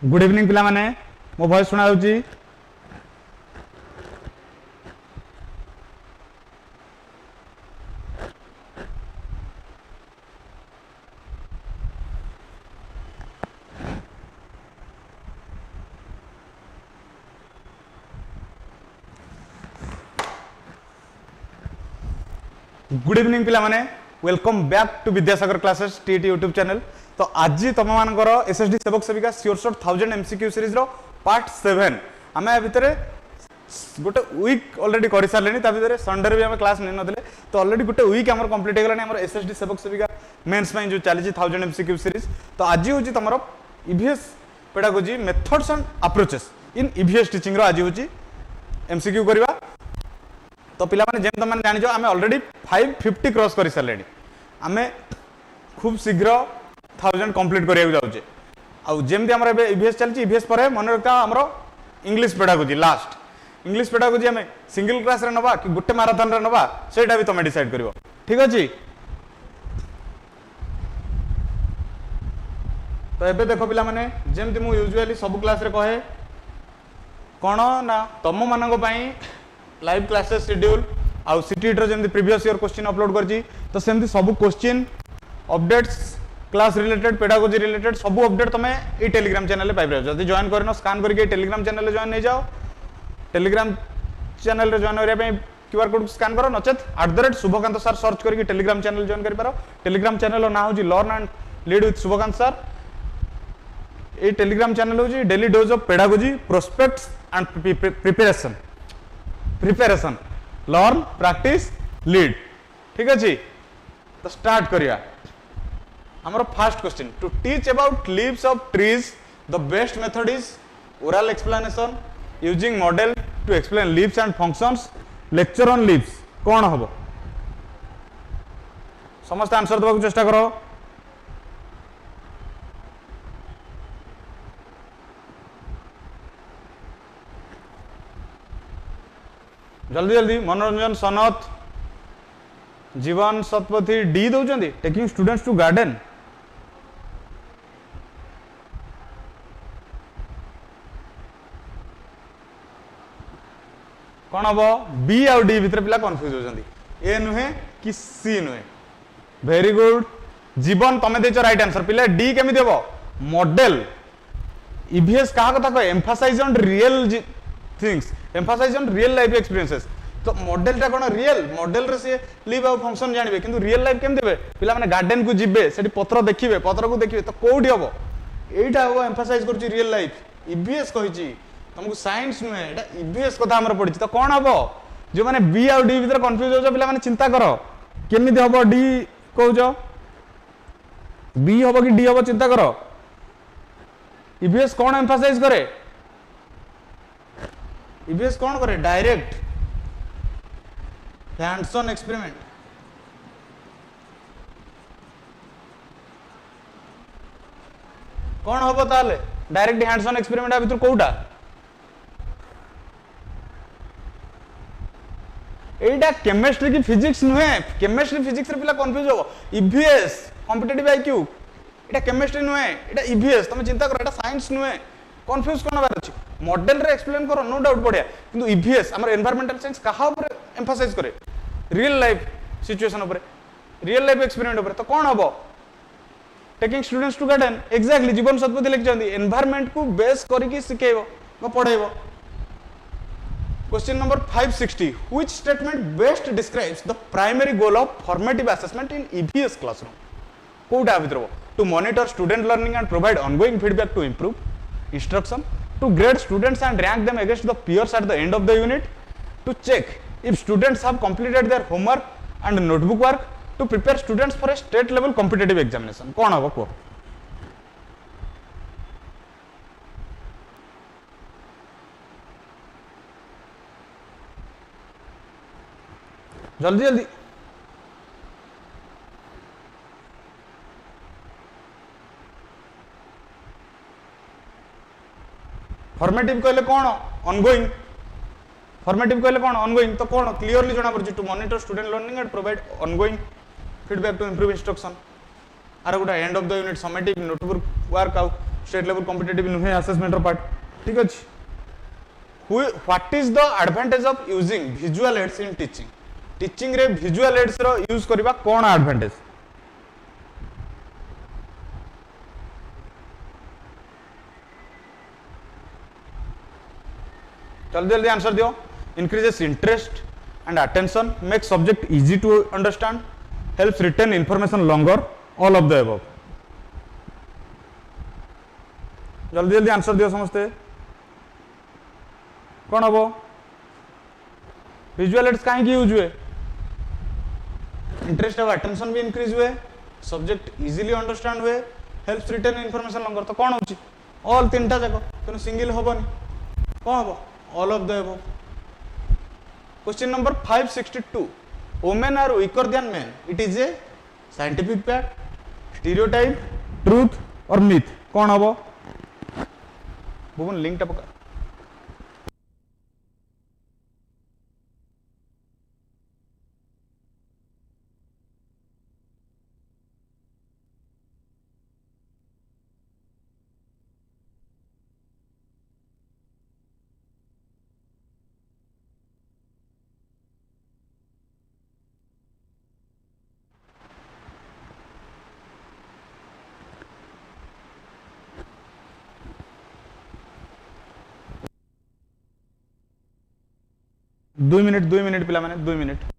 Good evening पिला माने मो वॉइस सुना जाउची गुड इवनिंग पिला माने welcome back to Vidyasagar classes TT YouTube channel. तो आज तुम मानकर एसएसडी सेवक सेविका श्योर शॉर्ट 1000 एमसीक्यू सीरीज रो पार्ट 7 आम भितर गोटे वीक ऑलरेडी कर सारे भितर संडे भी आम क्लास नहीं नथिले तो ऑलरेडी गोटे वीक आम कंप्लीट हो गलानी एसएसडी सेवक सेविका मेंस जो चली 1000 एमसीक्यू सीरीज। तो आज हूँ तुम EVS pedagogy methods and approaches in EVS teaching आज हूँ एमसीक्यू करवा। तो पिला माने जेम तुम जान आम ऑलरेडी 550 क्रॉस कर सारे आम खूब शीघ्र 1000 कंप्लीट करिया जाउचे आ जेमती हमर एबे ईवीएस चलची ईवीएस पर मन रखता हमर English pedagogy last English pedagogy हमें सिंगल क्लास रे नबा कि गुटे मैराथन रे नबा सेटा भी तुम डिसाइड करिवो ठीक अछि। तो एबे देखो पिला माने जेमती मु यूजुअली सब क्लास रे कहे कोन ना तम मानक पई लाइव क्लासेस शेड्यूल आउ सीटीईटी रो जेमती प्रीवियस ईयर क्वेश्चन अपलोड करची तो सेमती सब question updates class related pedagogy related सब अपडेट तुम ये टेलीग्राम चैनल पाई जब जॉइन करनो स्कान करके टेलीग्राम चैनल जॉइन नहीं जाओ टेलीग्राम चैनल रे जॉइन करने क्यूआर कोड स्कान करो नचेत @शुभकांत सर सर्च करके टेलीग्राम चैनल जॉइन कर पारो। टेलीग्राम चैनल ना हो learn and lead with Shubhkant sir. ये टेलीग्राम चैनल हो daily dose of pedagogy prospects and preparation learn practice lead ठीक अच्छे। तो स्टार्ट करिया हमरो first question to teach about leaves of trees the best method is oral explanation using model to explain leaves and functions lecture on leaves कौन हम समस्त answer देवा चेष्टा करो। जल्दी जल्दी मनोरंजन सनत जीवन सतपथी डी दौरान टेकिंग स्टूडेंट्स टू गार्डन कौन हम बी आउ डी भितर पिला कंफ्यूज होती ए नुहे कि सी नुहे वेरी गुड जीवन तुम देच राइट आंसर पिला डी केमी देव मॉडल ईवीएस कहा कथा कहे emphasise on real things emphasise on real life experiences. तो मॉडल टा कोन रियल मॉडल रे से लिव आउ फंक्शन जानबे किंतु रियल लाइफ केम देबे पिला माने गार्डन को जिबे सेठी पत्र देखिबे पत्र को देखिबे तो कोडी हबो एटा हो एम्फासाइज करछि रियल लाइफ ईवीएस कहिछि तुमको साइंस नुहे एटा ईवीएस कथा हमर पडिछि। तो कोन हबो जो माने बी आउ डी भीतर कंफ्यूज हो पिला माने चिंता करो केमिति हबो डी कहउजो बी हबो कि डी हबो चिंता करो ईवीएस कोन एम्फासाइज करे ईवीएस कौन करे डायरेक्ट हैंड्स ऑन एक्सपेरिमेंट कौन हम ताले डायरेक्ट हैंड्स ऑन एक्सपेरिमेंट भीतर कोउटा एटा केमिस्ट्री की फिजिक्स नुहे केमिस्ट्री फिजिक्स रे पिला कंफ्यूज हो ईवीएस कॉम्पिटिटिव आईक्यू एटा केमिस्ट्री नुहे एटा ईवीएस तुम चिंता करो एटा साइंस नुहे कंफ्यूज कोन बार अछि मॉडल रे एक्सप्लेन करो नो डाउट बढ़िया किंतु ईवीएस हमर एनवायरमेंटल साइंस कहा ऊपर एम्फासाइज करे रियल लाइफ सिचुएशन ऊपर रियल लाइफ एक्सपेरिमेंट ऊपर। तो कौन हबो taking students to garden exactly Jiban Satpathy लिख जंदी एनवायरमेंट को बेस करके सिखेइबो व पढाइबो। Question number 560 which statement best describes the primary goal of formative assessment in EVS classroom कोडा भीतर to monitor student learning and provide ongoing feedback to improve instruction to grade students and rank them against the peers at the end of the unit to check if students have completed their homework and notebook work to prepare students for a state level competitive examination कौन हबो को जल्दी जल्दी formative कहले कौन ongoing formative कहले कौन ongoing तो कौन क्लियरली जना पड़छि to monitor student learning and provide ongoing feedback to improve instruction आर गोटा end of the unit summative notebook work आउ स्टेट लेवल कॉम्पिटिटिव नुहे असेसमेंट पार्ट ठीक अछि what is the advantage of using visual aids in teaching teaching रे visual aids रो use करबा कोन एडवांटेज जल्दी जल्दी आंसर दियो increases interest and attention makes subject easy to understand helps retain information longer all of the above जल्दी जल्दी answer दियो समझते कौन हम विजुअल एड्स कहीं यूज हुए इंटरेस्ट और अटेंशन भी इंक्रीज हुए सब्जेक्ट इजीली अंडरस्टैंड हुए हेल्प्स रिटेन इनफॉरमेशन लंगर तो कौन होची ऑल तीनटा जाक तेणु सिंगल हेनी कौन हम all of the above question number 562 women are weaker than men it is a scientific fact stereotype truth और मिथ कौन हम भुवन लिंक टा पका दुई मिनिट पिला माने 2 मिनिट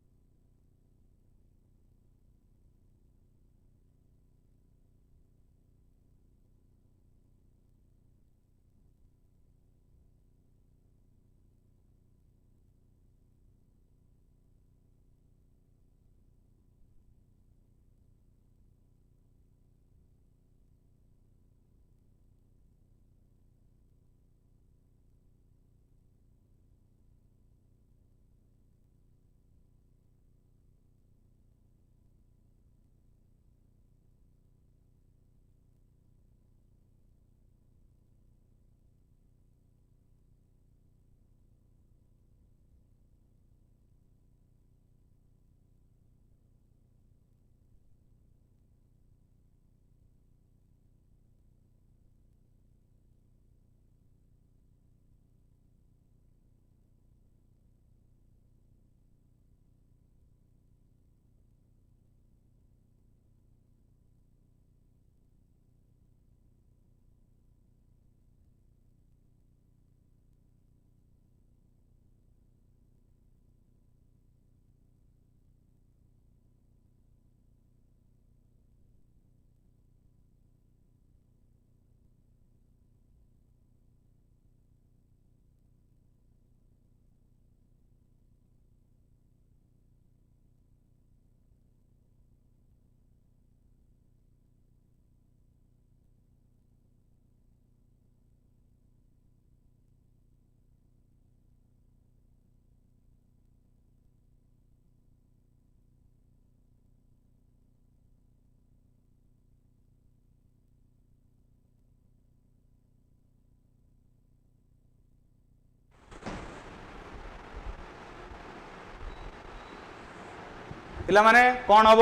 पिला माने कौन हम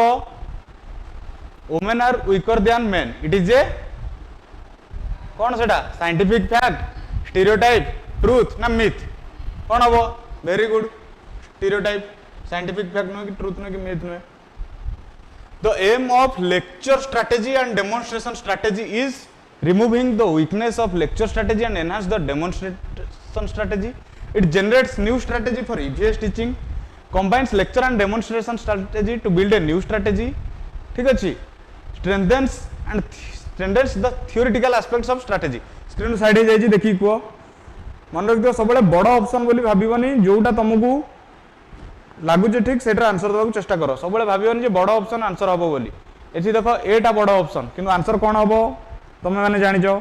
women are weaker than men it is a कौन सेटा साइंटिफिक फैक्ट स्टीरियोटाइप ट्रूथ ना मिथ कौन हम very good stereotype scientific fact नुहे कि ट्रूथ नुहे कि मिथ नुहे the aim of lecture strategy and demonstration strategy is removing the weakness of lecture strategy and enhance the demonstration strategy it generates new strategy for EVS teaching combines lecture and demonstration strategy to build a new strategy ठीक अछि strengthens the theoretical aspects of strategy screen side हे जाई देखि को मन रख दियो सबले बड़ ऑप्शन बोली भाबिबनी जोटा तुमको लागु जे ठीक सेटर आंसर देबा चेष्टा करो सबले भाबिबनी जे बड़ ऑप्शन आंसर हबो बोली एथि देखो एटा बड़ ऑप्शन किंतु आंसर कोन हबो तमे माने जानि जाओ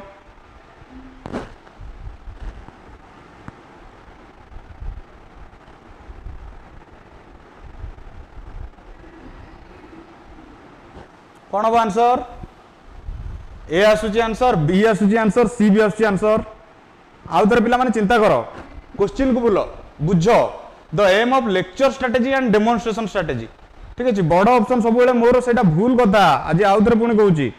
कौन हम आंसर ए आसुची आंसर बी आसुची आंसर सी भी आसुची आंसर आउ थे पिला माने चिंता करो क्वेश्चन को बोलो बुझ the aim of lecture strategy and demonstration strategy ठीक है बड़ ऑप्शन सब बेले मोर सेटा भूल कथा आज आउ थे पुणी कहूची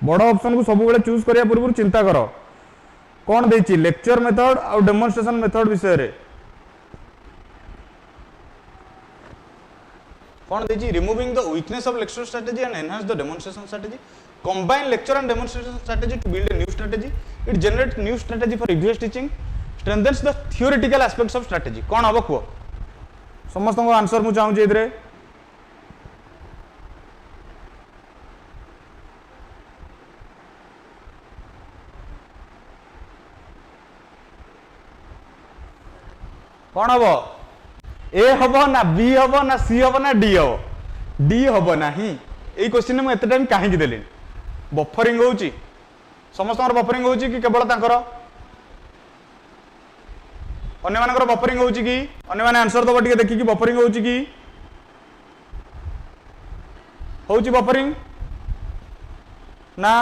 बड़ ऑप्शन को सब बेले चूज करिया पूर्व चिंता कर कौन देछि लेक्चर मेथड आ डेमोन्स्ट्रेशन मेथड विषय रे कौन देछि removing the weakness of lecture strategy and enhance the demonstration strategy combine lecture and demonstration strategy to build a new strategy it generates new strategy for EVS teaching strengthens the theoretical aspects of strategy कौन हबो को समस्त को answer मु चाहू जे इधरे कौन हबो ए हबो ना बी हबो ना सी हबो ना डी हबो डी हबो नाही एई क्वेश्चन में एते टाइम काहे की देलिन बफरिंग होउची समस्त बफरिंग होउची कि केवल तांकर अन्य मानकर बफरिंग होउची कि अन्य माने आंसर दबो टिके देखि कि बफरिंग होउची कि होउची बफरिंग ना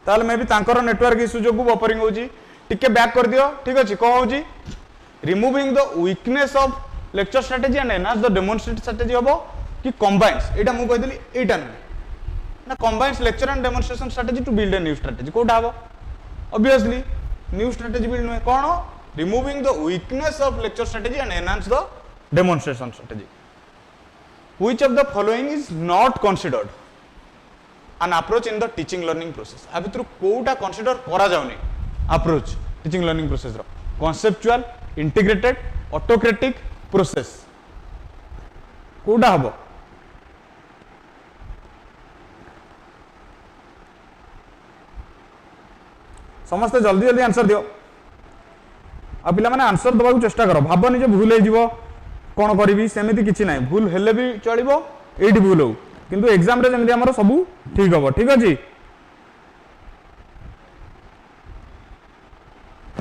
ताल में भी तांकर नेटवर्क इशू जो बफरिंग होउची टिके बैक कर दियो ठीक अछि को होउची removing the weakness of lecture strategy and enhance the demonstrate strategy हबो कि कंबाइंस एटा मु कहि देली एटा ना combines lecture and demonstration strategy to build a new strategy Kota हबो obviously new strategy build नुहे कोन removing the weakness of lecture strategy and enhance the demonstration strategy which of the following is not considered an approach in the teaching learning process आ भितर Kota consider करा जाउनी approach teaching learning process रो conceptual integrated autocratic process Kota हबो समस्त जल्दी जल्दी answer दियो आ पिला माने answer दबा चेष्टा करो भाबनी जे भूल हो कौन करी सेमती किसी ना भूल हेले भी चलो ये भूल हो किंतु एग्जाम रे जमी आमर सब ठीक हम ठीक अच्छे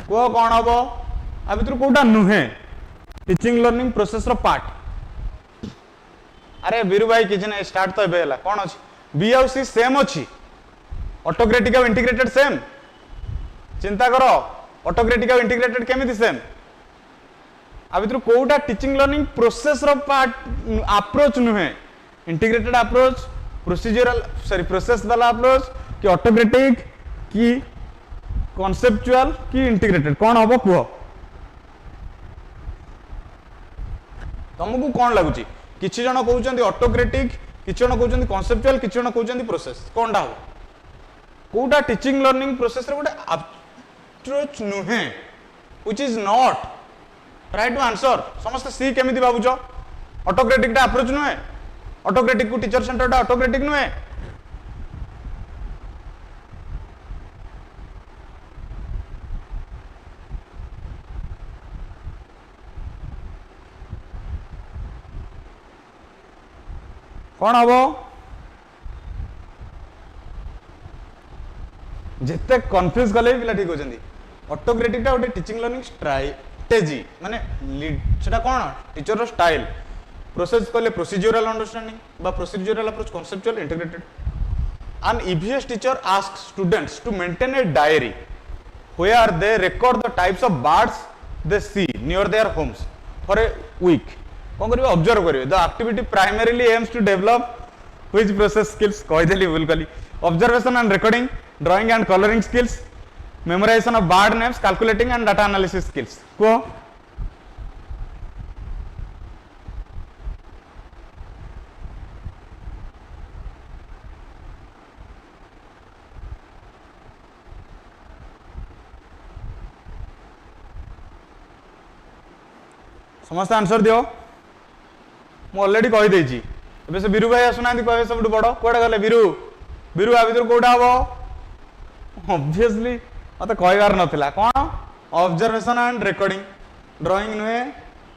कह कौन हम आ भर कौटा नुहे टीचिंग लर्निंग प्रोसेस रो पार्ट अरे बीरू भाई किसी ना स्टार्ट तो है कौन अच्छी बी आउ सी सेम अच्छी ऑटोक्रेटिक और इंटीग्रेटेड सेम चिंता करो ऑटोक्रेटिक और इंटीग्रेटेड केमिति सेम आ भर कोटा टीचिंग लर्निंग प्रोसेस रो पार्ट अप्रोच नुहे integrated approach procedural sorry process वाला अप्रोच कि ऑटोक्रेटिक कि कॉन्सेप्चुअल कि इंटीग्रेटेड कौन हम कह तुमको कौन लगुच किसी जन कहते ऑटोक्रेटिक किसी जन कहते कॉन्सेप्चुअल किसी जन कहते प्रोसेस कौनटा हम कोटा टीचिंग लर्निंग प्रोसेस रे गोटे अप्रोच नुहे which is not try to answer समस्त सी केमिति भाबुछ ऑटोक्रेटिक टा अप्रोच नुहे ऑटोक्रेटिक को टीचर सेंटर टा ऑटोक्रेटिक नुहे कौन हम जिते कन्फ्यूज कले पिला ठीक होचंदी ऑटोक्रेटिक टा गोटे टीचिंग लर्निंग स्ट्रैटेजी माने सेटा कोन टीचर रो स्टाइल प्रोसेस कले प्रोसीजरल अंडरस्टैंडिंग बा procedural approach conceptual integrated an EVS teacher ask students to maintain a diary where they record the types of birds they see near their homes for a week कौन करिवे observe करिवे the activity primarily aims to develop which process skills कहि देली भूल कली observation and recording drawing and colouring skills memorization of bird names calculating and data analysis skills को समस्त answer दियो मु ऑलरेडी कहि देछि एबे से बीरू भाई आसुना कहे सब बड़ कोडा गले बीरू बीरू आ भीतर कोडा हबो ऑब्वियसली मते कहबार नथिला कोन ऑब्जर्वेशन एंड रिकॉर्डिंग ड्राइंग नुहे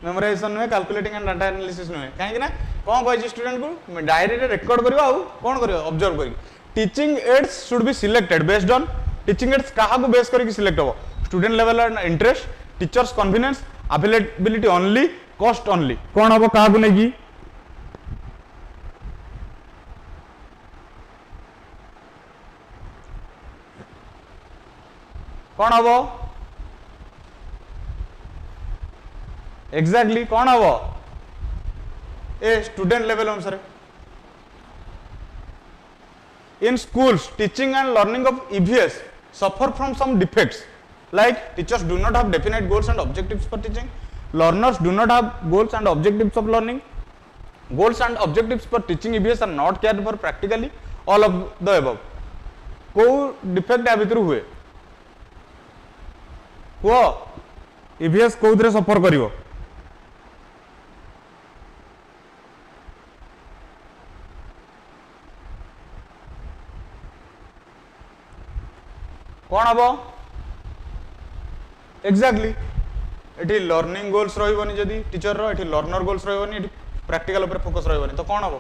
मेमोराइजेशन नुहे कैलकुलेटिंग एंड डाटा एनालिसिस नुहे काहे ना कोन कहछि स्टूडेंट को डायरी रे रिकॉर्ड करियो आ कोन करियो ऑब्जर्व करियो teaching ads should be selected based on teaching ads काहा को बेस करके सिलेक्ट हो student level and interest teachers convenience availability only cost only कौन हम क्या नहीं कौन हम एग्जैक्टली कौन हम ए स्टूडेंट लेवल अनुसार in schools teaching and learning of EVS suffer from some defects, like teachers do not have definite goals and objectives for teaching, learners do not have goals and objectives of learning, goals and objectives for teaching EVS are not cared for practically, all of the above. को defect या भितर हुए को EVS कोउथरे सफर करिवो कौन हम exactly eighty learning goals रही जदि teacher रो eighty learner goals रही प्रैक्टिकल ऊपर फोकस रही तो कौन हम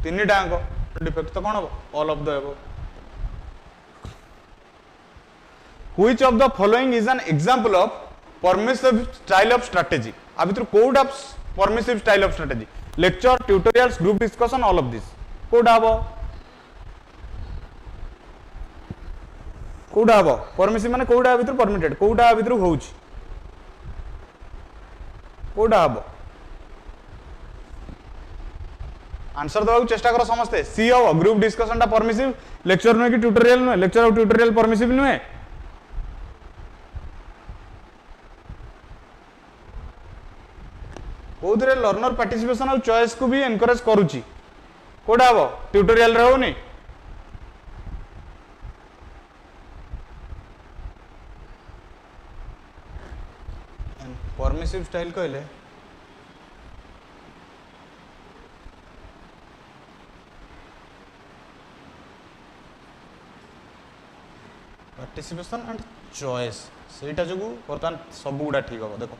तीन टाक डिफेक्ट तो कौन हम all of the above which of the following is an example of permissive style of strategy आ भितर कोडा permissive style of strategy lecture tutorials group discussion all of this कोडा हम कोडा हम परमिसिव माने कोडा भितर परमिटेड कोडा भितर होउची कोडा हम आंसर दवा चेष्टा कर समस्ते सी हम ग्रुप डिस्कशन टा परमिसिव लेक्चर नुहे कि ट्यूटोरियल नुहे लेक्चर और ट्यूटोरियल परमिसिव नुहे कोथरे लर्नर पार्टिसिपेशन और चॉइस को भी एनकरेज करूची कोडा हम ट्यूटोरियल रे होनी परमिसिव स्टाइल कहले पार्टिसिपेशन एंड चॉइस सेटा जगु बर्तमान सब गुडा ठीक हो देखो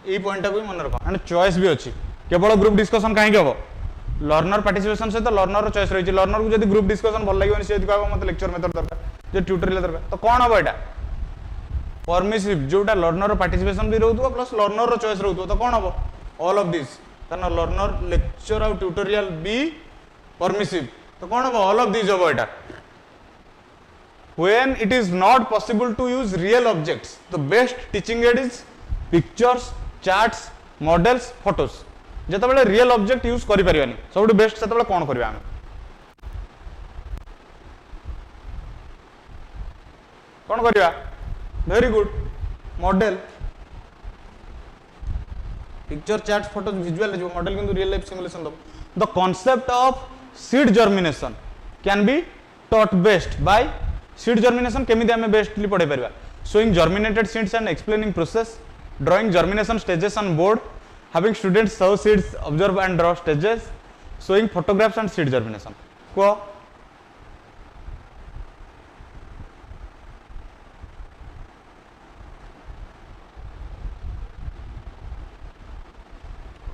यही पॉइंट को मन रख एंड चॉइस भी अच्छी केवल ग्रुप डिस्कशन कहीं हम लर्नर पार्टिसिपेशन सहित लर्नर चॉइस रही लर्नर को जब ग्रुप डिस्कशन भल लगे सी कह मतलब लेक्चर मेथड दरकार जो ट्यूटोरियल दरकार तो कौन हम यहाँ परमिसिव जोटा लर्नर पार्टिसिपेशन भी रहउथो प्लस लर्नर चॉइस रहउथो तो कौन हम ऑल ऑफ दिस कारण लर्नर लेक्चर और ट्यूटोरियल भी परमिसिव तो कौन हम ऑल ऑफ दिस हम यहाँ when it is not possible to use real objects the best teaching aid is pictures charts models photos जेतबेले रियल ऑब्जेक्ट यूज करि परिबानी सबटु बेस्ट सेतबेले कोन करबा हम कोन करबा very good model picture chart photo visual जो मॉडल किंतु रियल लाइफ सिमुलेशन दो the concept of seed germination can be taught best by seed germination केमिति हमें बेस्टली पढ़े परिबा showing germinated seeds and explaining process drawing germination stages on board having students sow seeds observe and draw stages showing photographs and seed germination को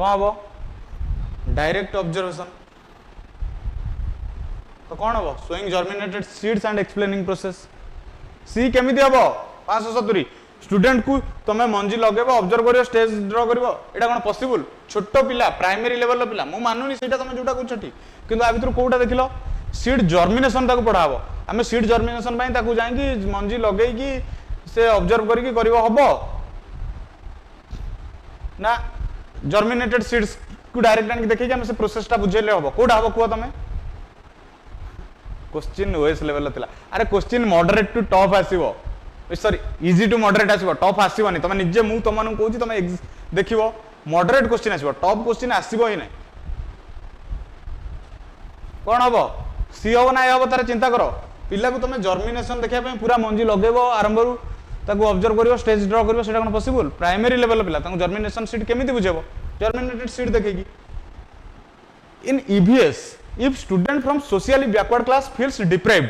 हम direct observation तो कौन हम showing germinated seeds and explaining process सी केमिति हम 570 student को तुम मंजी लगेब observe करियो स्टेज ड्रा करियो एटा कोन पॉसिबल छोटो पिला प्राइमरी लेवल पिला मु मानुनी सेटा तुम जोटा कहछ ठीक किंतु आ भितर कोउटा देखिलो सीड जर्मिनेशन ताको पढाबो हमें सीड जर्मिनेशन पई ताको जाई कि मंजी लगेई कि से ऑब्जर्व करी कि करियो हबो ना जर्मिनेटेड सीड्स को डायरेक्ट आन देखि कि हम से प्रोसेसटा बुझेले हबो कोउटा हबो को तमे क्वेश्चन ओएस लेवल थिला अरे क्वेश्चन मॉडरेट टू टॉप आसीबो सॉरी इजी टू मॉडरेट आसीबो टॉप आसीबोनी तमे निजे मु तमन कहूची तमे देखिबो मॉडरेट क्वेश्चन आसीबो टॉप क्वेश्चन आसीबो ही नै कोन हबो सी हो ना हबो तार चिंता करो पिला को तमे जर्मिनेशन देखिया पे पूरा मंजी लगेबो आरंभ रु ताको ऑब्जर्व करियो स्टेज ड्रा करियो सेटा कोन पॉसिबल प्राइमरी लेवल पिला ताको जर्मिनेशन सीड केमिति बुझेबो जर्मिनेटेड सीड देखेगी इन EVS if student from socially backward class feels deprived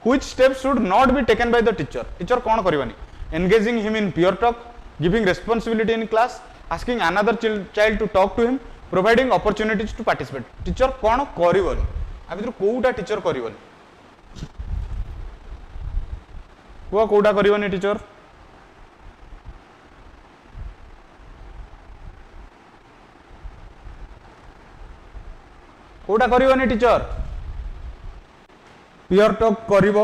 which steps should not be taken by the teacher कौन करवानी engaging him in peer talk giving responsibility in class asking another child to talk to him providing opportunities to participate teacher कौन करवानी आ भितर कोउटा teacher करवानी कोउटा करवानी teacher कोउटा करवानी teacher पियर talk करिवो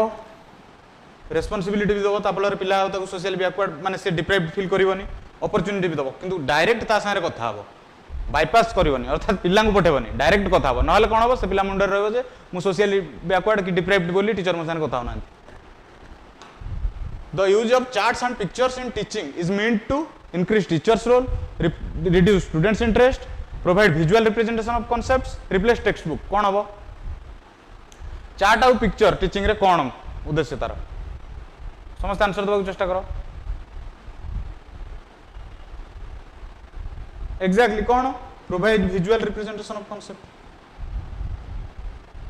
responsibility भी दबो तापलर पिला ताको सोशल बैकवर्ड माने से डिप्राइव्ड फील करिवोनी अपॉर्चुनिटी भी दबो किंतु डायरेक्ट ता सारे कथा हबो बायपास करबनी अर्थात पिला को पठेबनी डायरेक्ट कथा हो ना कौन हम से पिला मुंडर रहो जे मु सोशली बैकवर्ड कि डिप्राइव्ड बोली टीचर मो साथ कथा होना the use of charts and pictures in teaching is meant to increase teachers role reduce students interest provide visual representation of concepts replace textbook कौन हम चार्ट आउ पिक्चर टीचिंग रे कौन उद्देश्य तार समस्त आंसर देवा चेष्टा करो exactly कौन provide visual representation of concept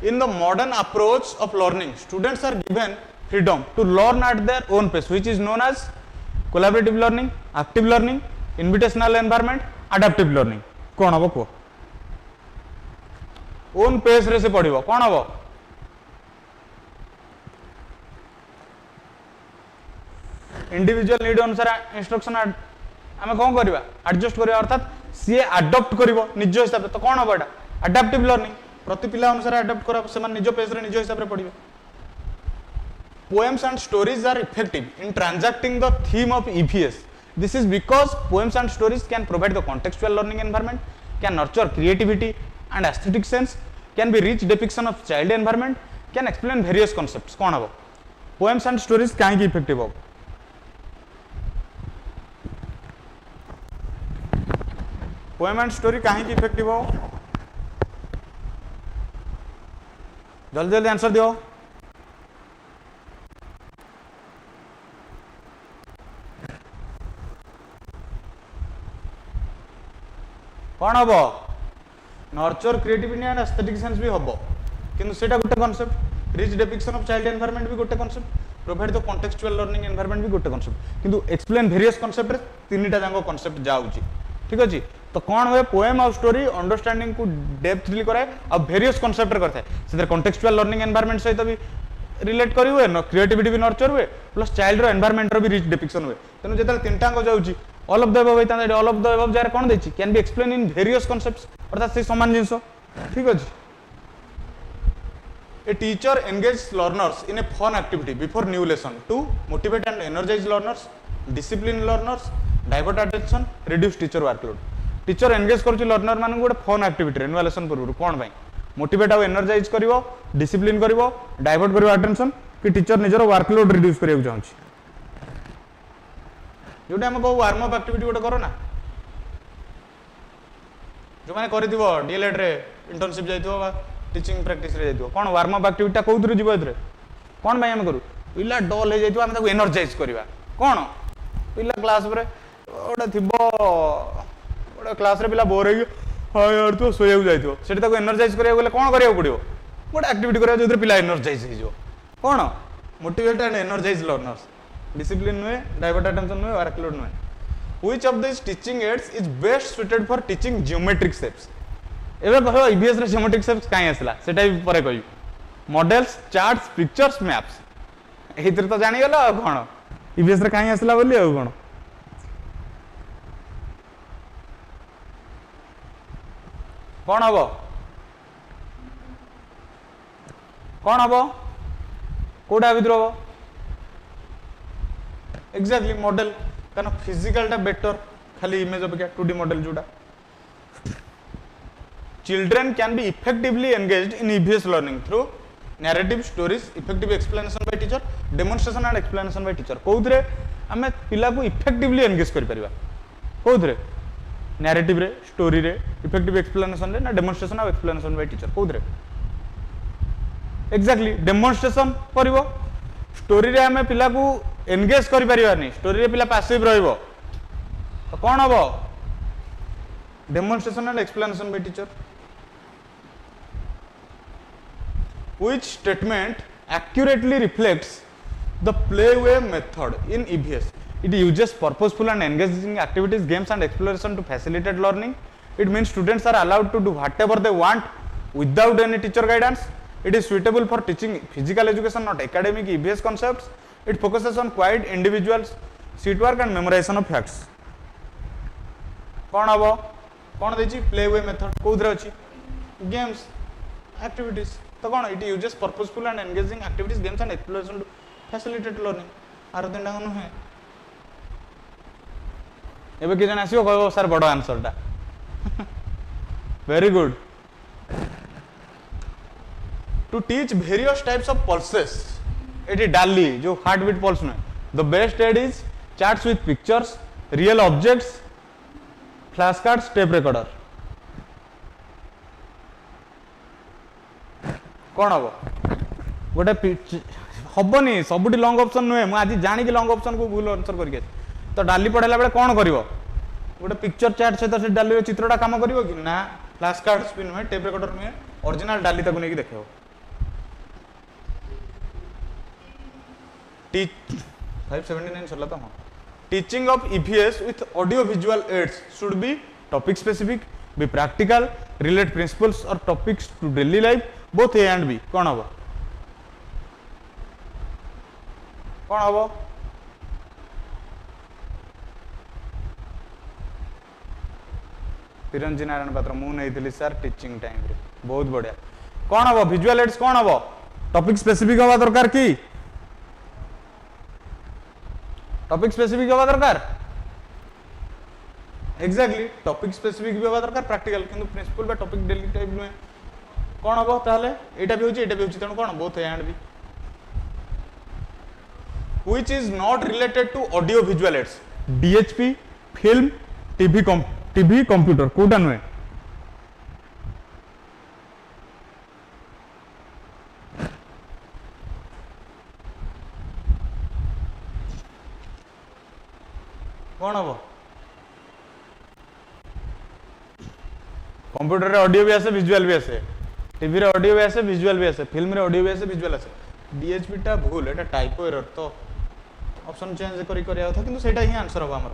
in the modern approach of learning students are given freedom to learn at their own pace which is known as collaborative learning active learning invitational environment adaptive learning कौन हम को own pace रे से पढ़िबो कौन हम individual need अनुसार instruction आम कौन करवा एडजस्ट करवा अर्थात सी आडप्ट कर निज हिसाब से तो कौन हम एटा अडाप्टिव लर्निंग प्रति पिला अनुसार आडप्ट करा से निज पेज रे निज हिसाब से पढ़िबे poems and stories are effective in transacting the theme of EVS this is because poems and stories can provide the contextual learning environment can nurture creativity and aesthetic sense can be rich depiction of child environment can explain various concepts कौन हम poems and stories कहीं effective हो poem and story कहीं effective हो जल्दी जल्दी answer दियो कौन हम nurture creativity and aesthetic sense भी हम किंतु सेटा गोटे concept rich depiction of child environment भी गोटे concept provide the contextual learning environment भी गोटे कॉन्सेप्ट किंतु एक्सप्लेन वेरियस कॉन्सेप्ट रे तीनटा जांगो कॉन्सेप्ट जाउची ठीक अछि तो कौन हुए पोएम और स्टोरी अंडरस्टैंडिंग को डेप्थली कराए और वेरियस कॉन्सेप्ट करता है कॉन्टेक्चुअल लर्निंग एनवायरनमेंट सहित भी रिलेट कर हुए क्रिएटिविटी भी नर्चर हुए प्लस चाइल्ड एनवायरनमेंट भी रिच डिपिक्शन हुए तेणु जो तीनटा जाऊँगी ऑल ऑफ द अबव होता ऑल ऑफ द अबव जार कौन देछि can be explain in various concepts अर्थात से समान जिंस ठीक अछि a teacher engage learners in a fun activity before new lesson to motivate and energize learners discipline learners divert attention reduce teacher workload teacher engage करुच्ची learner मान गोटे fun activity new lesson पूर्व कौन भाई मोटिवेट आउ energise करिवो discipline करिवो divert करिवो attention कि teacher निजर workload reduce करिया चाहूची जोटा हम कहू वार्म अप एक्टिविटी गोटे करो ना जो मैंने करथिबो डीएलएड रे इंटर्नशिप जाइथिबो बा टीचिंग प्रैक्टिस रे जाइथिबो कोन वार्म अप एक्टिविटी कोउथरे जीवो एथरे कोन भाई हम करू पिला डल हे जाइथिबो हम ताको एनर्जाइज करबा कोन पिला क्लास रे ओडा थिबो ओडा क्लास रे पिला बोर हे हां यार तू सोया जाइथिबो सेठी ताको एनर्जाइज करिया गेले कोन करिया पड़ियो गोटे एक्टिविटी करिया जोथरे पिला एनर्जाइज हे जो कोन motivate and energize learners discipline नुए डाइवर्ट अटेंशन नुए वर्कलोड नुए which of this teaching aids is best suited for teaching geometric shapes एबे कहो ईवीएस रे जियोमेट्रिक शेप्स काई आसला सेटा भी परे कहि मॉडल्स चार्ट्स पिक्चर्स मैप्स एहितिर तो जानि गेला कोन ईवीएस रे काई आसला बोली आ कोन कौन हबो कौन हबो कोडा भितर हबो एक्जेक्टली मॉडल कारण फिजिकल टा बेटर खाली इमेज अपेक्षा 2D मॉडल जोटा children can be effectively engaged in EVS learning through narrative stories effective explanation by teacher demonstration and explanation by teacher कोउथरे हमें पिला को इफेक्टिवली एंगेज करि परिबा कोउथरे नैरेटिव रे स्टोरी रे इफेक्टिव एक्सप्लेनेशन रे ना डेमोन्स्ट्रेशन और एक्सप्लेनेशन बाय टीचर कोउथरे एक्जेक्टली डेमोन्स्ट्रेशन करिवो स्टोरी रे हमें पिला को एंगेज करि परिबा नहीं स्टोरी रे पिला पैसिव रहइबो तो कोन हबो demonstration and explanation by teacher which statement accurately reflects the playway method in EVS. It uses purposeful and engaging activities, games and exploration to facilitate learning. It means students are allowed to do whatever they want without any teacher guidance. It is suitable for teaching physical education, not academic EVS concepts. It focuses on quiet individuals, sheet work and memorization of facts. कौन हबो कौन देछि playway method कोउथरे अछि games activities तो कौन it uses purposeful and engaging activities games and exploration to facilitate learning आरो तीनटा कोन है एबे कि जन आसीओ कहबो सर बडो आंसर टा very good to teach various types of pulses एटी डाली जो हार्ट बीट पल्स नुहे the best aid is charts with pictures real objects flash cards tape recorder कौन हम गोटे हेनी सबुठ लंग ऑप्शन नुहे मुझे जाणी लंग ऑप्शन को भूल आंसर करके तो डाली पढ़ाला बेले कौन कर गोटे पिक्चर चार्ट सहित से डाली चित्रटा काम कर कि ना फ्लैश कार्ड्स भी नुहे टेप रिकॉर्डर नुहे ओरिजिनल डाली ताको नहीं देखेव टीच 579 सरला तो हाँ teaching of EVS with audio visual aids should be topic specific be practical relate principles or topics to daily life both A and B कौन हम कौन हम तिरंजी नारायण पात्र मु नहीं सर टीचिंग टाइम रे बहुत बढ़िया कौन हम विजुअल एड्स कौन हम टॉपिक स्पेसिफिक हवा दरकार की टॉपिक स्पेसिफिक हवा दरकार एग्जैक्टली टॉपिक स्पेसिफिक भी हवा दरकार प्रैक्टिकल किंतु प्रिंसिपल बा टॉपिक डेली टाइप नुहे कौन हम ताहले एटा भी होची तेणु कौन both A and B which is not related to audio visual aids DHP film TV computer कोटा नुहे कौन हम कंप्यूटर रे ऑडियो भी आसे विजुअल भी आसे टीवी रे ऑडियो भी आसे विजुअल भी आसे फिल्म रे ऑडियो भी आसे विजुअल आसे DHP टा भूल एटा टाइपो एरर तो ऑप्शन चेंज करी करिया था किंतु सेटा ही आंसर होबा हमर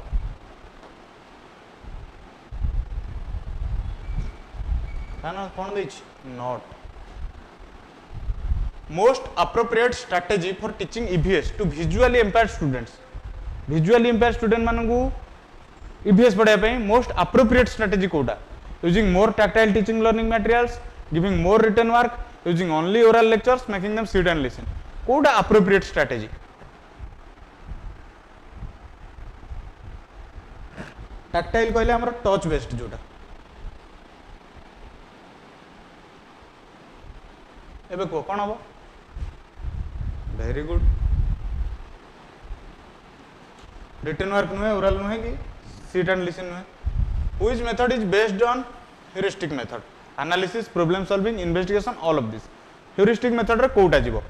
काना कोन दैछ not most appropriate strategy for teaching EVS to visually impaired students visually impaired student मानू EVS पढ़ाई पे मोस्ट अप्रोप्रिएट स्ट्रेटजी कोटा using more tactile teaching learning materials giving more written work using only oral lectures making them sit and listen कोटा appropriate strategy tactile कहले हमर touch based जोटा एबे को कोन हबो वेरी गुड रिटन वर्क नुहे ओरल नुहे कि सिट एंड लिसन नुहे which method is based on heuristic method analysis problem solving investigation all of this heuristic method रे कोटा जीवो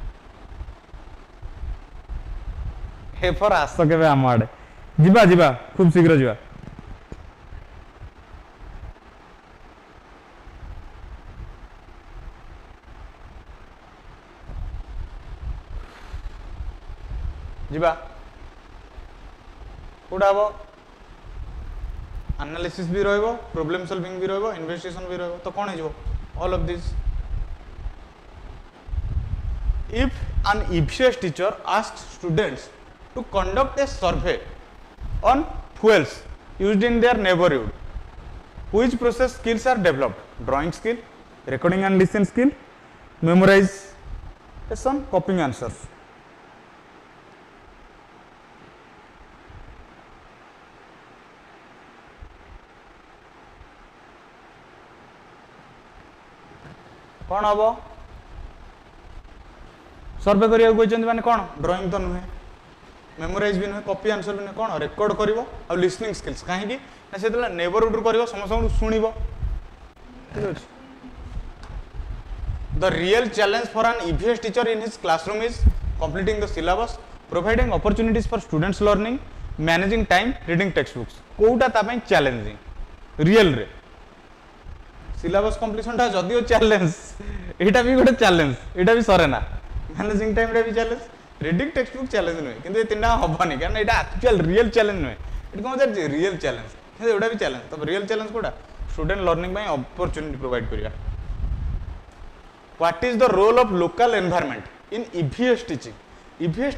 हे फॉर आस केबे हम आडे जीवा जीवा खूब शीघ्र जीवा जीवा कोडा हबो एनालिसिस भी रहइबो प्रॉब्लम सॉल्विंग भी रहइबो इन्वेस्टिगेशन भी रहइबो तो कोन हिजो all of this if an EVS teacher asks students to conduct a survey on fuels used in their neighborhood which process skills are developed drawing skill recording and listen skill memorization copying answers कौन हम सर्वे करिया माने कौन drawing तो नुहे memorise भी नुहे copy answer भी नुहे कौन रेकॉर्ड करिवो आ लिसनिंग स्किल्स काहे कि ना सेतला नेबरहुड करिवो समस्त सुनिवो ठीक अछि the real challenge for an EVS teacher in his classroom is completing the syllabus providing opportunities for students learning managing time reading text books कोउटा ता पई चैलेंजिंग रियल रे सिलेबस कंप्लीशन टा जदियो चैलेंज एटा भी गोटे चैलेंज एटा भी सरे ना मैनेजिंग टाइम रे भी challenge reading text book challenge नुहे किंतु ए तीनटा हबनी कारण एटा एक्चुअल रियल चैलेंज नुहे एटा कोन जे रियल चैलेंज हे एटा भी चैलेंज तब रियल चैलेंज कोडा स्टूडेंट लर्निंग पई अपॉर्चुनिटी प्रोवाइड करिया what is the role of local environment in EVS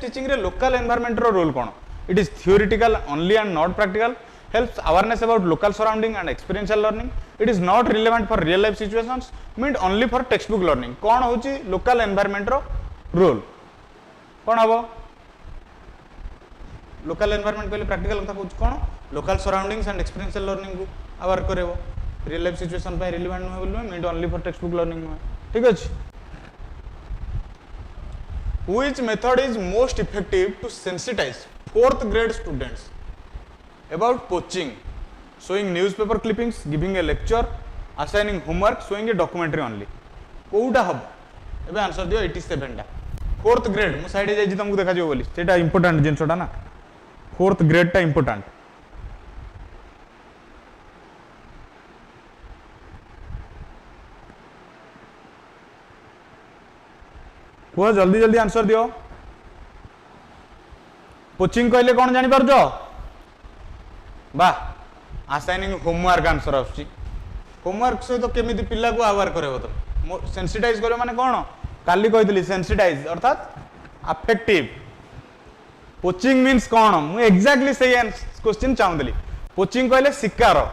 teaching रे लोकल एनवायरनमेंट रो रोल कोन it is theoretical only and not practical helps awareness about local surrounding and experiential learning it is not relevant for real life situations meant only for textbook learning कौन होची local environment रो role कौन हबो local environment पहले practical कथा कहूच कौन local surroundings and experiential learning को aware करेबो real life situation पे रिलेवेंट नुहे बोल मीट only for text book learning नुहे ठीक अछि which method is most effective to sensitize 4th grade students about coaching showing newspaper clippings giving a lecture assigning homework showing a documentary only कोउटा हब एबे आंसर दियो 87 टा 4th grade मु side जाई तुमको देखा जियो बोली सेटा इंपोर्टेंट जिनसोटा ना 4th grade टा इंपोर्टेंट को जल्दी जल्दी आंसर दियो कोचिंग कहले कौन जानी पारजो बा असाइनिंग होमवर्क आंसर आछी होमवर्क सहित केमिति पिला को अवेयर करबो तो सेंसिटाइज करबो माने कोन काली कहितली सेंसिटाइज अर्थात अफेक्टिव कोचिंग मींस कोन मु एग्जैक्टली सही क्वेश्चन चाहुदली कोचिंग कहले शिकार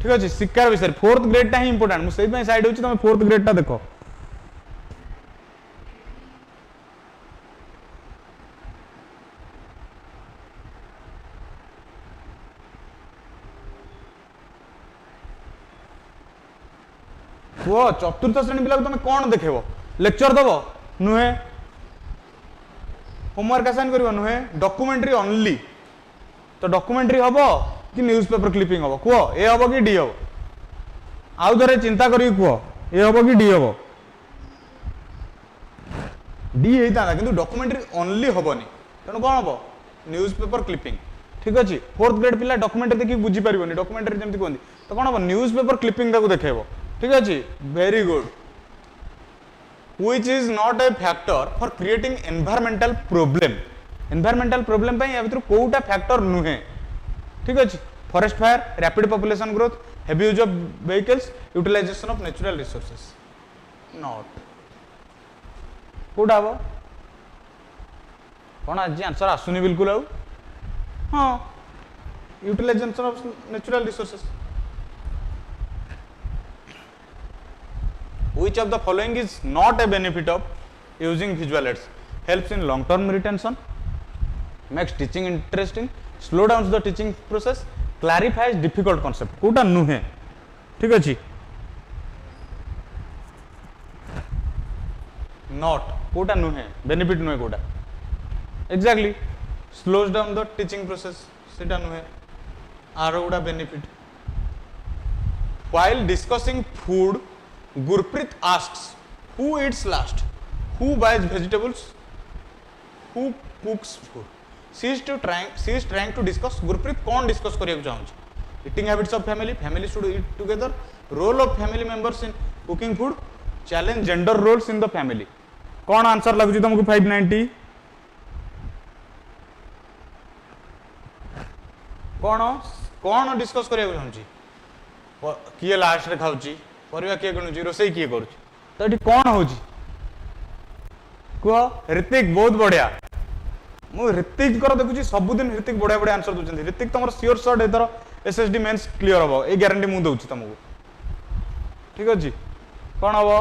ठीक अछि शिकार विषय 4th ग्रेड टा ही इंपोर्टेंट मु सेहि पे साइड होची तुम 4th ग्रेड टा देखो वो चतुर्थ श्रेणी पिला तुम कौन देखेबो लेक्चर दबो नुहे होमवर्क असाइन करिवो नुहे डॉक्यूमेंट्री ओनली तो डॉक्यूमेंट्री हबो कि न्यूज़पेपर क्लिपिंग हबो को ए हबो कि डी हबो आउ धरे चिंता करी को ए हबो कि डी हबो डी हेता किंतु डॉक्यूमेंट्री ओनली हबोनी तनो कोन हबो न्यूज़पेपर क्लिपिंग ठीक अछि 4th ग्रेड पिला डॉक्यूमेंट्री देखि बुझी परिबोनी डॉक्यूमेंट्री जेमति कोंदी तो कोन हबो न्यूज़पेपर क्लिपिंग ताको देखेबो ठीक अछि very good which is not a factor for creating environmental problem पई या भीतर कोउटा फैक्टर नुहे ठीक अछि forest fire rapid population growth heavy use of vehicles utilization of natural resources not कोउटा हो कोन आज आंसर आसुनी बिल्कुल आउ हां utilization of natural resources Which of the following is not a benefit of using visual aids? Helps in long term retention, makes teaching interesting, slow down the teaching process, clarifies difficult concept. कोटा नुहे ठीक अछि not Kota नुहे benefit नुहे Kota exactly slows down the teaching process सेटा नुहे आरो उडा benefit while discussing food Gurpreet asks, who eats last? Who buys vegetables? Who cooks food? She is trying to discuss. Gurpreet कौन discuss करिया चाहूँ? Eating habits of family. Family should eat together. Role of family members in cooking food. Challenge gender roles in the family. कौन answer लगुची तुमको 590? कौन discuss करिया चाहूँ? किए last रे खाऊची? परिवा किए गणुची रोसई किए करूची तो एठी कोन होची को ऋतिक बहुत बढ़िया मु ऋतिक कर देखुची सब दिन ऋतिक बढ़िया बढ़िया आंसर दोचंती ऋतिक तमर श्योर शॉट एथर एसएसडी मेंस क्लियर हबो ए गारंटी मु दोची तमको ठीक अछि कोन हबो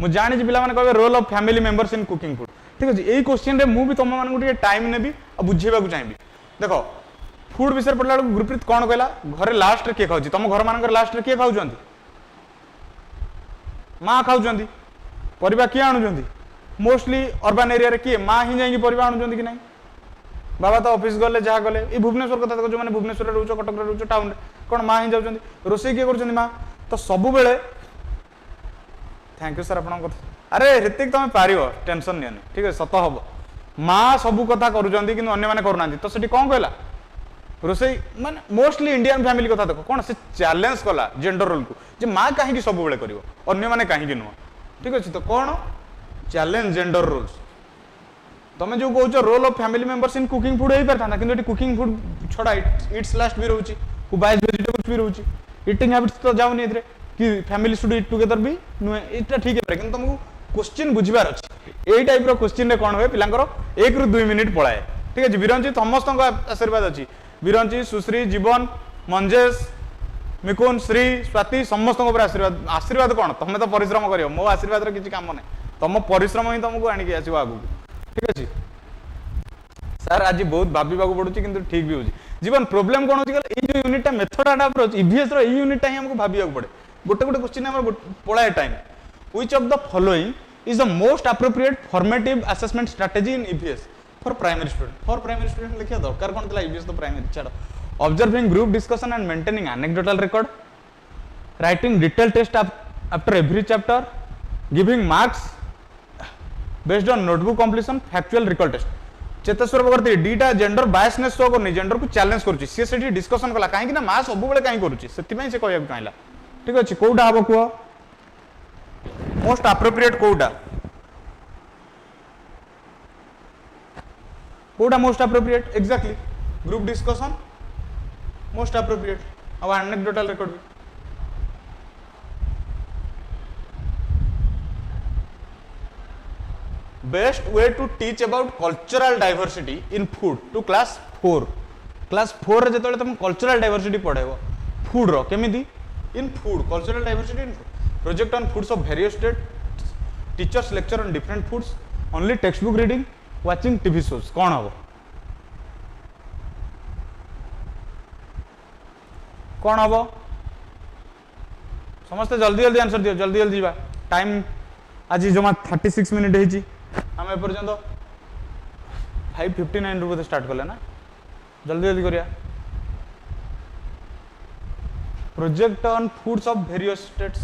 मु जानि जे पिला माने कहबे role of family members in cooking food ठीक अछि एई क्वेश्चन रे मु भी तम मानको टिके टाइम नेबी आ बुझेबा को चाहिबी देखो फूड विषय पडला गुरप्रीत कोन कहला घरे लास्ट रे के खाउची तम घर मानकर लास्ट रे के खाउचंती माँ खाऊँ परिवा किए आणुंट मोस्टली अर्बान एरिया रे किए माँ ही जाइए परिवा आणुंट कि नहीं बाबा तो ऑफिस गले जहाँ गले ये भुवनेश्वर कथा देखो जो मैंने भुवनेश्वर रोच कटक रोच टाउन कौन माँ ही जाऊँ रोसई किए कर माँ तो सब बेले थैंक यू सर आप अरे ऋतिक तुम पार टेंशन नि ठीक है सत हम माँ सब कथा करूना तो सेठी कौन कहला रोसई माने मोस्टली इंडियन फैमिली कथा देखो कौन से चैलेंज कला जेंडर रोल को जे माँ कहीं सब बेले कर अन्य मैंने कहीं नुह ठीक अच्छे तो कौन चैलेंज जेंडर रोल्स तुम जो कहो role of family members in cooking food हो पारता किंतु कुकिंग फूड छड़ा इट्स लास्ट भी रोची हु बाइज वेजिटेबल्स भी रोची ईटिंग हैबिट्स तो जाऊनी एथरे कि फैमिली शुड ईट टुगेदर भी नुहे एटा ठीक है किंतु तुमको क्वेश्चन बुझिबार अछि एई टाइप रो क्वेश्चन रे कोन होय पिलांकर 1 रु 2 मिनिट पळाए ठीक अछि विरंजी समस्त आशीर्वाद अछि विरंजी सुश्री जीवन मंजेश मिकुन श्री स्वाति समस्त आशीर्वाद आशीर्वाद कौन तुम तो परिश्रम कर मो आशीर्वाद किसी काम ना तुम परिश्रम ही तुमको आणिक आसो आगू ठीक अच्छे सर आज बहुत भाविबा पड़ुची किंतु ठीक भी होची जीवन प्रॉब्लम कौन होची जो यूनिटा मेथड एंड अप्रोच ईवीएस रो ई यूनिटा ही हमको भाबिया पड़े गोटे गोटे क्वेश्चन हमर पळाए time which of the following is the most appropriate formative assessment strategy in EVS for primary student लिखिया दरकार कोन तला ईवीएस तो प्राइमरी छाड़ observing group discussion and maintaining anecdotal record writing detail test after every chapter giving marks based on notebook completion factual recall test Cheteshwar बगर्ती डीटा gender biasness show करनी gender को challenge करूची सी सेठी discussion कला काहे कि ना मा सब बेले काहे करूची सेति पई से कहया काइला ठीक अछि कोउडा हबो को मोस्ट एप्रोप्रिएट कोउडा most appropriate exactly group discussion most appropriate अब एनेक्डोटल रिकॉर्ड भी best way to teach about cultural diversity in food to class 4 रे जेतले तुम कल्चरल डाइवर्सिटी पढेबो फूड रो केमिति in food cultural diversity in food project on foods of various state teachers lecture on different foods only text book reading watching TV shows कौन हबो कौन हबो समस्त जल्दी जल्दी आंसर दियो जल्दी जल्दी बा टाइम आज जमा 36 मिनिट हेची हम ए पर्यंत 5:59 रु स्टार्ट कले ना जल्दी जल्दी करिया project on foods of various states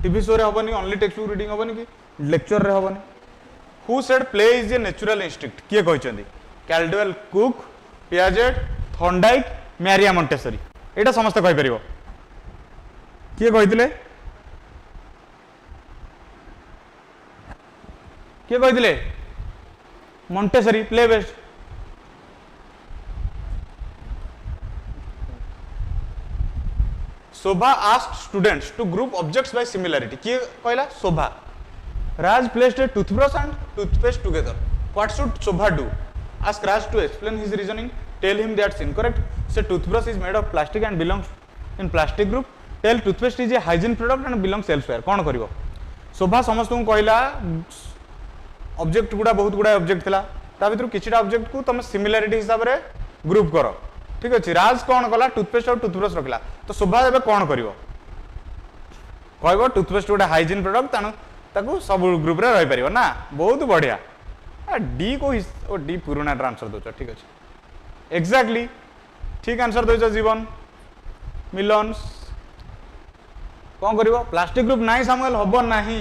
TV show रे हबनी ओनली टेक्स्ट बुक रीडिंग हबनी कि लेक्चर रे हबनी who said play is a natural instinct किए कहचंदी Caldwell Cook Piaget Thorndike Maria Montessori एटा समस्त कहि परिबो किए कहितले किए कहितले Montessori play best Shobha asked students to group objects by similarity किए कहला Shobha Raj placed a toothbrush and toothpaste together what should Shobha do ask Raj to explain his reasoning tell him that's incorrect say toothbrush is made of plastic and belongs in plastic group tell toothpaste is a hygiene product and belongs elsewhere कौन करिवो शोभा समस्त को कहला object गुडा बहुत गुडा object थिला ता भितर किछिटा object को तुम सिमिलरिटी हिसाब रे ग्रुप करो ठीक अछि राज कौन कला टूथपेस्ट और टूथब्रश रखला तो शोभा एबे कौन करिवो कहबो टूथपेस्ट गुडा हाइजीन प्रोडक्ट तानु ताकू सब ग्रुप रे रहि परिवो ना बहुत बढ़िया डी को ओ डी पुराना आंसर दोछ ठीक अछि एग्जैक्टली ठीक आंसर दोछ जीवन मिलन कौन करिवो प्लास्टिक ग्रुप नाही सामुएल हबो नाही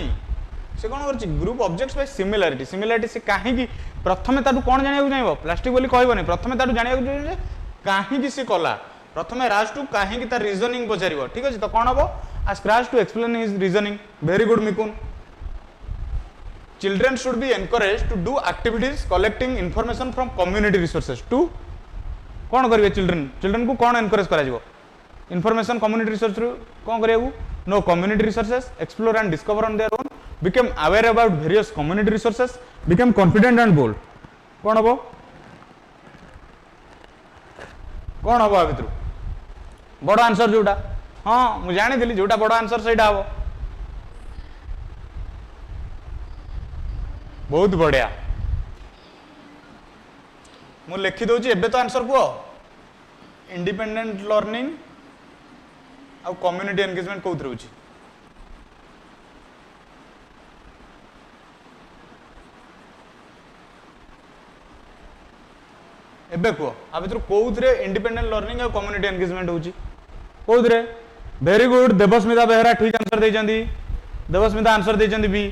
से कौन कर group objects by similarity similarity से कहीं प्रथम ताटू कौन जानिया चाहिए प्लास्टिक बोली कहबनी प्रथम ताटू जानिया चाहिए कहीं से कला प्रथम राज टू कहीं तार रीजनिंग पचार ठीक अच्छे तो कौन हम ask Raj to explain his reasoning very good Mikun children should be encourage to do activities collecting information from community resources to कौन करेंगे चिल्ड्रेन चिल्ड्रेन को कौन एनकरेज करा इनफॉरमेशन कम्युनिटी रिसोर्स कौन करिया no community resources explore and discover on their own become aware about various community resources become confident and bold कौन हबो कौन हबो भितर बड़ आंसर जोटा हाँ मु जानी दिली जोटा बड़ आंसर सेटा हबो बहुत बढ़िया मु लिखि दउची एबे तो आंसर को इंडिपेंडेंट लर्निंग आ कम्युनिटी एंगेजमेंट कोउथ रहउची एबे को आ भितर कोउथरे इंडिपेंडेंट लर्निंग और कम्युनिटी एंगेजमेंट होची कोउथरे वेरी गुड देवस्मिता बेहरा ठीक आंसर देचंदी देवस्मिता आंसर देचंदी बी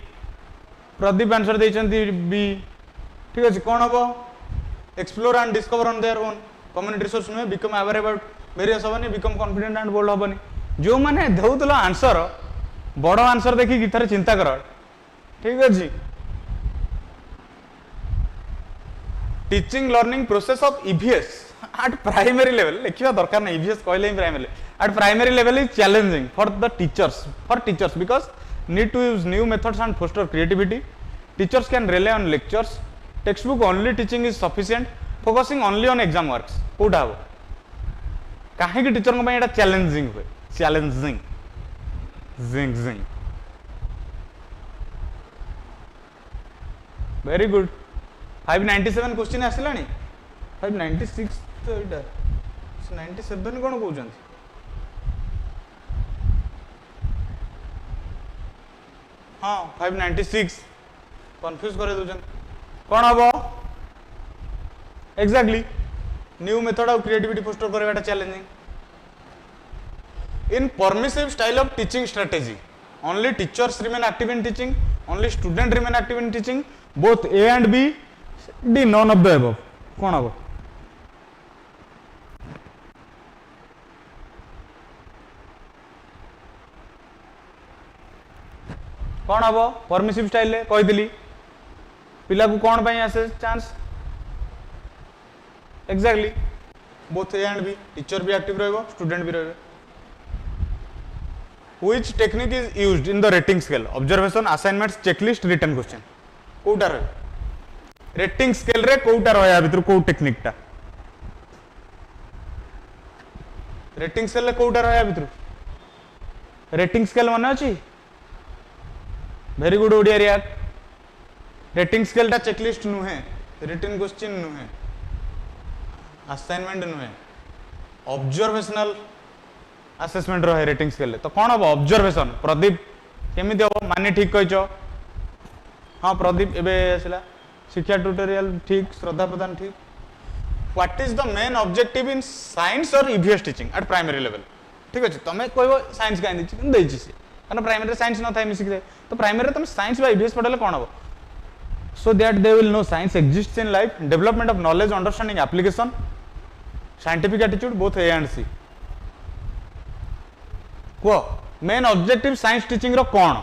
प्रदीप आंसर देचंदी बी ठीक अछि कोन हबो explore and discover on their own community resource में बिकम अवेयर अबाउट वेरियस हबनी बिकम कॉन्फिडेंट एंड बोल्ड हबनी जो माने देउतलो आंसर बड़ आंसर देखि गिथरे चिंता कर ठीक अछि teaching learning process of EVS at primary level लिखिबा दरकार नै EVS कहले primary at primary level is challenging for teachers because need to use new methods and foster creativity teachers can rely on lectures textbook only teaching is sufficient focusing only on exam works कोटा हो काहे कि teacher को एटा challenging होय challenging जिंग जिंग very good 597 question आसिलानी 596 तो एटा 597 कौन कहते हाँ 596 कन्फ्यूज कर दौरान कौन हम exactly new method of creativity foster करवाटा challenging in permissive style of teaching strategy only teachers remain active in teaching, only student remain active in teaching, both A and B, D none of the above. कौन अब कौन हम permissive style कही पिला को कौन पाई आसे chance exactly both A and B teacher भी एक्टिव रहिबो स्टूडेंट भी रहिबो Which technique is used in the rating scale? Observation, assignments, checklist, written question. कोउटा रहे रेटिंग स्केल रे कोउटा रहा भितर को टेक्निक टा रेटिंग स्केल रे कोउटा रहा भितर रेटिंग स्केल मन अछि very good Odia react rating scale टा चेकलिस्ट नुहे रिटन क्वेश्चन नुहे असाइनमेंट नुहे ऑब्जर्वेशनल असेसमेंट रहे रेटिंग स्केल तो कौन हम ऑब्जर्वेशन प्रदीप केमी हम मानी ठीक कह हाँ प्रदीप एवं आसला शिक्षा ट्यूटोरियल ठीक श्रद्धा प्रदान ठीक what is the main objective in science और EVS teaching at primary level ठीक अच्छे तुम कह साइंस कहीं कारण प्राइमरी साइंस न था मिसिक तो प्राइमरी तुम साइंस ईवीएस पढ़ाले कौन हम so that they will know science exist in life development of knowledge understanding application scientific attitude both A and C main objective science teaching रो कौन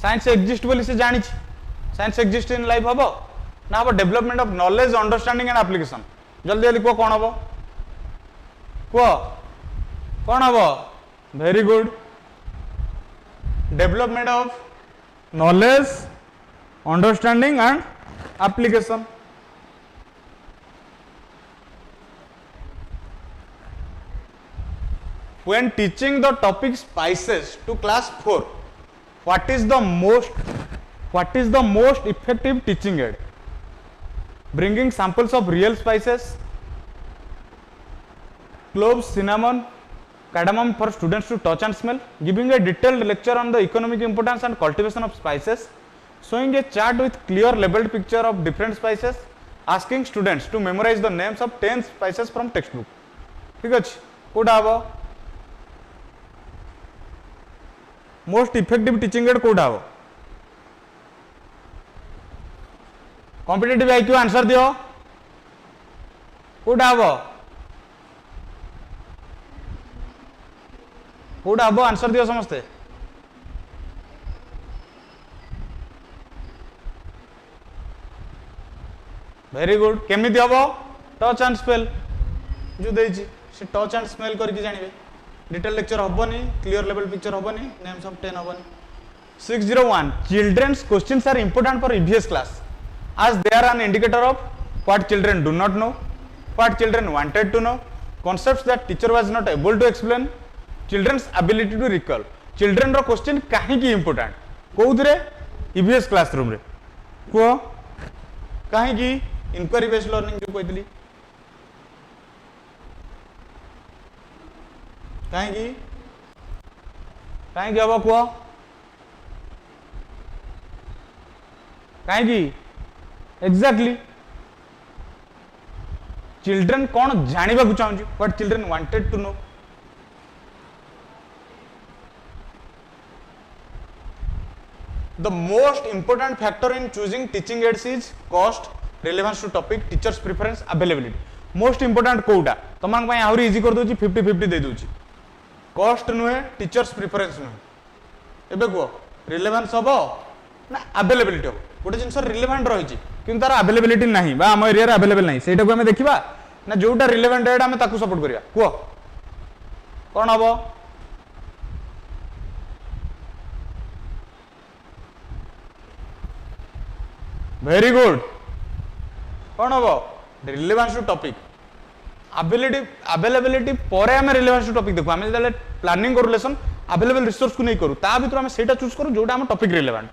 साइंस एक्जिस्ट बोली से जानी साइंस एक्जिस्ट इन लाइफ हम ना हम development of knowledge understanding and application जल्दी जल्दी कह कौन हम कह कौन हम very good development of knowledge understanding and application when teaching the topic spices to class 4 what is the most effective teaching aid bringing samples of real spices cloves cinnamon cardamom for students to touch and smell giving a detailed lecture on the economic importance and cultivation of spices showing a chart with clear labeled picture of different spices asking students to memorize the names of 10 spices from textbook ठीक अछि कोडा हबो most effective teaching add कोडा हो competitive IQ answer दियो कोडा हो कोडा हो आंसर दियो समस्ते वेरी गुड केमिति हबो टच एंड स्मेल जो देछि से टच एंड स्मेल करके जानिबे डिटेल लेक्चर हबनी क्लियर लेवल पिक्चर हबनी नेम्स ऑफ 10 हबनी 601 children's questions are important for EVS class as they are an indicator of what children do not know what children wanted to know concepts that teacher was not able to explain children's ability to recall children रो question काहे की important कोउथरे EVS classroom रे को काहे की inquiry based learning जो कहतली कहीं हम कह कहीं एक्जाक्टली चिल्ड्रेन कौन जानवा चाहिए what children wanted to know the most important factor in choosing teaching aids is cost relevance to topic teachers preference availability most important कोटा तुम आहरी इजी कर दूची 50-50 दे दूची कॉस्ट नुहे टीचर्स प्रेफरेंस नुहे एबे कह रिलेवेंस हम ना अवेलेबिलिटी हम गोटे जिन रिलेवेंट रही कि तार अवेलेबिलिटी नहीं बा आम एरिया अवेलेबल नहीं से आम देखा ना जोटा रिलेवेंट है आम ताकू सपोर्ट करिया कह कौन हम वेरी गुड कौन हम रिलेवेंस टू टॉपिक अवेलेबिलिटी परे आम रिलेवेंस टू टॉपिक देखो आम जो प्लानिंग करू लेसन अवेलेबल रिसोर्स को नहीं करू ता भीतर आम सेटा चूज करू जोटा आम topic relevant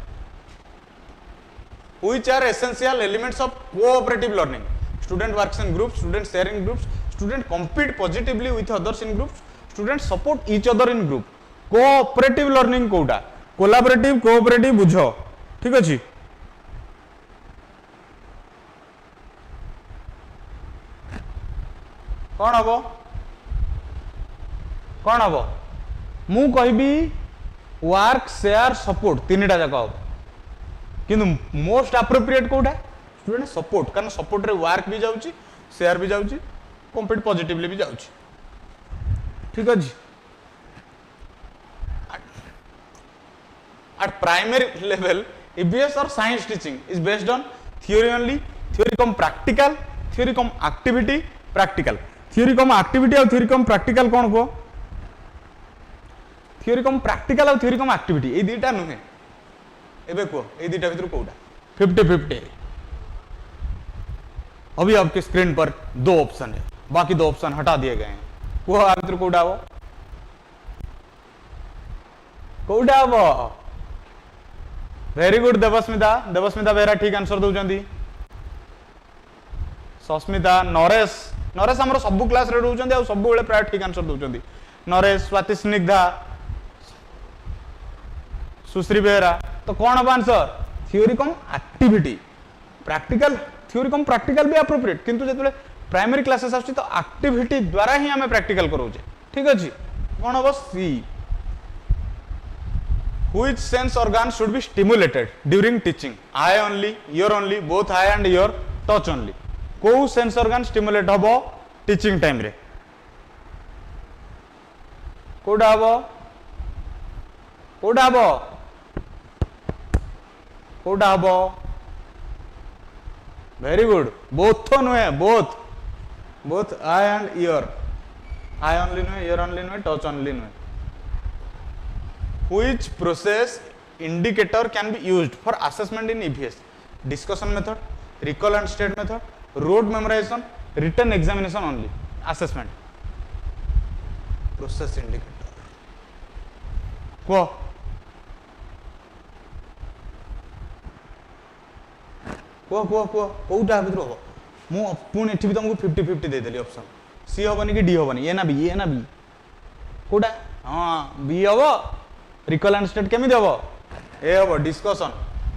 which are essential elements of cooperative learning student works in groups student share in groups Student compete positively with others in groups. Students support each other in group. Cooperative learning कोउटा collaborative cooperative बुझ ठीक अछि कौन हबो मु कहबी work share support तीनटा जाक हम किंतु मोस्ट एप्रोप्रिएट कोटा स्टूडेंट सपोर्ट कारण सपोर्ट रे वर्क भी जाउची शेयर भी जाउची कंप्लीट पॉजिटिवली भी जाउची ठीक अछि at primary level EVS or science teaching is based on theory only theory come practical theory come activity practical theory come activity और theory come practical कौन को theory come practical और theory come activity ये दीटा नुहे एबे को ये दीटा भीतर कोउटा 50-50 अभी आपके स्क्रीन पर दो ऑप्शन है बाकी दो ऑप्शन हटा दिए गए हैं वो भीतर कोउटा वो वेरी गुड देवस्मिता बेहरा ठीक आंसर दउचंदी सस्मिता नरेश हमर सब क्लास रे रहउचंदी आ सब बेले प्राय ठीक आंसर दउचंदी नरेश स्वाति स्निग्धा सुश्री बेहरा तो कौन हम आंसर थ्योरी कम एक्टिविटी प्रैक्टिकल थ्योरी कम प्रैक्टिकल भी एप्रोप्रिएट किंतु जेतले प्राइमरी क्लासेस आछि तो एक्टिविटी द्वारा ही हमें प्रैक्टिकल करोजे ठीक अछि कौन हम सी which sense organ should be stimulated during teaching eye only ear only both eye and ear touch only को sense organ stimulate हबो teaching time रे कोडा हबो very good both तो नुहे both eye and ear eye only नुहे ear only नुहे touch only नुहे which process indicator can be used for assessment in EVS discussion method recall and state method rote memorization written examination only assessment process indicator को कोउटा भीतर हो मु पुणी एठी भी तुमको 50-50 दे देली ऑप्शन सी होबनी कि डी होबनी ए ना बी कोउटा हां बी होबो रिकॉल एंड स्टेट केमी देबो ए होबो डिस्कशन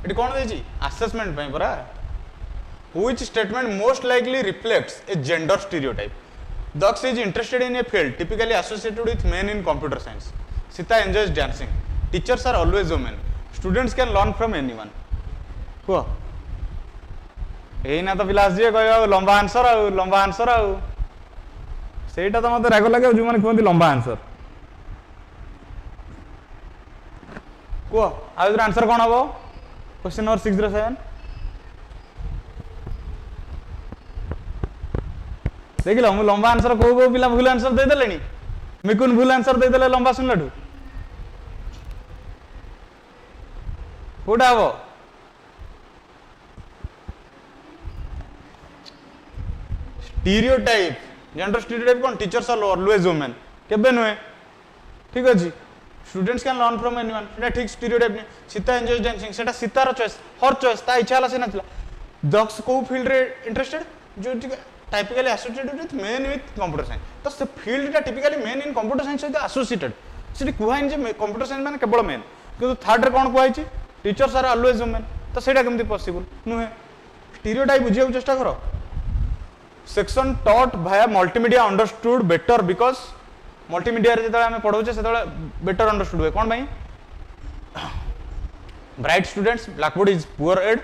एटी कोन देछि असेसमेंट पय परा which statement most likely reflects a gender stereotype Daksh is interested in a field typically associated with men in computer science Sita enjoys dancing teachers are always women students can learn from anyone को एई ना तो पिलास जे कहयो लंबा answer आ सेटा तो मते राग लागे जो माने कहंती लंबा आंसर को आउर आंसर कोन हबो क्वेश्चन नंबर 607 देखिलो मु लंबा आंसर को पिला भूल आंसर दे देलेनी मिकुन भूल आंसर दे देले लंबा सुनलाठू कोडा हबो स्टीरियोटाइप जेंडर स्टीरियोटाइप कोन टीचर्स आर ऑलवेज वुमेन केबे नहे ठीक अछि students can learn from anyone सेटा ठीक स्टीरियोटाइप नहीं सीता एंजॉयज डांसिंग सेटा सीतार चॉइस हर चॉइस ता इच्छा हला से नथला दक्ष को फील्ड रे इंटरेस्टेड जो typically associated with main with computer science तो से फील्ड टा typically main in computer science सहित एसोसिएटेड सेठी कुहाइन जे कंप्यूटर साइंस माने केवल मेन किंतु थर्ड रे कोन कुहाइ छि टीचर्स आर ऑलवेज वुमेन तो सेटा केमति पॉसिबल नुहे स्टीरियोटाइप बुझिया चेष्टा करो section taught Bhaya multimedia understood better because multimedia रे जतले हमें पढौछे सेतले बेटर अंडरस्टूड होय कोन भाई bright students blackboard is poor aid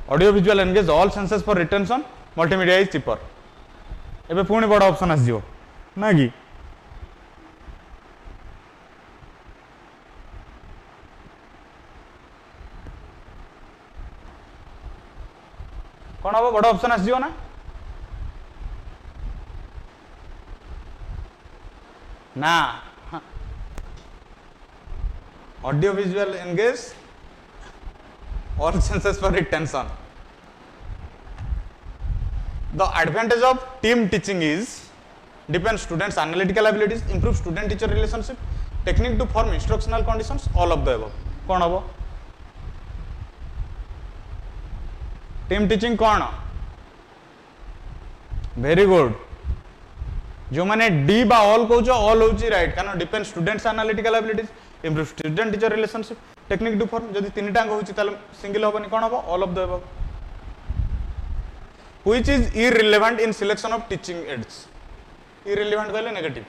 audio visual engage all senses for retention multimedia is cheaper एबे पुणी बड़ ऑप्शन आस जिवो ना कि कोन हबो बड़ ऑप्शन आस जिवो ना ना audio visual engage all senses for retention the advantage of team teaching is depends students analytical abilities improve student teacher relationship technique to form instructional conditions all of the above कौन हबो team teaching कौन very good जो माने D बा all कहूछ all होची right कारण depend students analytical abilities improve student teacher relationship technique do form जदी तीनटा होची ताल सिंगल होबनी कोन हबो all of the above which is irrelevant in selection of teaching aids irrelevant वाले negative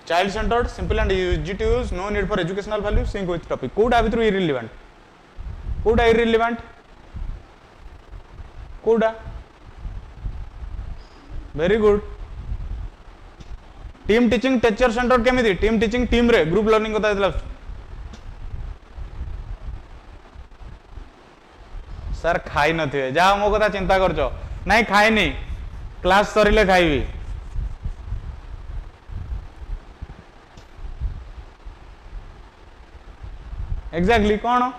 child centered simple and easy to use no need for educational value sync with topic कोडा भितर इररिलेवेंट कोडा irrelevant कोडा very good team teaching teacher centre केमिति team teaching team रे group learning कथा दिला sir खाई नथिबे जा मो कथा चिंता करछो नहीं खाई नहीं क्लास सरिले खाइबी एग्जैक्टली कौन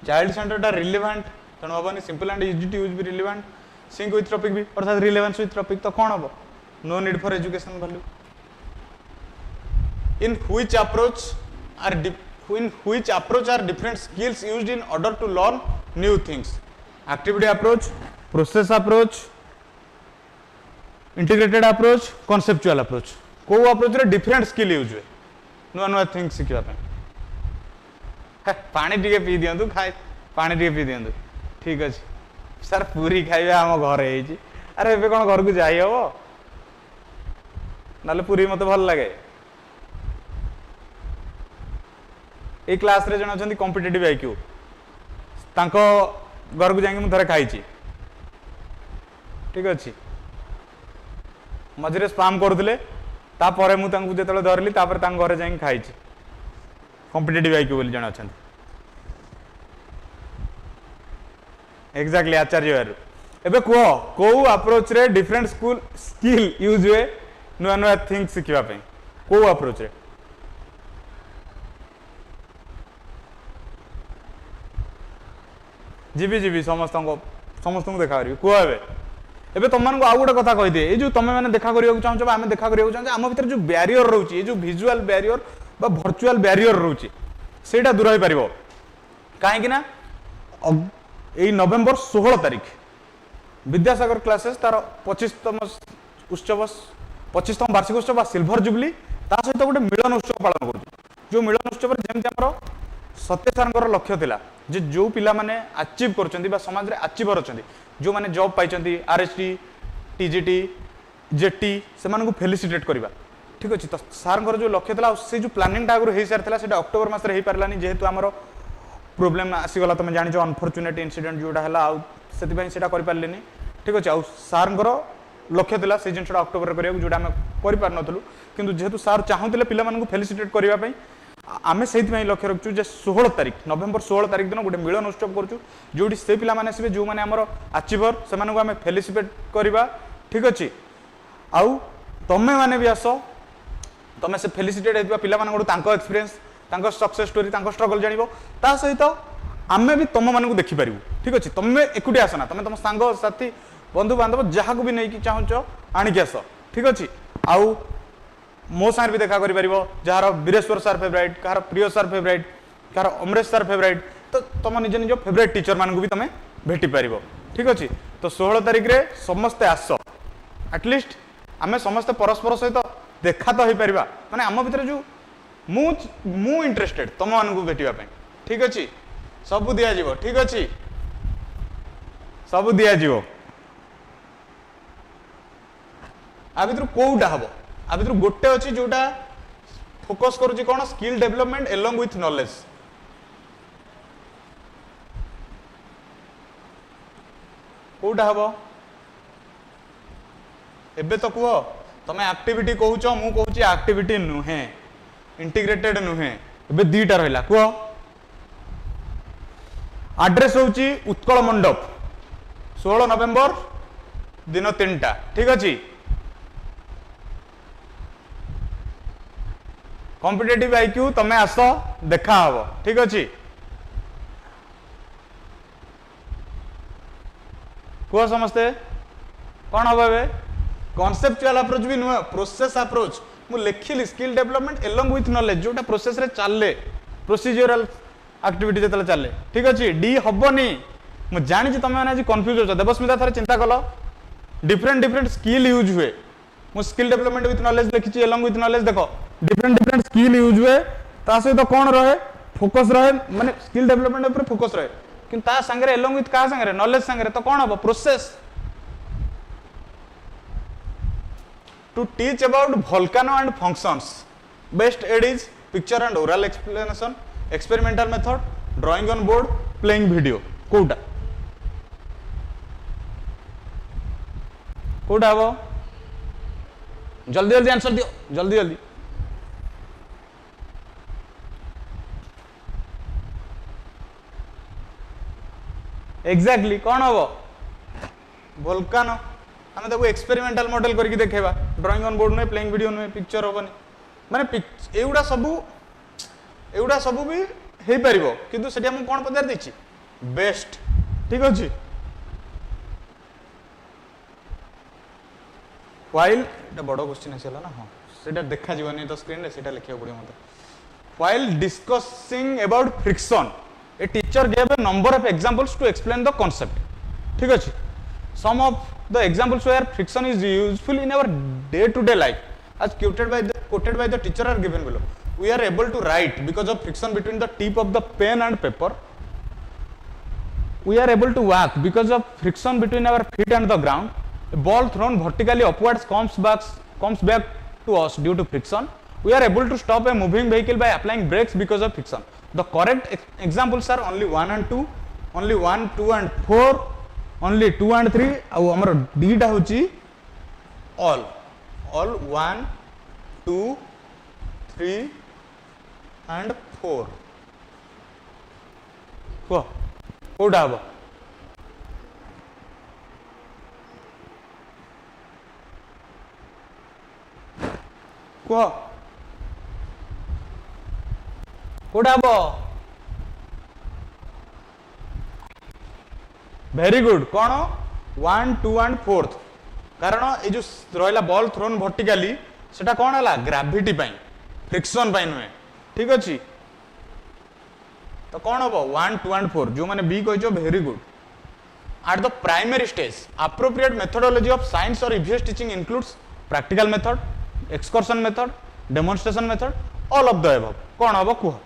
चाइल्ड सेंटरटा रिलेवेंट तेणु हेनी simple and easy to use भी रिलेवेंट सिंक विथ टॉपिक भी अर्थात रिलेवेंस विथ टॉपिक तो कौन हम no need for education value in which approach are different skills used in order to learn new things activity approach process approach integrated approach conceptual approach को approach रे different skill use हुए नुआ नुआ things सिखिबा पे पानी टिके P दियंतु खाइ पानी टिके पी दियंतु ठीक अछि सर पूरी खाइबा हम घर हेछि अरे एबे कोन घर को जाई हबो नाले पूरी मते भल लागे ए क्लास रे जण अछंती कॉम्पिटिटिव आईक्यू तांको घर को जाके मु थरे खाइछि ठीक अछि मझरे स्पैम करथिले ता परे मु तांको जेतले धरली ता परे तांको घरे जाके खाइछि कॉम्पिटिटिव आईक्यू बोली जण अछंती एग्जैक्टली आचार्य यार एबे को अप्रोच रे डिफरेंट स्किल यूज हुए नुआ नुआ थिंग्स सिखिबा पे को अप्रोच रे जीवी जीवी समस्त को देखा करी कह एबे तुम मानक आउ गोटे कथा कही दिए ये जो तुम मैंने देखा करने चाहो आम देखा करने चाहते आम भर जो बैरियर रोचे जो विजुअल बैरियर बा भर्चुआल बैरियर रोचे सेटा दूर हो पार कहीं यही नवेम्बर 16 तारीख विद्यासागर क्लासेस तार 25तम उत्सव 25तम वार्षिक उत्सव सिल्वर जुबली ता सहित गोटे मिलन उत्सव पालन कर जो मिलन उत्सव जमी आम सत्य सार लक्ष्य थिला जे जो पिला माने अचीव करछंती बा समाज रे अचीवर अछंती जो माने जॉब पाइछंती आरएसटी टीजीटी जेटी से मानकु फेलिसिटेट करबा ठीक अछि तो सार जो लक्ष्य थिला से जो प्लानिंग टा हे सार थिला सेटा अक्टोबर मास रे हे पारलानी जेहेतु हमरो प्रॉब्लम आसी गला तमे जानि जो अनफॉर्चुनेट इंसिडेंट जोडा हला आ सेति पई सेटा करि पारलेनी ठीक अछि आ सार लक्ष्य थिला से जिनसटा अक्टोबर रे करिया जोडा हम करि पार नथलु किंतु जेहेतु सार चाहुतिले पिला मानकु फेलिसिटेट करबा पई आमे से लक्ष्य रखु जे 16 तारीख नवेम्बर 16 तारीख दिन गोटे मिलन उत्सव करूँ जो से पिला माने आसबे जो माने हमर अचीवर से मानकु आमे फेलिसिटेट करबा ठीक अछि आउ तमे माने भी आसो तमे से फेलिसिटेट हेतबा पिला मानकु तांको एक्सपीरियंस तांको सक्सेस स्टोरी तांको स्ट्रगल जानिबो ता सहित आमे भी तम मानकु देखि पारिबो ठीक अछि तमे एकुटी आसना तमे तम संग साथी बंधु बांधव जहा को भी नहीं कि चाहूच आनिक आस ठीक अछि आउ मो सार भी देखा करि परिबो जार बीरेश्वर सर फेवरेट कार प्रिय सर फेवरेट कार अमरेश सर फेवरेट तो तुम निज निज फेवरेट टीचर मान को भी तुम भेटी पारिबो ठीक अछि तो 16 तारीख रे समस्ते आस एटलिस्ट आमे समस्ते परस्पर सहित देखा तो हो पारिबा माने आम भितर जो मु इंटरेस्टेड तुम मान को भेटिबा पे ठीक अछि सब दिया जीवो ठीक अछि सब दिया जीवो आ भितर कोउटा हबो आ भितर गोटे अछि जोटा फोकस करूची कोन skill development along with knowledge कोउटा हबो एबे तो कुह तमे एक्टिविटी कहूछ मु कहूची एक्टिविटी नुहे इंटीग्रेटेड नुहे एबे दीटा रहला कुह एड्रेस होची उत्कल मंडप 16 नवेम्बर दिन 3टा ठीक अछि कॉम्पिटिटिव आईक्यू तमे आस देखा हबो ठीक अछि को समझते कौन हम ए कॉन्सेप्चुअल अप्रोच भी नुह प्रोसेस अप्रोच मु लिखिली skill development along with knowledge जोटा प्रोसेस रे चले प्रोसीजरल एक्टिविटी जतले चले ठीक अछि डी हबनी मु जानि जे तमे आज कंफ्यूज हो देवस्मिता थरे चिंता कलो डिफरेंट डिफरेंट स्किल यूज हुए मु स्किल डेवलपमेंट विथ नॉलेज लिखी एलॉन्ग विथ नॉलेज देखो डिफरेंट डिफरेंट स्किल यूज हुए ता सहित कौन रहे फोकस रहे माने स्किल डेवलपमेंट ऊपर फोकस रहे कि ता संगे एलॉन्ग विथ का संगे नॉलेज संगे तो कौन हम process to teach about volcano and functions best aid is picture and oral explanation experimental method drawing on board playing video कोटा कोटा हबो जल्दी जल्दी आंसर दियो जल्दी जल्दी एग्जैक्टली कौन हबो volcano आम ताको एक्सपेरिमेंटाल मॉडल करके देखेबा ड्राइंग ऑन बोर्ड नुहे प्लेइंग वीडियो नुहे पिक्चर होबनी माने एउडा सबू भी हे परिबो किंतु सेठी हम कोन पदार दिछि बेस्ट ठीक अछि व्हाइल एटा बडो क्वेश्चन आछला ना हां सेटा देखा जीवनी तो स्क्रीन रे सेटा लिखिया पड़ियो मते while discussing about friction a teacher gave a number of examples to explain the concept ठीक अछि some of the examples where friction is useful in our day to day life as quoted by the teacher are given below we are able to write because of friction between the tip of the pen and paper we are able to walk because of friction between our feet and the ground a ball thrown vertically upwards comes back to us due to friction we are able to stop a moving vehicle by applying brakes because of friction the correct examples are only 1 and 2 only 1 2 and 4 only 2 and 3 ଆଉ हमर डीटा होची all 1 2 3 and 4 को कोडा हबो को कोडा हबो very good कौन 1 2 and 4 कारण ये जो रहा बॉल थ्रोन वर्टिकली सेटा कौन है ग्रेविटी फ्रिक्शन नुहे ठीक अच्छे तो कौन हम 1 2 and 4 जो मैंने बी कह very good at the primary stage appropriate methodology of science और EVS teaching includes practical method excursion method demonstration method all of the above कौन हम कह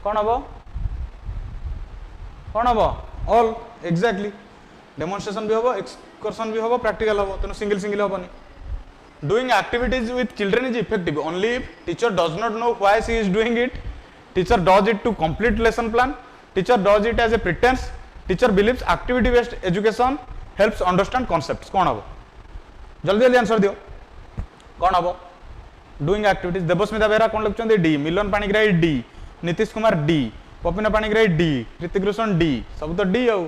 कौन हम ऑल एग्जैक्टली डेमोन्स्ट्रेशन भी हम एक्सकर्शन भी हम प्रैक्टिकल हम तेना सिंगल सिंगल हेनी doing activities with children is effective only if teacher does not know why she is doing it teacher does it to complete lesson plan teacher does it as a pretence teacher believes activity based education helps understand concepts कौन हम जल्दी जल्दी answer दियो कौन हम doing activities Debasmita Behera कौन लिखुଛନ୍ତି D Milan Panigrahi D Nitish Kumar D Papina Panigrahi D Hrithik Roshan D सब तो डी आउ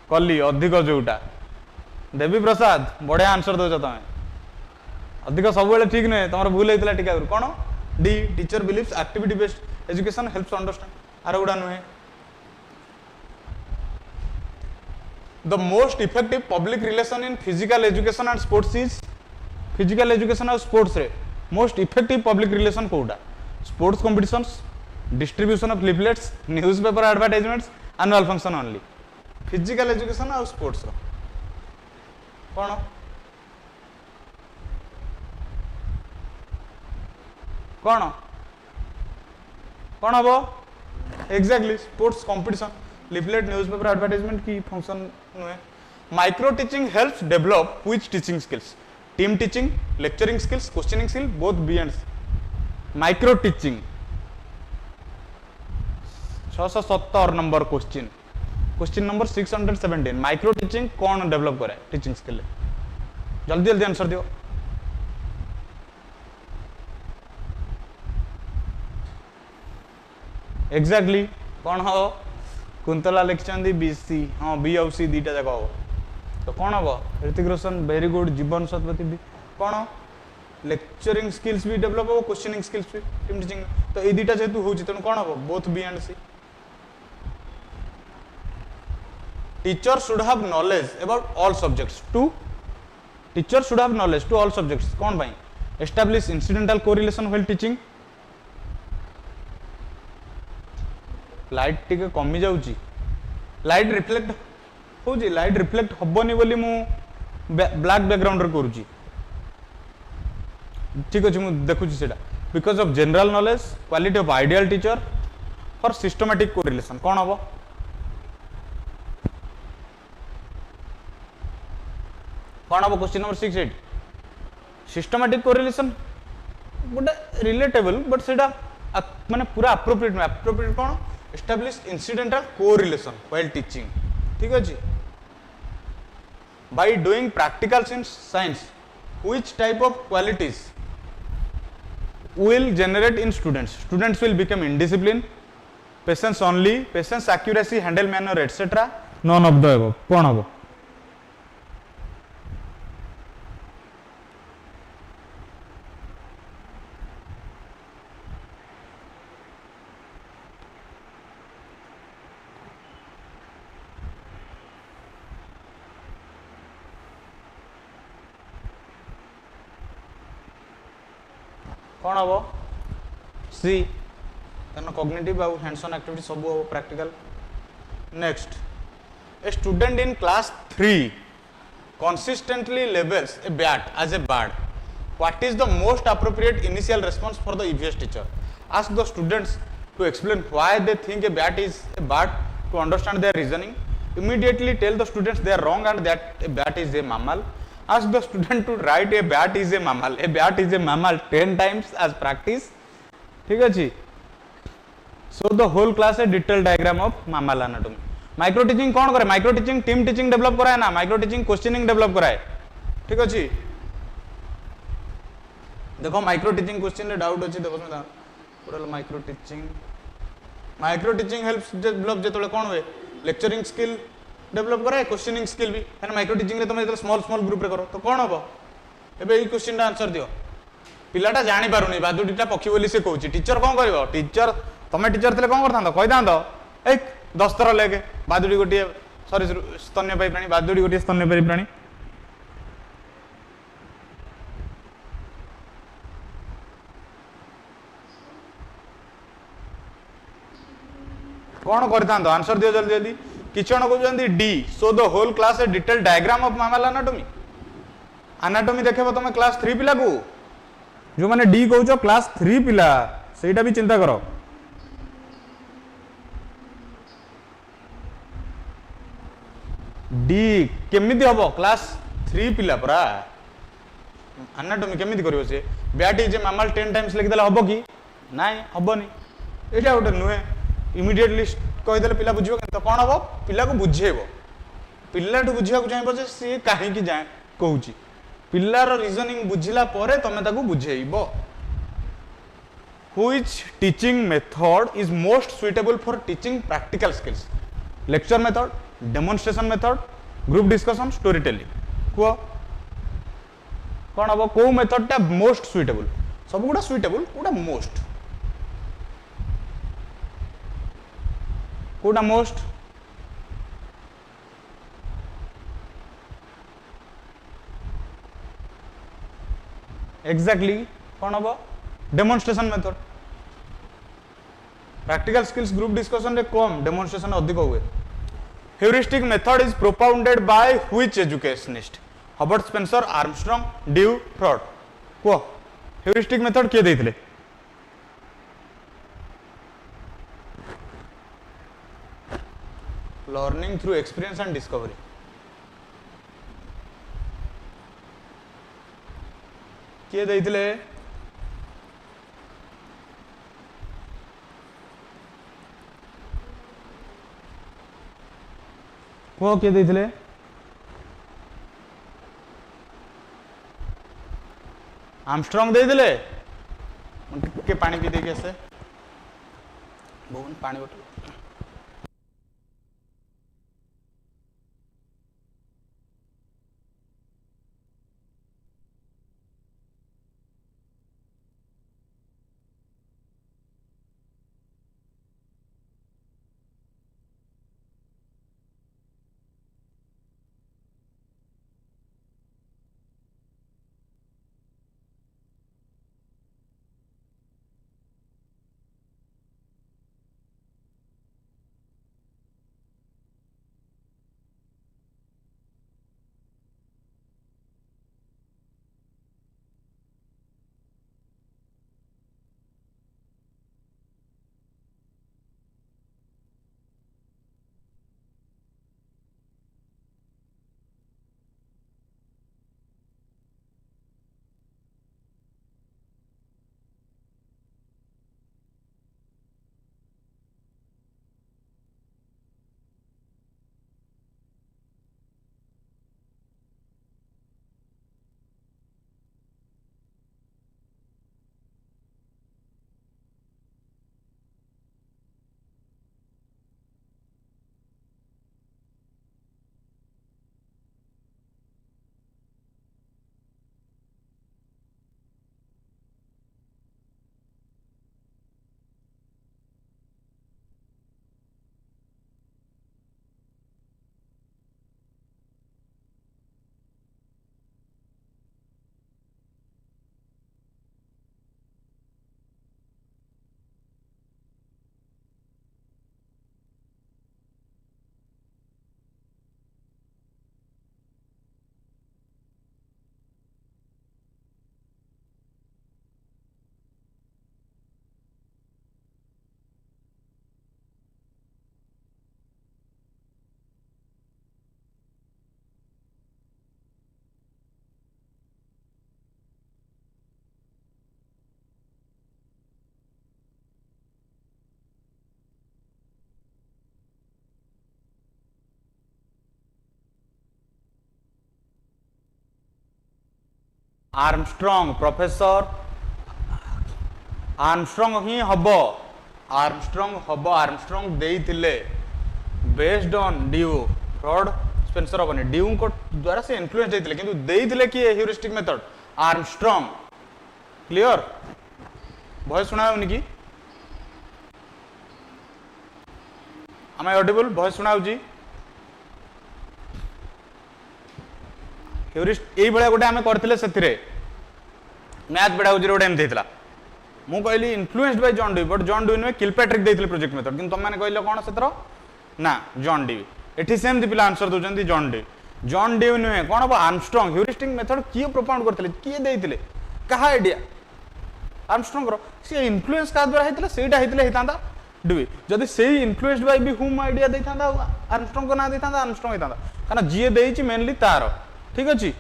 कली अधिक जोटा देवी प्रसाद बढ़िया आंसर दो तुम अधिक सब ठीक नुहे तुम भूल होता टीका कौन D teacher believes activity based education helps understand आर गुड़ा नुहे the most effective public relation in physical education and sports is physical education और स्पोर्ट्स रे मोस्ट इफेक्टिव पब्लिक रिलेशन कोटा sports competitions distribution of leaflets newspaper advertisements annual function only physical education और sports कौन कौन कौन हम exactly sports competition leaflet newspaper advertisement की function नुहे micro teaching helps develop which teaching skills team teaching lecturing skills questioning skill both B and micro teaching 670 number question number 617 micro teaching कौन develop करे teaching skill जल्दी जल्दी answer दियो exactly कौन हो कुंतला लिखिं बीसी हाँ बी आउ सी दीटा जाक हम तो कौन हम ऋतिक रोशन वेरी गुड जीवन शतपथी भी कौन लेक्चरिंग स्किल्स भी डेवलप हो क्वेश्चनिंग स्किल्स भी टीम टीचिंग तो ये दुटा जेहेतु हो तेणु कौन हम both B and C teacher should have knowledge about all subjects to teacher should have knowledge to all subjects कौन भाई establish incidental correlation while teaching light टिके कमी जाउची लाइट रिफ्लेक्ट होची लाइट रिफ्लेक्ट हबनी बोली मु ब्लैक बैकग्राउंड रे करूची ठीक अछि मु देखुची सेटा because of general knowledge quality of ideal teacher for systematic correlation कौन हबो कौन हबो क्वेश्चन नंबर 68 सिस्टमैटिक कोरिलेशन गोटे रिलेटेबल बट सेटा माने पूरा अप्रोप्रिएट कौन establish incidental correlation while teaching ठीक अछि by doing practicals in science which type of qualities will generate in students will become indisciplined patience only patience accuracy handle manner etc none of the above कौन हबो कौन हम सी कारण cognitive आउ hands on activity सब हो practical next a student in class 3 consistently labels a bat as a bird what is the most appropriate initial response for the EVS teacher ask the students to explain why they think a bat is a bird to understand their reasoning immediately tell the students they are wrong and that a bat is a mammal ask the student to write a bat is a mammal 10 times as practice ठीक अछि so the whole class a detailed diagram of mammal anatomy micro teaching कौन करे micro teaching team teaching develop कराए ना micro teaching questioning develop कराए ठीक अछि देखो माइक्रो टीचिंग क्वेश्चन रे डाउट अछि देखो ना पूरा माइक्रो टीचिंग हेल्प्स डेवलप जेतले कोन होए लेक्चरिंग स्किल डेवलप कराए क्वेश्चनिंग स्किल भी है माइक्रो टीचिंग रे तुम जेतले स्मॉल ग्रुप रे करो तो कोन हबो एबे ई क्वेश्चन रा आंसर दियो पिलाटा जानि पारुनी बादुडीटा पक्षी बोली से कहूची टीचर कोन करबो टीचर तमे टीचर थले कोन करथांतो कहि दांतो ए 10 थर लेके बादुडी गोटे सॉरी स्तन्यपायी प्राणी बादुडी गोटे स्तन्यपायी प्राणी कौन करथांतो आंसर दियो जल्दी जल्दी किचन कहउछंती D so the whole class a detail diagram of mammal anatomy देखबो तमे क्लास 3 पिला को जो माने डी कहउछो क्लास 3 पिला सेटा भी चिंता करो डी केमिति हबो क्लास 3 पिला परा एनाटॉमी केमिति करियो से bat is a mammal 10 times लिख देला हबो कि नाही हबोनी एटा गोटे नुहे इमीडिएटली कहि देले पिला बुझिबो तो कोन हबो पिला को बुझेबो पिलाटू बुझिया को चाहिबो जे से काहे कि जाय कहूची पिलार रीजनिंग बुझिला परे तमे ताकू बुझेइबो which teaching method is most suitable for teaching practical skills lecture method demonstration method group discussion story telling को कोन हबो को मेथड टा मोस्ट सुइटेबल सब गुडा सुइटेबल गुडा मोस्ट कोडा मोस्ट एग्जैक्टली कौन हम demonstration method practical skills group discussion रे कम डेमोन्स्ट्रेशन अधिक हुए heuristic method is propounded by which educationist Herbert Spencer Armstrong Dewey Freud को ह्यूरिस्टिक मेथड के देथिले learning through experience and discovery किए देथिले को किए देथिले आर्मस्ट्रांग देथिले के पानी पी दे के से बहुत पानी बोतल आर्मस्ट्रॉन्ग प्रोफेसर आर्मस्ट्रॉन्ग ही हब आर्मस्ट्रॉन्ग देइथिले based on Dewey Freud Spencer हबनी ड्यू को द्वारा से इन्फ्लुएंस देइथिले किंतु देइथिले कि heuristic method Armstrong clear voice सुनाउनी कि am I audible वॉइस सुनाउजी ह्यूरिस्ट एई भलिया गोटे आमे करथिले सेथिरे मैथ पेडागोजी गोटे एमथि हितला मु कहली influenced by John D but John D नुहे किलपैट्रिक देइथिले प्रोजेक्ट मेथड किंतु तुम माने कहले कोन सेतर ना जॉन डी एठी सेम दी पिला आंसर दोचंती जॉन डी नुहे कोन अब आर्मस्ट्रॉन्ग ह्यूरिस्टिक मेथड किए प्रोपाउंड करथिले किए देइथिले कहा आइडिया आर्मस्ट्रॉन्ग रो से इन्फ्लुएंस का द्वारा हितला सेटा हितले हितांदा डी जदि से इन्फ्लुएंस्ड बाय बी हुम आइडिया देइथांदा आर्मस्ट्रॉन्ग को ना देइथांदा आर्मस्ट्रॉन्ग हितांदा काना जीए देइची मेनली तार ठीक अछि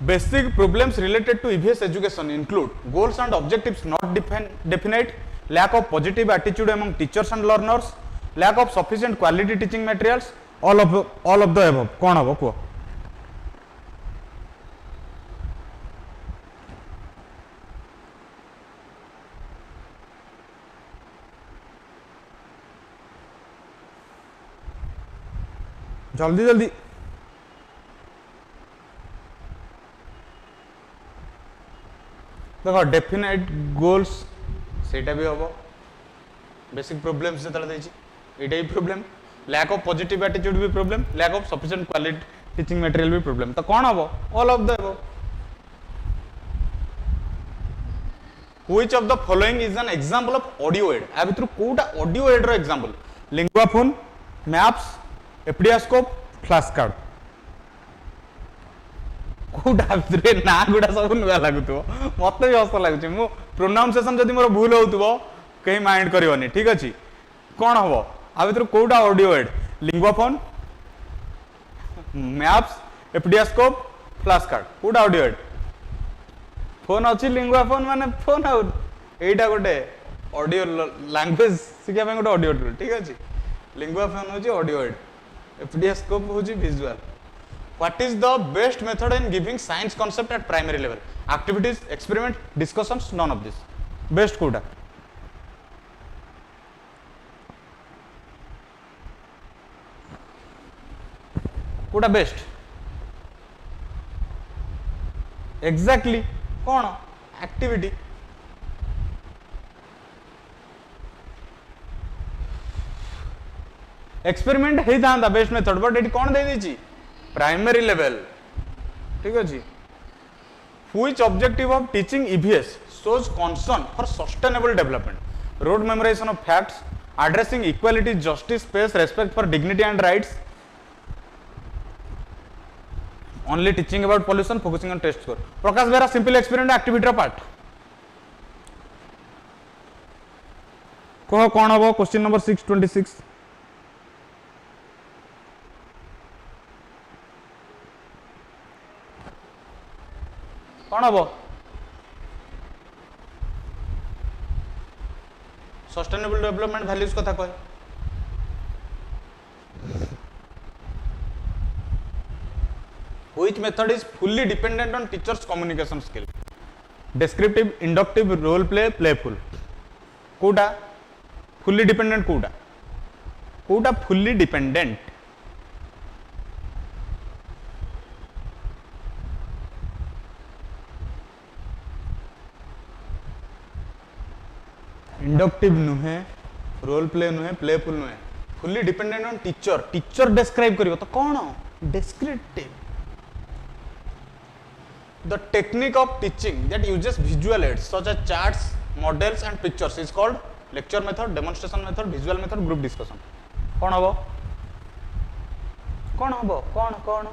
Basic problems related to EVS education include goals and objectives not definite, lack of positive attitude among teachers and learners, lack of sufficient quality teaching materials, all of the above. कौन हबो को जल्दी जल्दी देखो definite goals सेटा भी हम basic problems जो एटा ही problem lack of positive attitude भी problem lack of sufficient quality teaching material भी प्रोब्लेम तो कौन हम all of the above which of the following is an example of audio aid आ भितर कोटा ऑडियो एड रो example linguaphone maps epidiascope flash card कोटा भितर ना गुडा सब नुआ लागुतो मते भी हस लागुची मु प्रोनाउंसिएशन जदी मोर भूल होतबो कहीं माइंड करिवनी ठीक अछि कोन हबो आ भितर कोटा audio aid linguaphone maps epidiascope flash card कोटा ऑडियो एड फोन अछि लिंगुआ फोन माने फोन आउट एटा गोटे ऑडियो लैंग्वेज सिखा पे गोटे ऑडियो टूल ठीक अछि लिंगुआ फोन होची ऑडियो एड एपीडियास्कोप होची visual What is the best method in giving science concept at primary level? Activities, experiment, discussions, none of this. Best कोटा कोटा बेस्ट एग्जैक्टली कौन एक्टिविटी एक्सपेरिमेंट हे था बेस्ट मेथड बट ये कौन दे दीची primary level ठीक अछि which objective of teaching EVS shows concern for sustainable development rote memorization of facts addressing equality justice space respect for dignity and rights only teaching about pollution focusing on test score प्रकाश बेरा simple experiment activity part कह कौन हम question number 626 कौन हम sustainable development values कथा कहे which method is fully dependent on teachers communication skill descriptive inductive role play playful कोटा fully dependent कोटा फुल्ली डिपेंडेंट इंडक्टिव नुहे रोल प्ले नुहे प्लेफुल नुहे fully dependent on teacher describe करिवो तो कौन descriptive the technique of teaching that uses visual aids such as charts models and pictures is called lecture method demonstration method visual method group discussion कौन हम कौन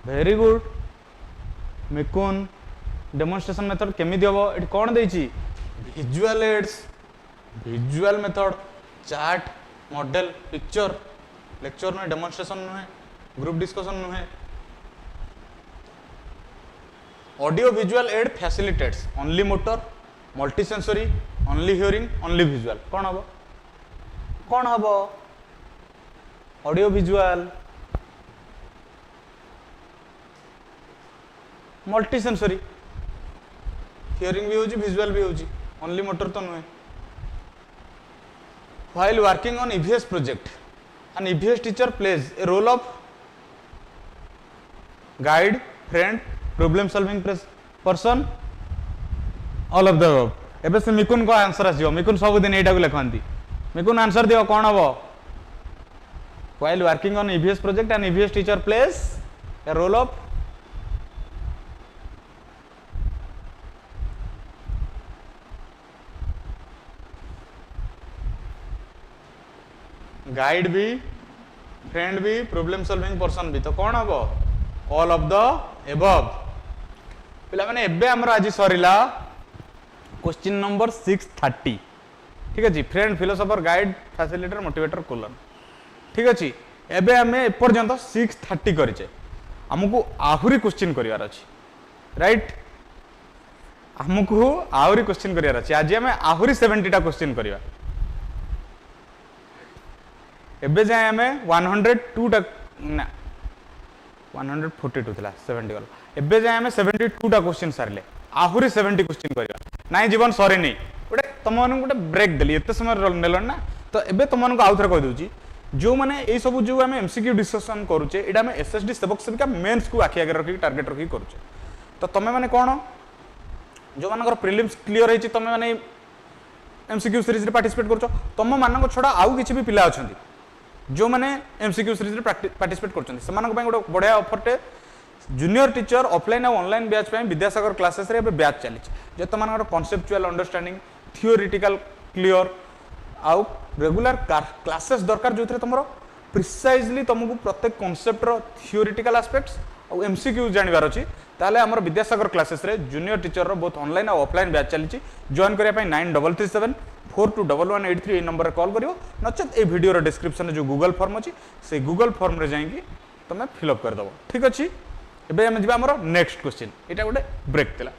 very good मिकुन demonstration method केमिति हबो एटी कोन देछि visual aids visual method chart model picture lecture नुहे demonstration नुहे ग्रुप डिस्कशन नुहे audio visual aid facilitates only motor multi sensory only hearing only visual कौन हम कौन हम audio visual multi sensory hearing भी होची विजुअल भी होची ओनली मोटर तो नुहे while working on EVS project an EVS teacher plays a role of guide friend problem solving person all of the above एबे से मिकुन को आंसर आसीबो मिकुन सब दिन एटा को लिखंती मिकुन आंसर दियो कोन हबो while working on EVS project an EVS teacher plays a role of guide भी friend भी प्रॉब्लम सॉल्विंग पर्सन भी तो कौन हम ऑल ऑफ द एबव पिला माने एबे हमर आज सरिला क्वेश्चन नंबर 630 ठीक अछि friend philosopher guide facilitator motivator colon ठीक अछि एबे हमें ए पर्यंत 630 करिचे हमकु आहुरी क्वेश्चन करिवार अछि राइट हमकु आहुरी क्वेश्चन करिवार अछि आज हमें आहुरी 70 टा क्वेश्चन करिवा एबे जाए हमें 102 टा ना 142 थिला 70 गला एबे जाए हमें 72 टा क्वेश्चन सारले आहुरी 70 क्वेश्चन करिवा नाइ जीवन सरे नै गोटे तुम मन गोटे ब्रेक देली एते समय नेलन ना तो एबे तुम मन को आउथरे कह दूची जो माने ए सब जो हमें एमसीक्यू डिस्कशन करूचे एडा हमें एसएसडी सेवक सेविका मेंस को आखि आगे रखी टारगेट रखी करूचे तो तमे माने कोन जो मानकर प्रीलिम्स क्लियर हेची तमे माने एमसीक्यू सीरीज रे पार्टिसिपेट करछो तुम मान को छोड़ा आउ किछि भी पिला अछंती जो मैंने एमसीक्यू सीरीज रे पार्टिसिपेट करछंती समान को गोटे बढ़िया ऑफरटे जूनियर टीचर ऑफलाइन और ऑनलाइन बैच पे विद्यासागर क्लासेस रे बैच चली जे तुम कॉन्सेप्चुअल अंडरस्टैंडिंग थियोरिटिकल क्लियर आउ रेगुलर क्लासेस दरकार जो तुम प्रिसाइजली तुमको प्रत्येक कॉन्सेप्ट रो थियोरिटिकल एस्पेक्ट्स और एमसीक्यू जानवर अच्छी ताले हमर विद्यासागर क्लासेस रे जूनियर टीचर रो बोथ ऑनलाइन और ऑफलाइन बैच चली जॉइन करिया पई 9337 421183 ए नंबर कॉल करियो नचेत ए वीडियो रो डिस्क्रिप्शन जो गूगल फॉर्म अछि से गूगल फॉर्म रे जाईकी तमे फिल अप कर दबो ठीक अछि एबे हम जिबा हमर नेक्स्ट क्वेश्चन एटा गोटे ब्रेक देला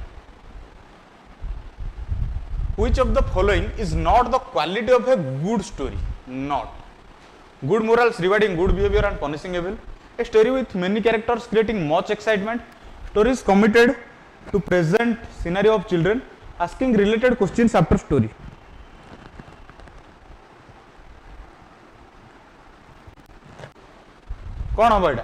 which of the following is not the quality of a good story not good morals rewarding good behaviour and punishing evil a story with many characters creating much excitement story is committed to present scenario of children asking related questions after story कौन हम एटा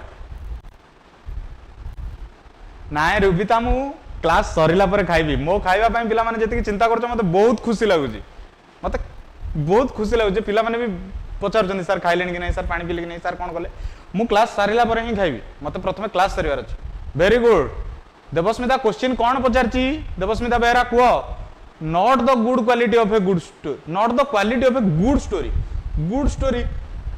नाय रुबिता मु class सरिला पर खाइबी मो खाइबा पई पिला माने जति चिंता करछ मते बहुत खुशी लागुची मते बहुत खुशी लागुची पिला माने भी पचार सर खाइले कि नहीं सर पानी पीले कि नहीं सर कौन कले मु क्लास सारिला पर ही खाइबी मते प्रथमे क्लास सरिवार अछि वेरी गुड देवस्मिता क्वेश्चन कौन पचारची देवस्मिता बेहरा कुओ not the good quality of a good story not the quality of a good story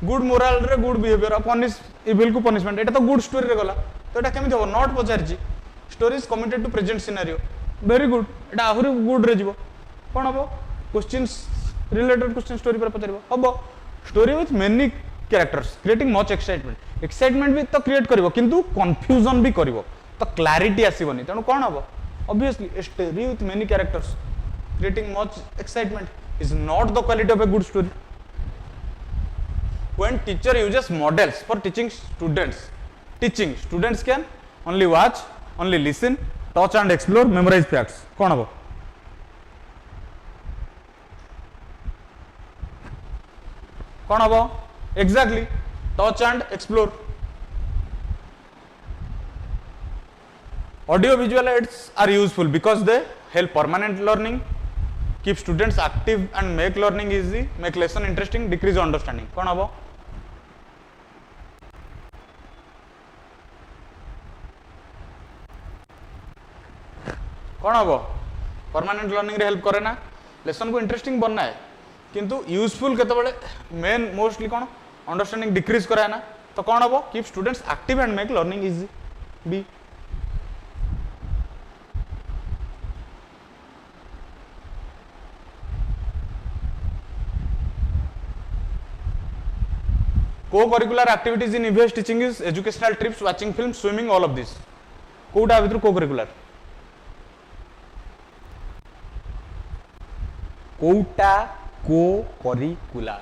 good moral रे गुड बिहेवियर पनिश इविल को पनिशमेंट एटा तो गुड स्टोरी रे गला तो एटा केमि हो नॉट पचारची story is committed to present scenario very good एटा आहुरी गुड रे जीवो कोन हबो क्वेश्चंस रिलेटेड क्वेश्चन स्टोरी पर पचारिबो हबो story with many characters creating much excitement भी तो क्रिएट करिवो किंतु कंफ्यूजन भी करिवो तो क्लैरिटी आसीबोनी तेनु कोन हबो obviously a story with many characters creating much excitement is not the quality of a good story when teacher uses models for teaching students can only watch only listen touch and explore memorize facts कोन हबो कौन हम exactly touch and explore audio visual aids are useful because they help permanent learning keep students active and make learning easy make lesson interesting decrease understanding कौन हम कौन हम permanent learning रे help करे ना लेसन को इंटरेस्टिंग बनना है किंतु यूजफुल केतबेले मेन मोस्टली कौन अंडरस्टैंडिंग डिक्रीज कराए ना तो कौन हम keep students active and make learning easy B co-curricular activities in EVS teaching is educational trips watching films swimming all of this कोटा भितर co-curricular कोटा co-curricular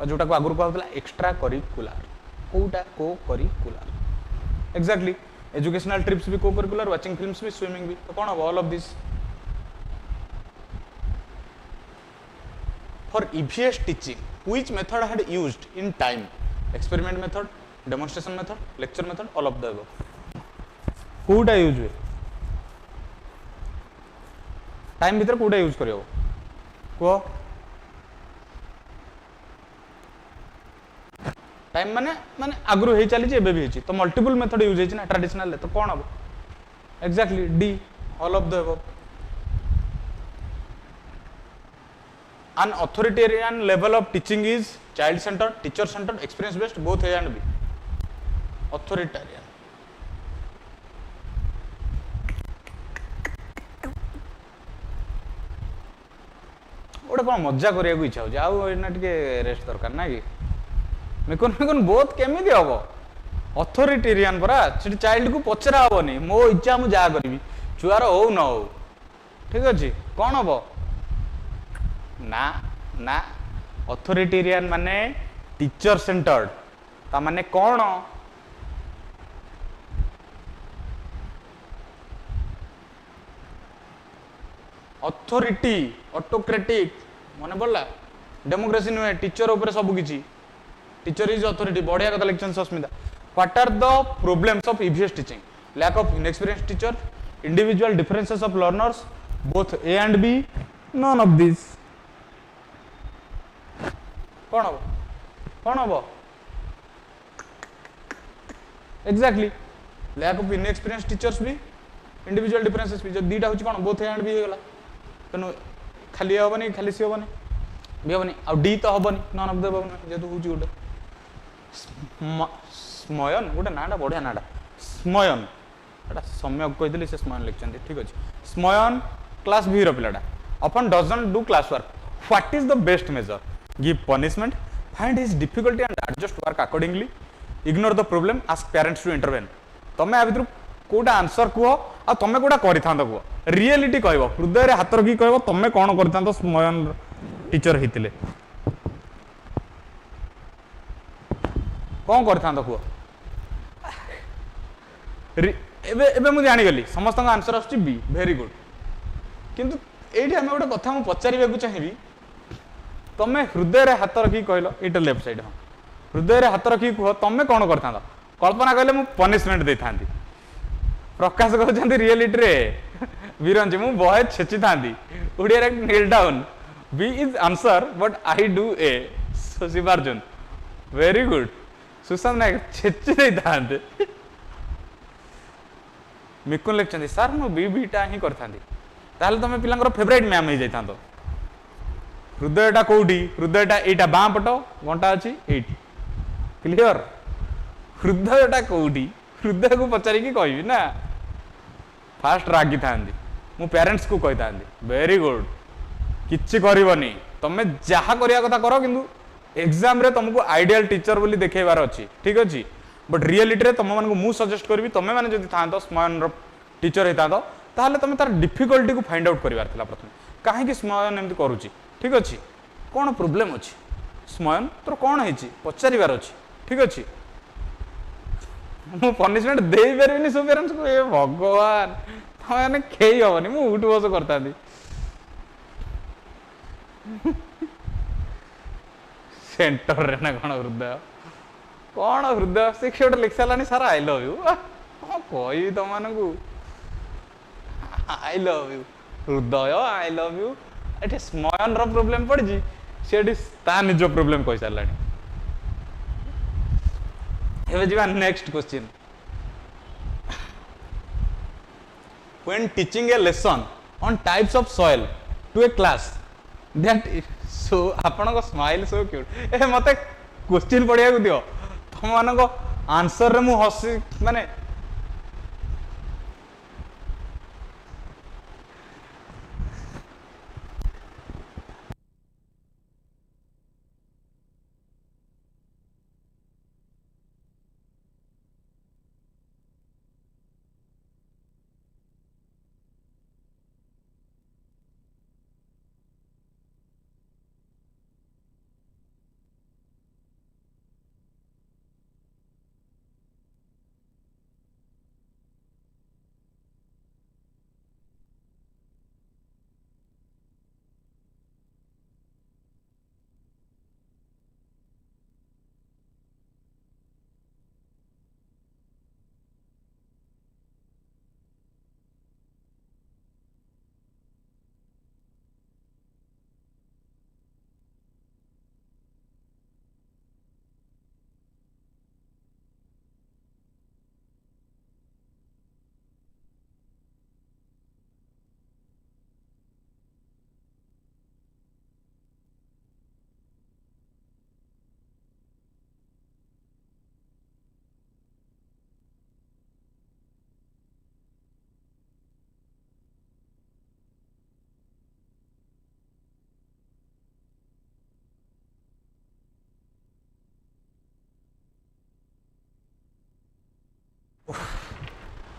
जोटा को आगुरी कहला एक्स्ट्रा करिकुलर कोटा को करिकुलर एक्जाक्टली एजुकेशनल ट्रिप्स भी को करिकुलर वाचिंग फिल्म्स भी swimming भी तो कौन हम all of this for EVS teaching which method had used in time experiment method demonstration method lecture method all of the above कोटा use हुए time भीतर कोटा यूज करियो को टाइम माने माने आगु हो चली एबे भी होची तो मल्टीपल मेथड यूज होची ना ट्रेडिशनल तो कौन हम exactly D all of the above an authoritarian level of teaching is child centered teacher centered experience based both A and B authoritarian ओडे कोन मजा करिया को इच्छा हो जाऊ एना टिके रेस्ट दरकार ना कि मेकोन बहुत केमिति हबो अथॉरिटेरियन परा सेठी चाइल्ड को पचरा हबोनी मो इच्छा मु जा करबी छुआर हो न हो ठीक अछि कोन हबो ना ना अथॉरिटेरियन माने टीचर सेंटर्ड ता माने कौन अथॉरिटी ऑटोक्रेटिक माने बोला डेमोक्रेसी नुहे टीचर ऊपर सब किछि टीचर इज अथॉरिटी बढ़िया कथा lecture Sasmita what are the problems of EVS teaching lack of inexperience teacher individual differences of learners both A and B none of this कौन हम exactly lack of inexperience teachers भी individual differences भी जो दीटा होची कोन both and भी होगला तनो खाली हबनी खाली सी हबनी भी हबनी आ डी तो हबनी नॉन ऑफ द अबव जेतु होची गोटे स्मयन गोटे नाडा बढ़िया नाडा स्मयन एटा सम्यक कहिदली से स्मयन लिखचंदी ठीक अछि स्मयन क्लास भी रो पिलाडा अपन doesn't do class work what is the best measure give punishment find his difficulty and adjust work accordingly ignore the problem ask parents to intervene तमे आ भितर कोडा आंसर कुहो आ तमे कोडा करिथांत कुहो रियलिटी कहबो हृदय रे हाथ रखी कहबो तमे कोन करिथांत स्मयन टीचर हितिले कोन करिथांत कुहो एबे एबे मु जानि गेली समस्त आंसर आछी बी वेरी गुड किंतु एठी हमें गोटे कथा मु पचारिबा को चाहिबी तमे हृदय रे हाथ रखी कहलो एटा लेफ्ट साइड हां हृदय रे हाथ रखी कह तमे कोन करथांदा कल्पना कहले मु पनिशमेंट देथांदी प्रकाश कहउछंती रियलिटी रे वीरंजी मु बहे छेची थांदी उडिया रे kneel down B is answer but I do a Shivarjun very good Sushant Nayak छेची देथांदे मिकुन लेखचंती सर मु बी बीटा ही करथांदी ताले तमे पिलांगर फेवरेट मैम हे जाइथांतो हृदयटा कौटी हृदयटा एटा बाँ पट घंटा अच्छी एटी क्लियर हृदयटा कौटी हृदय को पचारिकी कहबी ना फास्ट रागी था मु पेरेंट्स को कही था वेरी गुड किछि करबनी तमे जहा करिया कथा करो किंतु एग्जाम रे तुमको आइडियल टीचर बोली देखेबार अछि ठीक अछि बट रियलिटी रे तुम मानको मु सजेस्ट करबी तमे माने जदि थांतो स्मयन रो टीचर हेतातो ताहले तमे तार डिफिकल्टी को फाइंड आउट करिवार थिला प्रथम काहे कि स्मयन एमति करूची ठीक अच्छे कौन प्रोब्लेम अच्छी स्मयन तोर कौन है पचार अच्छी ठीक अच्छे मु पनिशमेंट दे पारि सब पेरेंट्स को ए भगवान मैंने खेई हेनी मुझे उठ बस करता सेंटर रे ना कौन हृदय से गोटे लिख सारा सारा आई लव यू कौन कह तुम आई love you Hriday I love you एटे स्मयन रो प्रॉब्लम पड़ी सेठी ता निज प्रॉब्लम कहि सारलानी एबे जीवा next question when teaching a lesson on types of soil to a class that so आपण को स्माइल सो क्यूट ए मते क्वेश्चन पढ़िया को दियो तुम मान को आंसर रे मु हसी माने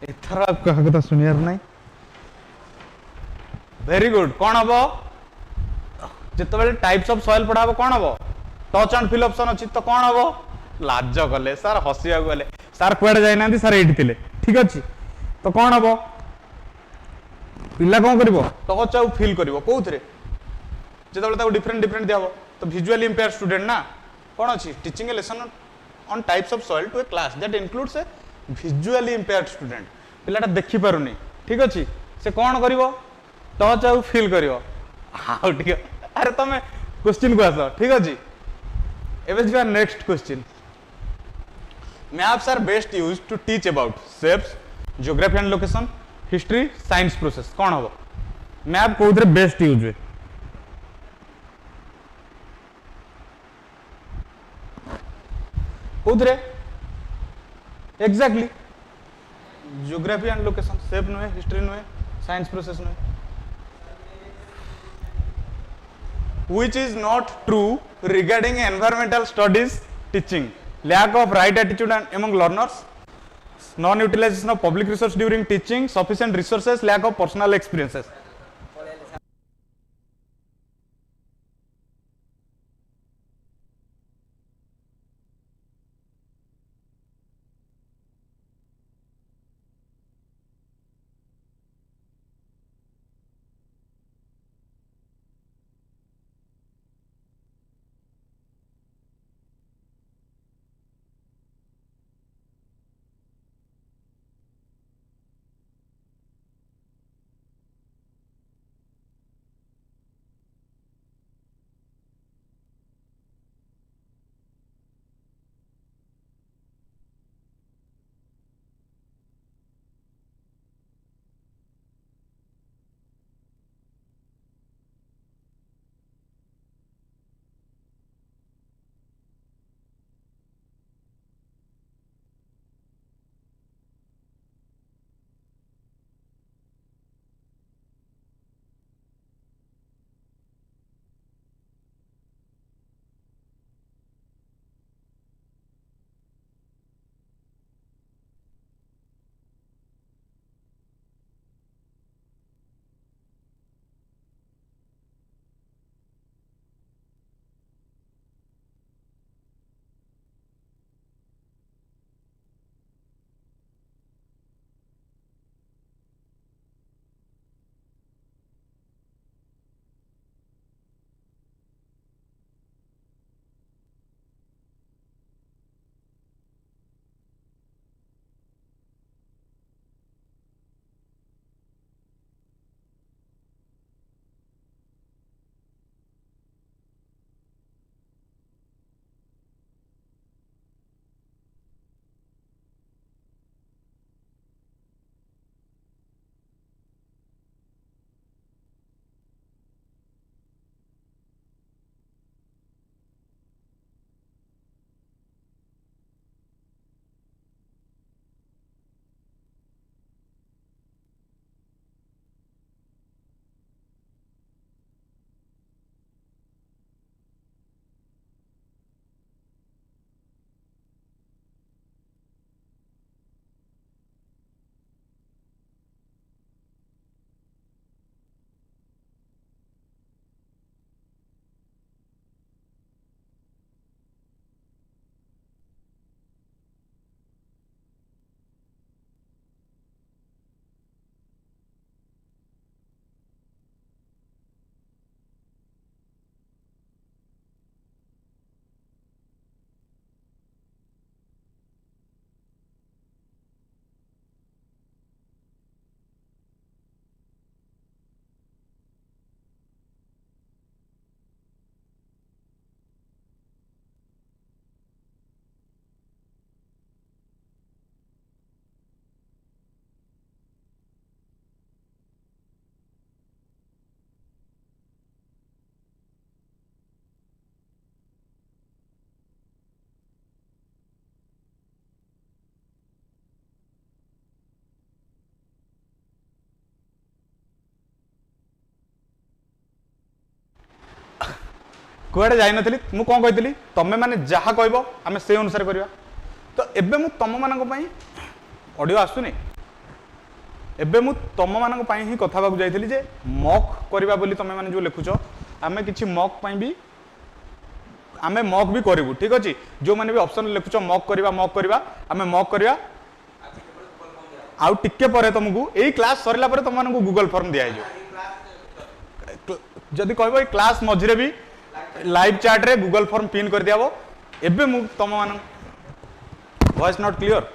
एथर कहा कथा सुनियार नहीं वेरी गुड कौन हम जिते टाइप्स ऑफ सॉइल पढ़ा कौन हम टच एंड फील ऑप्शन अच्छी तो कौन हम लाज कले सार हसिया गले सार कुआडे जाइना सार एठी थिले ठीक अच्छी तो कौन हम पिला कौन करिवो टच आउ फील करिवो कोउथरे जेतेबेले ताको डिफरेंट डिफरेंट दिया तो विजुअली इंपेयर्ड स्टूडेंट ना कौन अच्छी teaching a lesson on types of soil to a class that includes a visually impaired student पिलाटा देखि पारुनी ठीक अच्छी से कौन करिवो टच आउ फील करिवो हाउ ठीक अरे तमे क्वेश्चन को आसो ठीक अच्छी एवं जी next question maps are best used to teach about shapes geography and location history science process कौन हम मैप कोउथरे बेस्ट यूज हुए कोउथरे exactly geography and location shape नुहे हिस्ट्री नुहे साइंस प्रोसेस नुहे which is not true regarding environmental studies teaching lack of right attitude among learners non utilization of public resource during teaching sufficient resources lack of personal experiences कुआडे जाई नथली मु कोन कहितली तमे माने जहा कहबो आमे से अनुसार करबा तो एबे मु तम मानक पई ऑडियो आसुनी एबे मु तुम मान ही कथा जाइली जे मॉक करवा बोली तुम मैंने जो लिखुच आम कि मॉक भी आम मॉक भी करूँ ठीक अच्छे जो मैंने भी ऑप्शन लिखुच मॉक करवा आम मॉक करवा आउ टिके परे तुमको यही क्लास सरला परे तुम मानक गूगल फॉर्म दिया जदि कह क्लास मझे भी लाइव चैट रे गूगल फॉर्म पिन कर दिया एबे मु तुम मान वॉइस नॉट क्लियर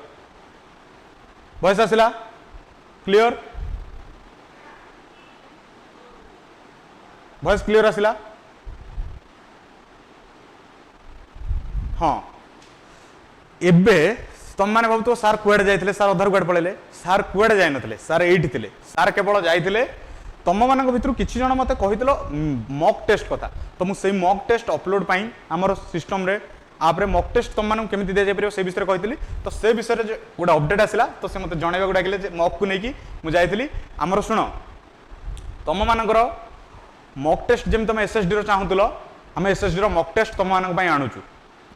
वॉइस आसला क्लियर वॉइस क्लियर आसला हाँ एबे तुम मैंने भाव सार कुआडे जाइए सार अधार कुआडे पड़े सार कुआडे जाई नथिले सार एठी थिले सार केवल जाइए तुम मान भर किसी जन मत कही मॉक टेस्ट कथा तो मुझे मॉक टेस्ट अपलोड पाई आमर सिस्टम रे आप मॉक टेस्ट तुम मानक केमी दि जापर से विषय कही तो से विषय गोटे अपडेट आसला तो से मतलब जनवा डाकिले मॉक को लेकिन मुझे आमर शुण तुम मानकर मॉक टेस्ट जमी तुम एसएसडी चाहूल आम एसएसडी मॉक टेस्ट तुम मानक आणुचु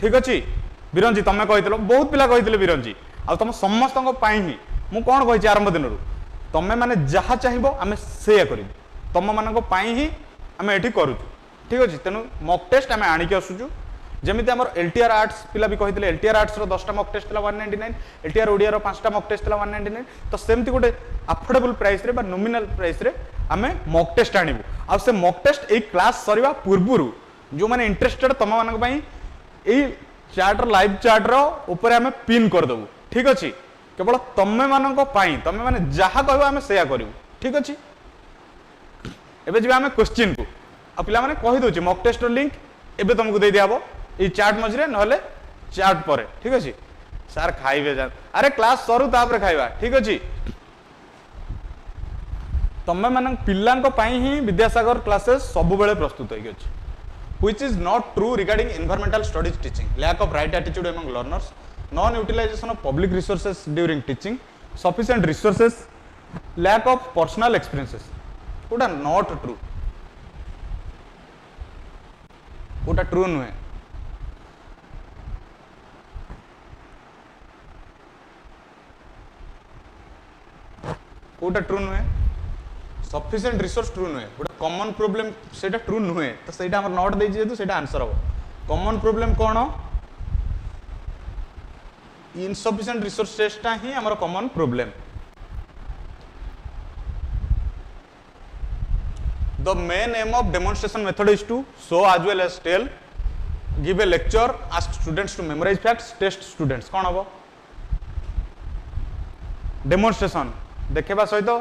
ठीक अच्छे बिरंजी तुम कही बहुत पिला कही बिरंजी आ तुम समस्त ही मुझे कौन कही आरंभ दिन तुम मैंने जहाँ चाहिए आम से कर तुम मान ही आम ये करूँ ठीक अच्छे तेणु मॉक टेस्ट आम आणिक आसुचु जमी आम एलटीआर आर्ट्स पिला भी कहते एलटीआर आर्ट्स 10टा मॉक टेस्ट 199 एलटीआर ओडिया 5टा मॉक टेस्ट 199 तो सेमती गोटे अफोर्डेबल प्राइस रे नॉमिनल प्राइस रे आम मॉक टेस्ट आणबू आ से मॉक टेस्ट एक क्लास सरवा पूर्व जो मैंने इंटरेस्टेड तुम मान चार्टर लाइव चार्टर ऊपर आम पिन करदेबू ठीक अच्छे केवल तुम मान तुम मैंने जहाँ कह आम से करूँ ठीक अच्छे एबे जी आम क्वेश्चन को आ पिला माने कही दउची मॉक टेस्ट लिंक एबे तुमको दे दिया ये चार्ट मझे ना चार्ट पर ठीक अच्छे सार खाइबे जा अरे क्लास सरू तापर खाइबा ठीक अच्छे तुम मान पिला ही विद्यासागर क्लासेस सब बेले प्रस्तुत होगी अच्छे which is not true regarding environmental studies teaching, lack of right attitude among learners, non-utilization of public resources during teaching, sufficient resources, lack of personal experiences. What are not true? What are true नुहे? What are true नुहे? Sufficient resource true नुहे गोटे common problem सेटा true नुहे तो सेटा हमर note देछि जेतु सेटा आंसर हो कॉमन प्रॉब्लम कोन इनसफिशिएंट रिसोर्सेस टा ही हमर common problem the main aim of demonstration method is to show as well as tell give a lecture ask students to memorize facts test students कोन हबो demonstration देखेबा सहित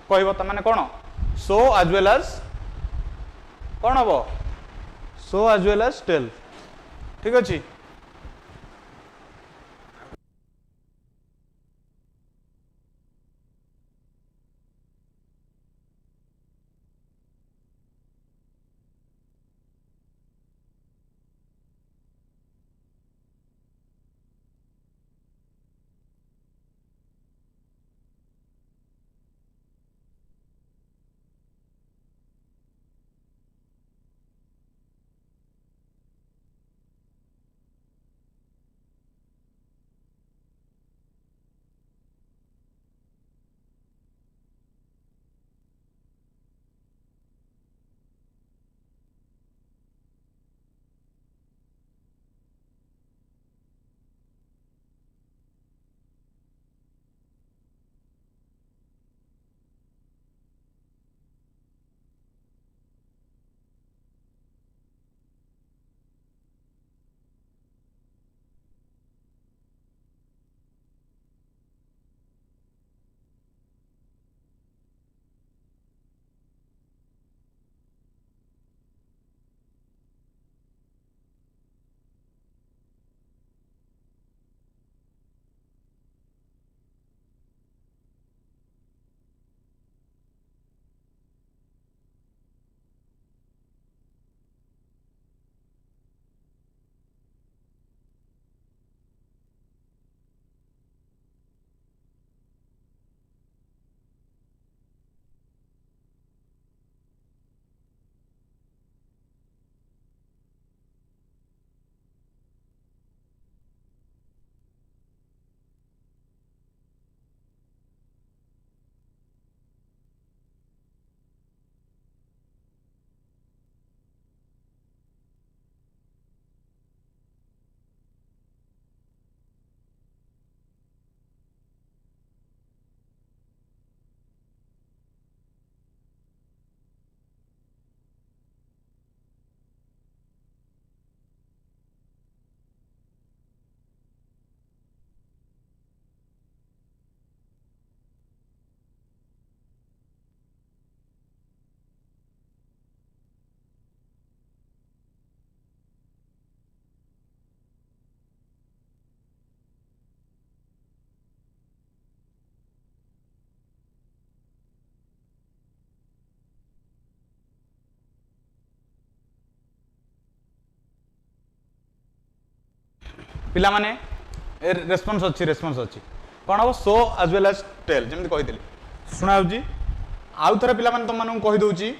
कहब त माने कोन शो as well as कौन हम show as well as tell ठीक अच्छे पिला माने रेस्पॉन्स अच्छी कौन हम show as well as tell जमी कही शुणा आउ थे पिला तुम मानू कहीदे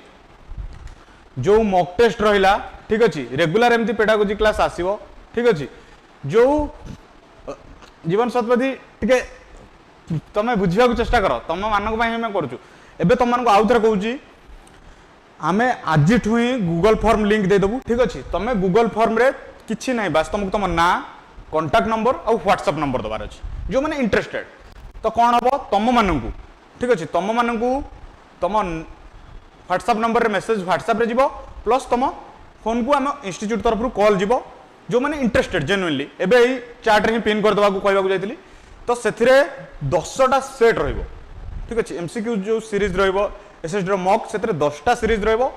जो मॉक टेस्ट रहा ठीक अच्छे रेगुलर एमती पेडागोजी क्लास आसो ठीक अच्छे जो जीवन शतपथी टे तुम बुझा चेष्टा कर तुम मानक करुचु एबे तुम मानक आउ थे कहूँ आम आज ही गूगल फॉर्म लिंक देदेबू ठीक अच्छे तुम गूगल फॉर्म रे किसी ना बास तुमको तुम ना कॉन्टैक्ट नंबर और व्हाट्सएप नंबर दबार अच्छे जो मैंने इंटरेस्टेड तो कौन हम तुम मानू ठीक अच्छे तुम मानू तुम व्हाट्सएप नंबर रे मेसेज व्हाट्सएप रे जीवो प्लस तुम फोन को आम इंस्टीट्यूट तरफ कॉल जीवो जो मैंने इंटरेस्टेड जेन्युइनली एबे एई चार्ट रे पिन कर दबा को कहबा को जाइतली तो सेथिरे 10टा सेट रहइबो ठीक अच्छे एमसीक्यू जो सीरीज रहइबो एसएसडी रो मॉक सेथिरे 10टा सीरीज रहइबो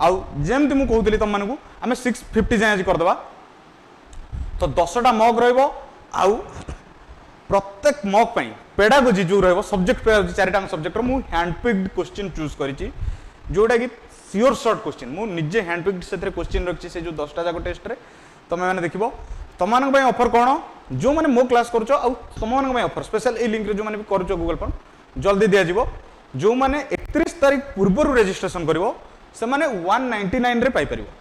आउ जेमति मु कहउतली तुम मानकू आमे 650 जाय आज कर दबा तो 10टा मॉक रहइबो आउ प्रत्येक मॉक पई पेडागोजी जो रहइबो सब्जेक्ट पेडागोजी चारिटा सब्जेक्ट रो मु हैंड पिक्ड क्वेश्चन चूज करिछि जोटा कि सियोर शॉर्ट क्वेश्चन मु निजे हैंड पिक्ड सेथिरे क्वेश्चन रखछि से जो 10टा जाको टेस्ट रे तुम मैंने देखो तुम मान ऑफर कौन जो मैंने मो क्लास कर तुम मान ऑफर स्पेशल ए लिंक रे जो मैंने भी कर गूगल फॉर्म जल्दी दिया जीवो जो मैंने 31 तारीख पूर्व रजिस्ट्रेशन करिवो से माने 199 रे पाई परिवो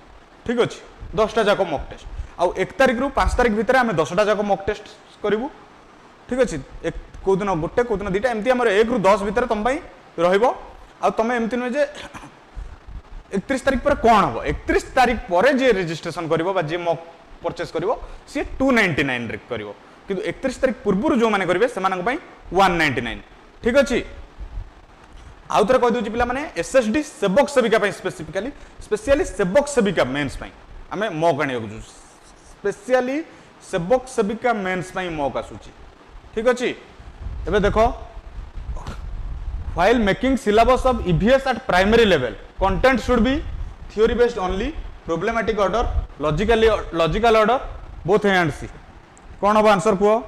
ठीक अच्छे 10टा जाक मॉक टेस्ट आउ 1 तारीख रु 5 तारीख भितर आम 10टा जाक मॉक टेस्ट करिवु ठीक अच्छे एक को दिन गोटे को दिन दुटा एमती हमर 1 रु 10 भितर तुम पई रहइबो आ तुम एमती न जे 31 तारीख पर कौन हम 31 तारीख पर जे रजिस्ट्रेशन करिवो बा जे मॉक परचेस करिवो सी 299 रे करिवो किंतु 31 तारीख पूर्व जो माने करिवे सेमानक पई 199 ठीक अछि आउ थरे कह दोछि पिला माने एसएसडी सेवक सेविका पई स्पेशली सेवक सेविका मेंस पई हमें मॉक आनियो स्पेशली सेवक सेविका मेंस पई मॉक आसुछि ठीक अछि एबे देखो while making syllabus of EVS at primary level content should be theory based only problematic order logical order both A and C कौन हम आंसर कुह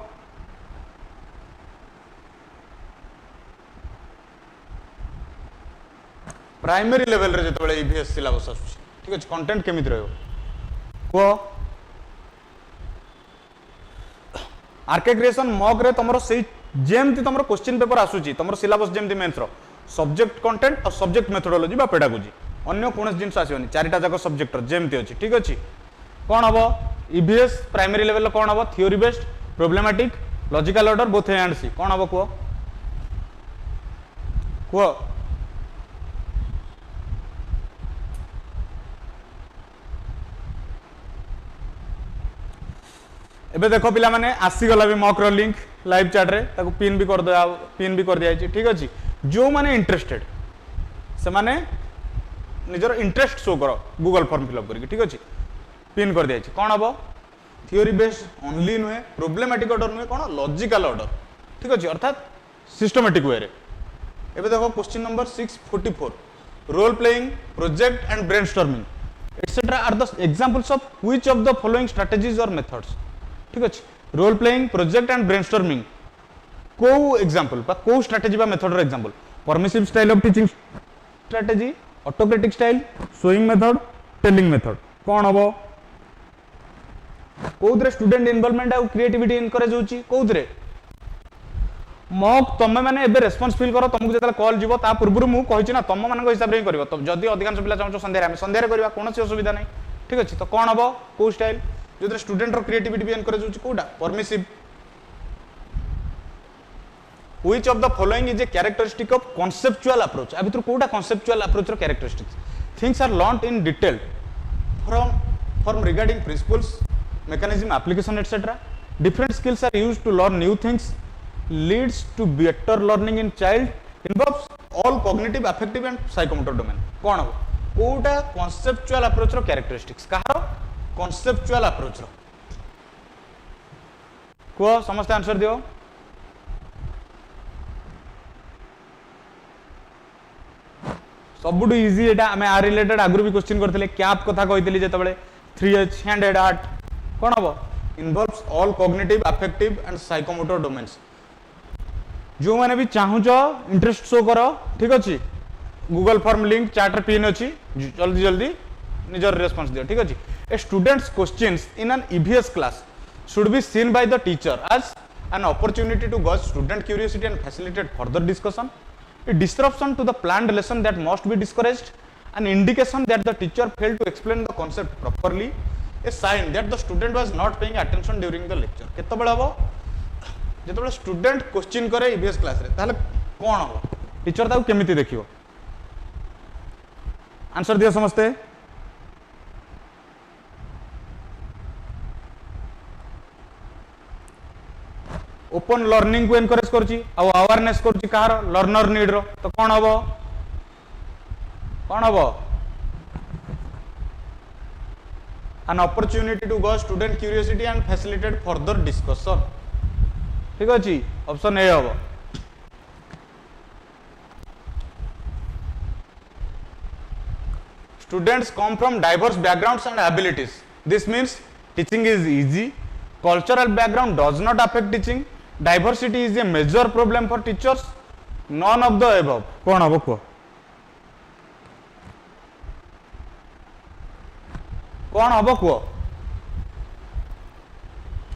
प्राइमरी लेवल रे जतबेले EVS सिलेबस आसुछि ठीक अछि कंटेंट केमिति रहयो कुह आरके क्रिएशन मॉक रे तमरो सेही जेमती तुम क्वेश्चन पेपर आसूची तुम सिलेबस जेमती मेंस रो सब्जेक्ट कंटेंट और सब्जेक्ट मेथोडोलॉजी बा पेडागोजी अन्य कौन जिन आसोनी चारिटा जाक सब्जेक्ट जेमती अच्छी ठीक अच्छे कौन हम EVS प्राइमरी लेवल कौन हम theory based problematic logical order both A and C कौन हम कुह कुह एबे देखो पिला माने आसीगला भी मॉक रो लिंक लाइव चैट रे ताको पिन भी कर दिया ठीक अच्छे जो माने इंटरेस्टेड से माने निजर इंटरेस्ट शो करो गूगल फॉर्म फिलअप करके ठीक अच्छे पिन कर दिया कौन हम थियोरी बेस्ड ओनली नुहे प्रोब्लेमेटिक ऑर्डर नुहे कौन लॉजिकल ऑर्डर ठीक अच्छे अर्थात सिस्टमेटिक वे रे एबे देखो question number 644 role playing project and brainstorming etcetera are the examples of which of the following strategies और मेथड्स ठीक अच्छे role playing project and brainstorming को एग्जांपल बा को स्ट्रेटजी बा मेथड रो example permissive style of teaching strategy autocratic style showing method telling method कौन हम कोउद्रे स्टूडेंट इन्वॉल्वमेंट आ क्रिएटिविटी एनकरेज होची कोउद्रे मॉक तुम मैंने एबे रेस्पॉन्स फील करो तुमको जतले कॉल जीवो ता पूर्व मु कहिछि ना तुम मानक हिसाब रे करबो तो जदी अधिकांश पिला चाहछो संध्या रे हम संध्या रे करबा कोनोसी असुविधा नै ठीक अछि तो कौन हम को स्टाइल जो स्टूडेंट रो क्रिएटिविटी भी एनकरेज होची कोडा permissive which of the following is a characteristic of conceptual approach आ भितर कोडा conceptual approach row characteristics things are learnt in detail from regarding principles mechanism application etc different skills are used to learn new things leads to better learning in child involves all cognitive affective and psychomotor domain कौन हो कोडा conceptual approach रो characteristics कहारो conceptual approach रो को समस्त answer दियो सबुठू easy एटा आमे आ related आगु भी क्वेश्चन करथिले कैप कथा कहितली जेतबेले 3H हैंड हेड हार्ट कोन हबो involves all cognitive affective and psychomotor domains जो माने भी चाहूचो इंटरेस्ट शो करो ठीक अछि गूगल फॉर्म लिंक चैट रे पिन अछि जल्दी जल्दी निजर रेस्पॉन्स दियो ठीक अछि ए students questions in an EVS क्लास should be seen by the teacher as an opportunity to gauge student curiosity and facilitate further discussion, a disruption to the planned lesson that must be discouraged, an indication that the teacher failed to explain the concept properly, a sign that the student was not paying attention during the lecture. केतबेले हबो जेतबेले student question करे EVS class रे ताले कोन हबो teacher ताऊ केमिति देखियो answer दियो समझते ओपन लर्निंग को एनकरेज करछि आ अवेयरनेस करछि कहार लर्नर नीड रो तो कोन हबो an opportunity to gauge student curiosity and facilitate further discussion. ठीक अछि ऑप्शन ए हबो students come from diverse backgrounds and abilities. This means teaching is easy. Cultural background does not affect teaching. Diversity is a major problem for teachers. None of the above. कौन हबो को कौन हबो को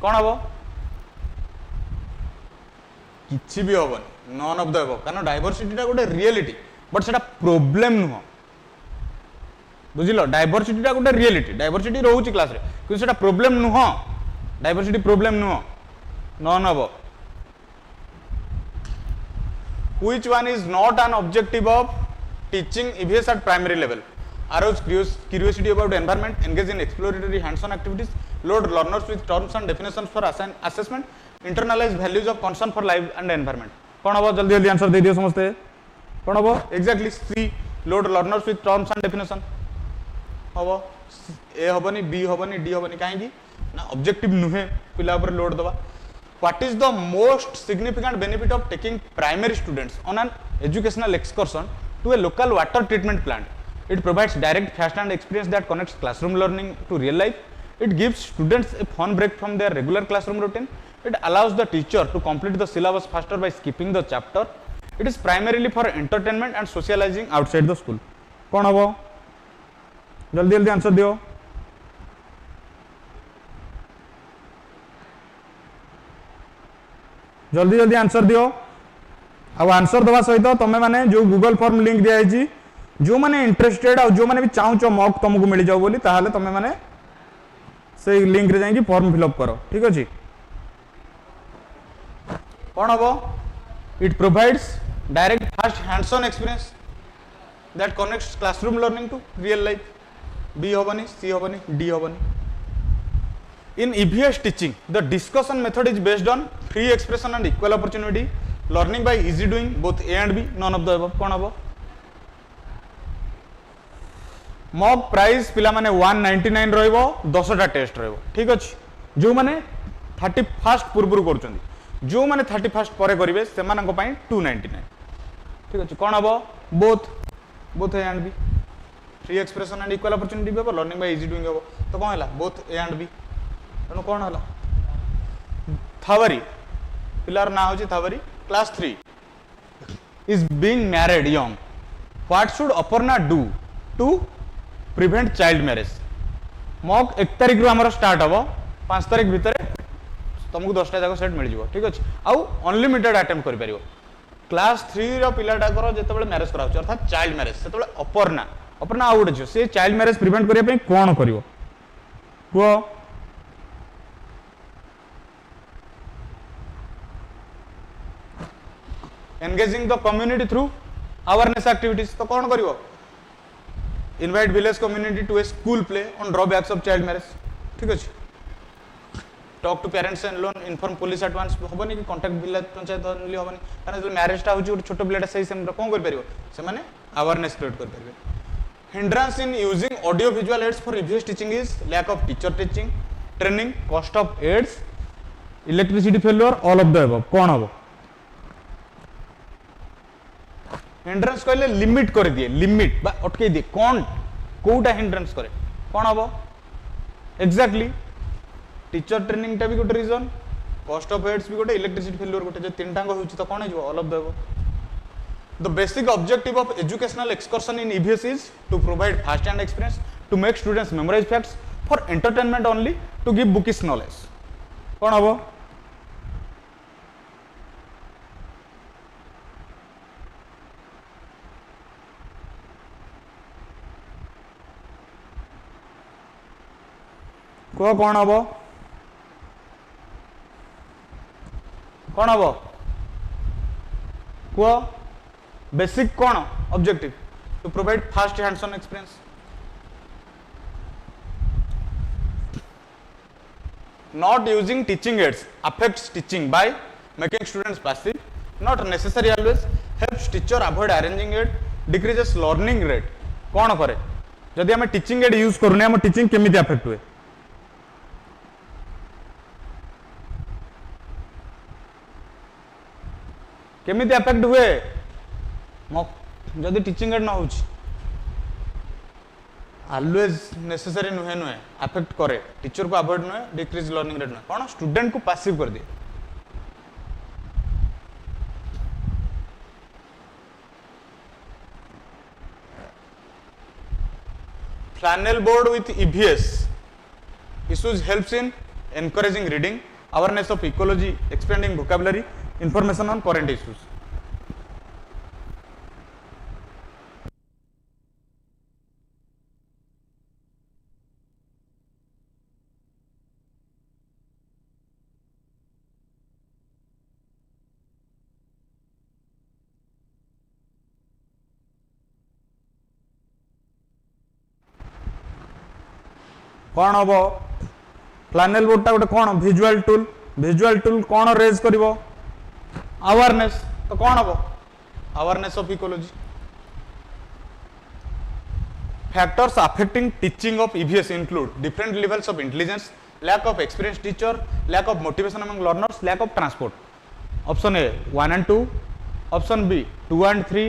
कौन हबो किछि भी हबन नॉन ऑफ द अबव कारण डाइवर्सिटी टा गोटे रियलिटी बट सेटा प्रॉब्लम नुह बुझिलो डाइवर्सिटी टा गोटे रियलिटी डाइवर्सिटी रहउची क्लास रे कि सेटा प्रॉब्लम नुह डाइवर्सिटी प्रॉब्लम नुह none of which one is not an objective of teaching EVS at primary level arouse curiosity about environment, engage in exploratory hands-on activities, load learners with terms and definitions for assessment, internalize values of concern for life and environment. कौन हबो जल्दी जल्दी answer दे दियो समझते कौन हबो exactly C load learners with terms and definition हबो ए हबनी बी हबनी डी हबनी काहेकि ना ऑब्जेक्टिव नुहे पिला ऊपर लोड दबा. What is the most significant benefit of taking primary students on an educational excursion to a local water treatment plant? It provides direct, fast-hand experience that connects classroom learning to real life. It gives students a fun break from their regular classroom routine. It allows the teacher to complete the syllabus faster by skipping the chapter. It is primarily for entertainment and socializing outside the school. कौन हबो जल्दी जल्दी answer दियो जल्दी जल्दी answer दियो अब answer दवा सहित तमे माने जो गूगल फॉर्म लिंक दिया है जो माने इंटरेस्टेड और जो माने भी चाहूचो मॉक तुमको मिल जाओ बोली ताहले तमे माने से लिंक रे जाई फॉर्म फिल अप करो ठीक अछि कौन हबो it provides direct fast hands on experience that connects classroom learning to real life B हबनी सी हबनी डी हबनी. In EVS teaching, the discussion method is based on free expression and equal opportunity, learning by easy doing, both A and B, none of the above. कौन हबो mock price पिला माने 199 रहइबो 10 टा test रहइबो ठीक अछि जो माने 31 पूर्वरु करचंदी जो माने 31 परे करिवे से मानक पई 299 ठीक अछि कौन हबो both A and B free expression and equal opportunity भी हबो लर्निंग बाय इजी डूइंग हबो तो कोन हला बोथ A and B तेणु कौन हला थावरी पिलार ना होची Thawri class 3 is being married young. What should Aparna do to prevent child marriage? Mock 1 तारिख रु हमर स्टार्ट हबो 5 तारिख भीतर तुमको 10 टा जाको सेट मिल जिवो ठीक अछि आउ अनलिमिटेड अटेम्प्ट करि परिबो क्लास 3 रो पिलाटा करो जेतेबेले मैरिज कराउ अर्थात चाइल्ड मैरिज सेतेबेले अपर्णा आउट छ से चाइल्ड मैरिज प्रिवेंट करिया पे कोन करिवो को engaging the community through awareness activities तो कौन करिवो invite village community to a school play on drawbacks of child marriage ठीक अछि talk to parents and learn inform police at once होबनी कि contact village पंचायत only होबनी कारण जे marriage टा होची छोटो प्लेटा सही सेम कोन कर परिवो से माने awareness spread कर परिबे hindrance in using audio visual aids for EVS teaching is lack of teacher teaching training cost of aids electricity failure all of the above कौन हबो हिंड्रेंस कहले लिमिट कर दिए लिमिट बा अटके दिए कौन कोटा हिंड्रेंस करे कौन हबो एग्जैक्टली टीचर ट्रेनिंग टा भी गोटे रीजन कॉस्ट ऑफ हेड्स भी गोटे इलेक्ट्रिसिटी फेल्योर गोटे जे तीन टांग होउची तो कौन हो all of the basic objective of educational excursion in EVS is to provide first hand experience to make students memorize facts for entertainment only to give bookish knowledge कौन हम कह कौन हम कौन हम कह बेसिक कौन objective to provide first hands on experience not using teaching aids affects teaching by making students passive not necessary always helps teacher avoid arranging aid decreases learning rate कौन करे जदि आम टीचिंग एड यूज करूने आम teaching केमिति affect हुए केमिति affect हुए जदि टीचिंग एड न हो ऑलवेज नेसेसरी नुहे नुहे अफेक्ट करे टीचर को अवॉइड नुहे डिक्रीज लर्निंग रेट नुहे कौन स्टूडेंट को पैसिव कर दिए flannel board with EVS issues helps in encouraging reading awareness of ecology expanding vocabulary information on current issues कौन हम फ्लैनेल बोर्डटा गोटे कौन विजुअल टूल कौन रेज कर अवेयरनेस तो कौन हम awareness of ecology factors affecting teaching of EVS include different levels of intelligence lack of experience teacher lack of motivation among learners lack of transport option A 1 and 2 option B 2 and 3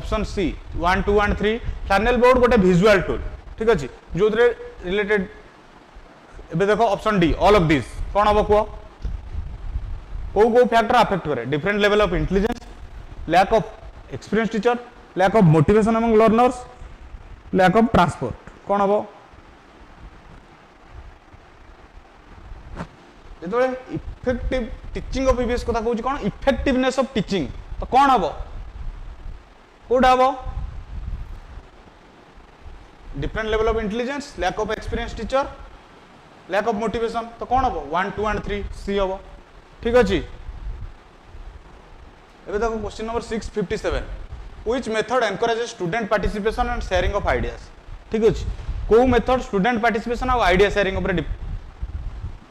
option C 1 2 and 3 flannel board गोटे visual tool ठीक अच्छे जो related एबे देखो option D all of this कौन हम कह को फैक्टर अफेक्ट करे different level of intelligence lack of experience teacher lack of motivation among learners lack of transport कौन हम जो इफेक्टिव टीचिंग ऑफ EVS कथा कहूँ कौन इफेक्टिवनेस ऑफ टीचिंग तो कौन हम कोटा हम different level of intelligence lack of experience teacher lack of motivation तो कौन हम 1 2 and 3 सी हम ठीक अच्छे एबे देखो question number 657 which method encourages student participation and sharing of ideas ठीक अच्छे को मेथड स्टूडेंट पार्टिसिपेशन और आइडिया शेयरिंग ऊपर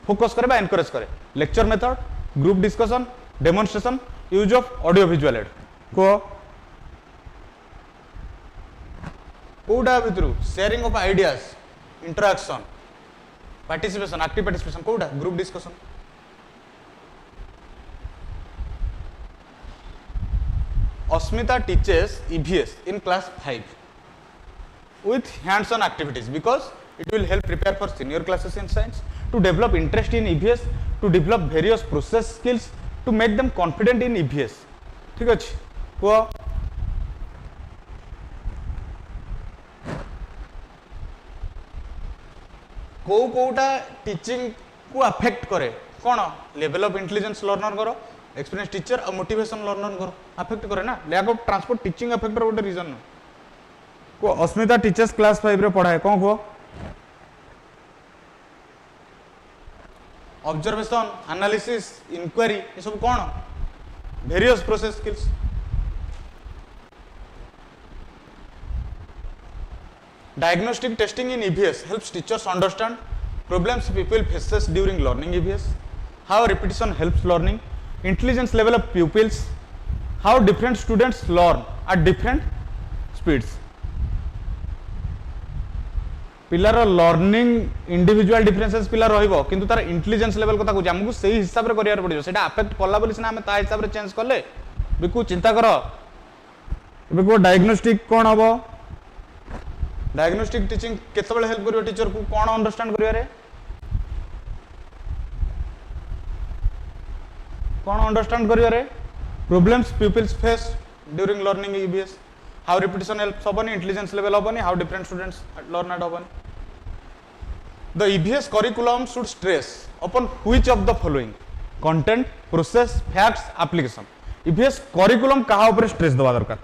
फोकस करे बा एनकरेज करे lecture method group discussion demonstration use of audio visual aid को कोटा भितर sharing of ideas interaction participation active participation कोटा group discussion Asmita teachers EVS in class 5 with hands on activities because it will help prepare for senior classes in science to develop interest in EVS to develop various process skills to make them confident in EVS ठीक अच्छे को Kota teaching को affect करे कौन level of intelligence learner करो experience teacher और motivation learner करो affect करे ना lack of transport teaching affect गोटे रीजन को अस्मिता टीचर्स क्लास 5 रे पढ़ाए कौन को ऑब्जर्वेशन एनालिसिस इंक्वायरी ये सब कौन various process skills Diagnostic testing in EVS helps teachers understand problems people faces during learning EVS, how repetition helps learning, intelligence level of pupils, how different students learn at different speeds. पिलार learning individual differences पिला रहिबो किंतु तार intelligence level कथा कहूँ आमको सही हिसाब से करियार पड़ियो सेटा अफेक्ट कला बोली सिना हम ता हिसाब से चेंज करले बिकु चिंता करो एबे को डायग्नोस्टिक कोन हबो डायग्नोस्टिक टीचिंग केतबेले हेल्प करियो टीचर को कोन अंडरस्टैंड करियो रे कोन अंडरस्टैंड करियो रे problems peoples face during learning EVS how repetition help हबनी इंटेलिजेंस लेवल हबनी how different students learn at हबनी The EVS curriculum should stress upon which of the following: content, process, facts, application. EVS curriculum कहा ऊपर stress दवा दरकार,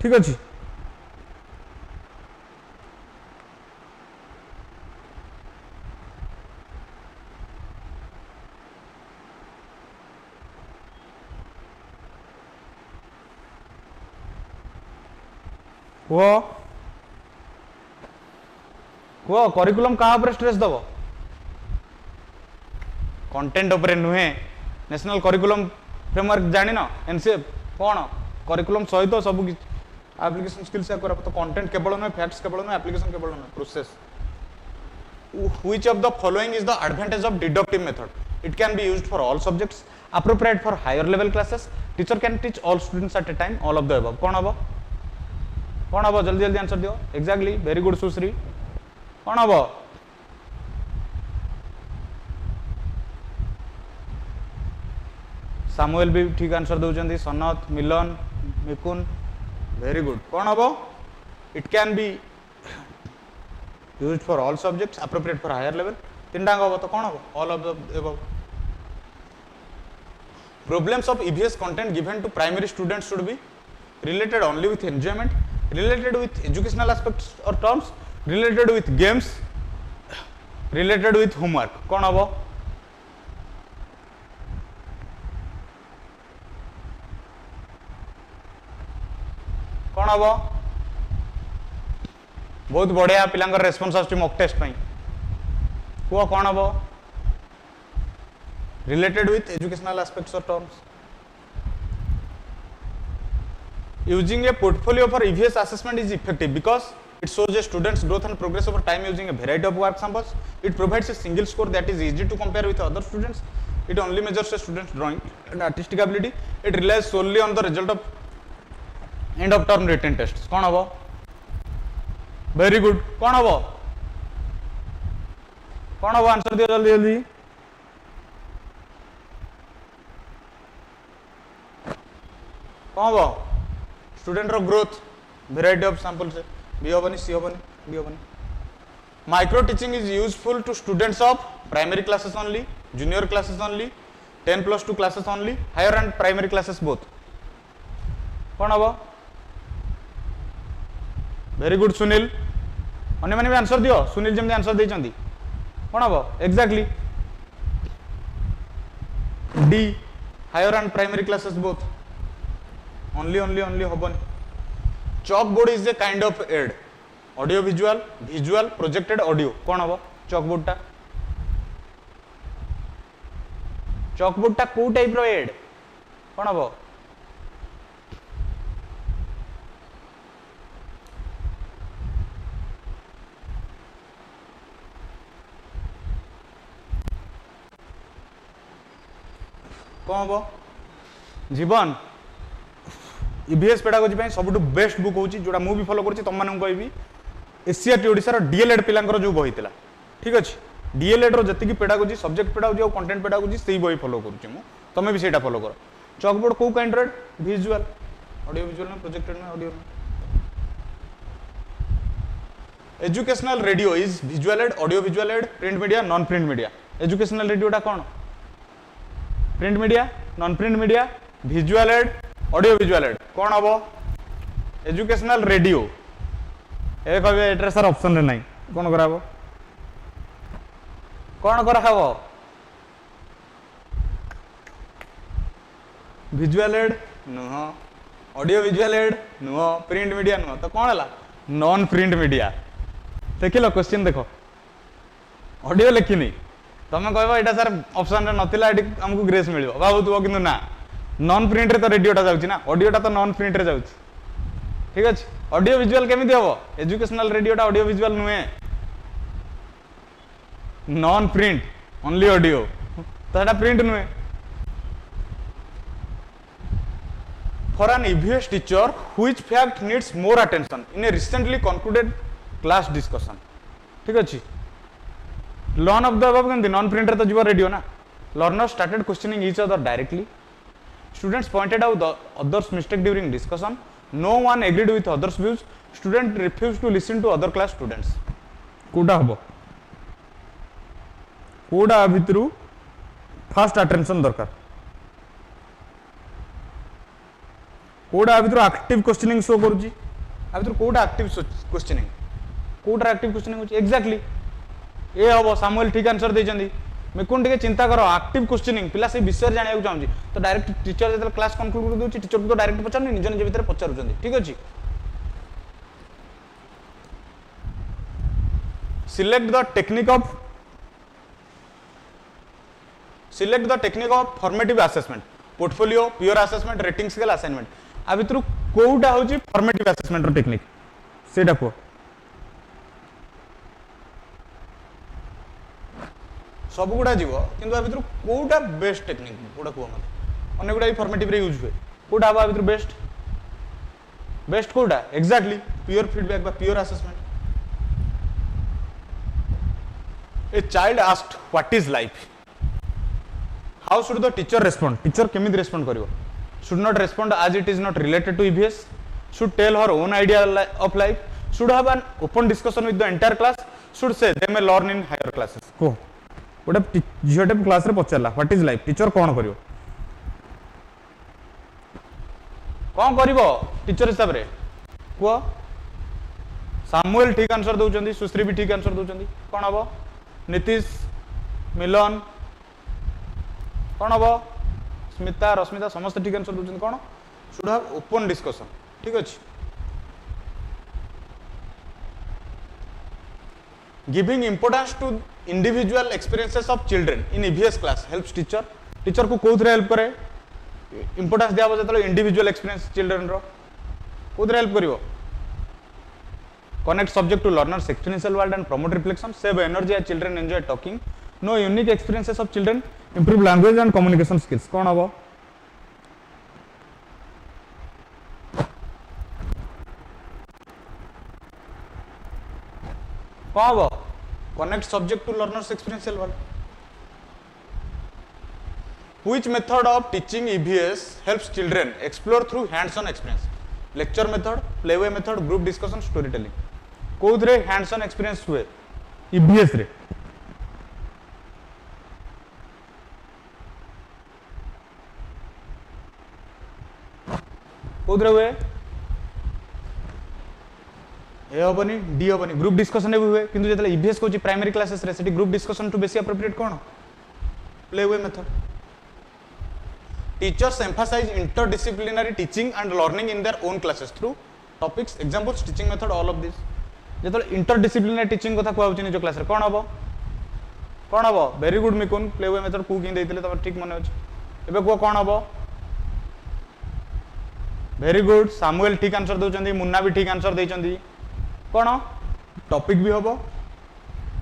ठीक अछि? वो करिकुलम कहाँ ऊपर स्ट्रेस दबो? कंटेंट ऊपर नुहे. नेशनल करिकुलम फ्रेमवर्क जानी ना एनसीएफ कौन करिकुलम सहित तो सब एप्लिकेशन स्किल्स या तो कंटेंट केवल नुहे, फैक्ट्स केवल नुहे, एप्लिकेशन केवल नुहे, process. Which of the following is the advantage of deductive method? It can be used for all subjects, appropriate for higher level classes, teacher can teach all students at a time, all of the above. कौन हबो? कौन हबो? जल्दी जल्दी answer दियो. Exactly, very good सुश्री. कौन हबो? सामुएल भी ठीक आंसर दउचंदी. सनत, मिलन, मिकुन, very good. कौन हबो? It can be used for all subjects, appropriate for higher level. तीन डांग हबो तो कौन हबो? All of the above. Problems of EVS content given to primary students should be related only with enjoyment, related with educational aspects or terms, related with games, related with homework. कौन हबो? कौन हबो? बहुत बढ़िया पिलांकर रेस्पॉन्स आछी mock test पई. को कौन हबो? related with educational aspects or terms. Using a portfolio for EVS assessment is effective because it shows a student's growth and progress over time using a variety of work samples. It provides a single score that is easy to compare with other students. It only measures a student's drawing and artistic ability. It relies solely on the result of end of term written tests. कौन हबो? Very good. कौन हबो? कौन हबो? Answer दियो जल्दी जल्दी. कौन हबो? स्टूडेंट रो ग्रोथ वेराइटी ऑफ सैंपल से बी हबनी, सी हबनी, डी हबनी. Micro teaching is useful to students of primary classes only, junior classes only, 10+2 classes only, higher and primary classes both. कौन हबो? Very good Sunil. अन्य माने भी आंसर दियो. सुनील जेमती आंसर देइचंदी. कौन हबो? Exactly D, higher and primary classes both. only hoboni. Chalkboard is a kind of aid, audio visual, visual projected audio. कौन हबो? chalkboard टा. chalkboard टा को टाइप रो एड? कौन हबो? कौन हबो? जीवन EVS पेडागोजी ପାଇଁ ସବୁଠୁ बेस्ट बुक होची जोडा मु भी फॉलो करची. तुम मानन कहबी एसीआरटी ओडिसा रो डीएलएड पिलांकर जो बही थिला, ठीक अछि. डीएलएड रो जति की पेडागोजी, सब्जेक्ट पेडागोजी और कंटेंट पेडागोजी सेही बही फॉलो करची मु. तमे भी सेटा फॉलो करो. चॉकबोर्ड को काइंड विजुअल, ऑडियो विजुअल ना, प्रोजेक्टेड ना, ऑडियो ना. Educational radio is visual aid, audio visual aid, print media, non print media. Educational रेडियोटा कोन? Print media, non print media, visual aid, audio visual aid. कौन हबो? Educational radio. ए कहबे एटर sir option रे नाही. कौन कराबो? कौन कराबो? विजुअल एड नुह, ऑडियो विजुअल एड नुह, प्रिंट मीडिया नुह. तो कौन हला? Non print media. देखिलो क्वेश्चन देखो. ऑडियो लिखिनी. तमे कहबो एटा सर ऑप्शन रे नथिला, एटी हमकु ग्रेस मिलिबो. भाबुतबो किंतु ना. नॉन प्रिंट रे तो रेडियोटा जाउची ना, ऑडियोटा तो नॉन प्रिंट रे जाउची. ठीक अछि. ऑडियो विजुअल केमिति हबो? एजुकेशनल रेडियोटा ऑडियो विजुअल नुहे, नॉन प्रिंट, ओनली ऑडियो. तो एटा प्रिंट नुहे. For an EVS teacher which fact needs more attention in a recently concluded class discussion. ठीक अछि. लर्न ऑफ द अबव केमिति? नॉन प्रिंट रे तो जीव रेडियो ना. Learner started questioning each other directly. Students pointed out the others' mistake during discussion. No one agreed with others' views. Student refused to listen to other class students. कोटा हबो? कोडा भितरु fast attention दरकार कोडा भितरु active questioning show करूची आ भितरु कोडा active questioning कोडा active questioning होची exactly ए हबो सामुएल ठीक आंसर देचंदी मेकुन टिके चिंता करो एक्टिव क्वेश्चनिंग पिला से विषय जानिया चाहूची तो डायरेक्ट टीचर जेतल क्लास कंक्लूड कर दोची टीचर को तो डायरेक्ट पचारनी निज निज भीतर पचारुचंदी ठीक अछि select the technique of formative assessment portfolio pure assessment rating scale assignment आ भितर कोउटा होची formative assessment रो टेक्निक सेटा को सब गुडा जीवो किंतु आ भितर कोउटा बेस्ट टेक्निक कोडा को मते अने गुडा फॉर्मेटिव रे यूज हुए कोडा आ भितर बेस्ट कोडा एग्जैक्टली प्योर फीडबैक बा pure assessment A child asked what is life how should the teacher respond teacher केमिति respond करिवो should not respond as it is not related to EVS should tell her own idea of life should have an open discussion with the entire class should say they may learn in higher classes को ओटा झियोटे class रे पचरला what is life teacher कोन करिवो teacher हिसाब रे को सामुएल ठीक आंसर दउचंदी सुश्री भी ठीक आंसर दउचंदी कोन हबो नीतीश मिलन कौन हम स्मिता रश्मिता समस्त ठीक आंसर दूसरी कौन शुड हैव ओपन डिस्कशन ठीक अच्छे giving importance to individual experiences of children in EVS class helps teacher teacher को कौन हेल्प करे इंपोर्टेंस दिया जो इंडिविजुअल एक्सपीरियंस चिल्ड्रन रो कौन help करिवो connect subject to learner's experiential world and promote reflection save energy as children enjoy talking know unique experiences of children improve language and communication skills कौन हबो कौन हबो connect subject to learner's experiential world which method of teaching EVS helps children explore through hands on experience lecture method playway method group discussion storytelling कोथरे hands on experience हुए EVS रे कोथरे हुए A हबनी डी हबनी group discussion भी हुए किंतु जेतले ईवीएस कोची प्राइमरी क्लासेस रे सेठी ग्रुप डिस्कशन टू बेसी एप्रोप्रिएट कोन playway method teachers emphasize interdisciplinary teaching and learning in their own classes through topics examples teaching method all of this जेतले इंटरडिसिप्लिनरी टीचिंग कथा कहउछि निजो क्लास रे कोन हबो वेरी गुड मिकुन प्लेवे मेथड कु कि दैतिले तब ठीक मने अछि एबे को कोन हबो वेरी गुड सामुएल ठीक आंसर दउचंदी मुन्ना भी ठीक आंसर दैचंदी कोन टॉपिक भी हबो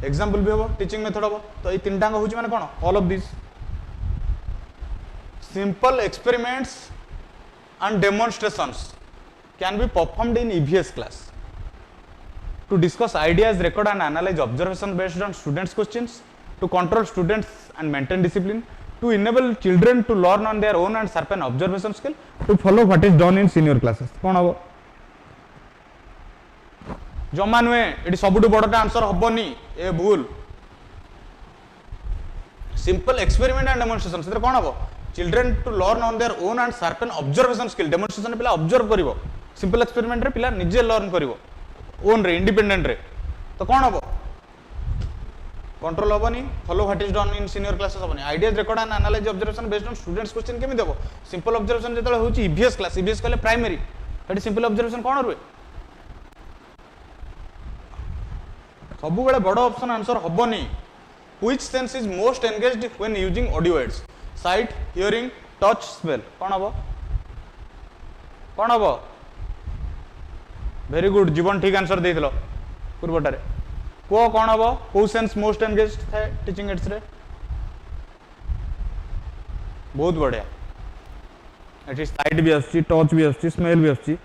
एग्जांपल भी हबो टीचिंग मेथड हबो तो ए तीनटा होउछि माने कोन all of this simple experiments and demonstrations can be performed in EVS class to discuss ideas, record and analyze observation based on students questions, to control students and maintain discipline, to enable children to learn on their own and sharpen observation skill, to follow what is done in senior classes कौन हम जमा नुहे ये सबुठ बड़टा answer हेनी ए भूल simple experiment and demonstration से कौन हम children to learn on their own and sharpen observation skill demonstration पिला ऑब्जर्व करिवो सिंपल एक्सपेरिमेंट रे पिला निजे लर्न करिवो ओन रे इंडिपेंडेंट रे तो कौन हम कंट्रोल हेनी follow what is done in senior classes हेनी ideas record and analyse observation based on students question केमि देबो सिंपल ऑब्जर्वेशन जेतले होची ईवीएस क्लास ईवीएस कहले प्राइमरी एटी सिंपल ऑब्जर्वेशन कौन रुए सब बेले बड़ ऑप्शन आंसर हेनी which sense is most engaged when using audio aids sight hearing touch smell कौन हम वेरी गुड जीवन ठीक आंसर देथिलो पूर्वटारे को कौन हम को सेंस मोस्ट एंगेज्ड थाए टीचिंग एड्स रे बहुत बढ़िया एटी साइट भी आछि टच भी आछि स्मेल भी आछि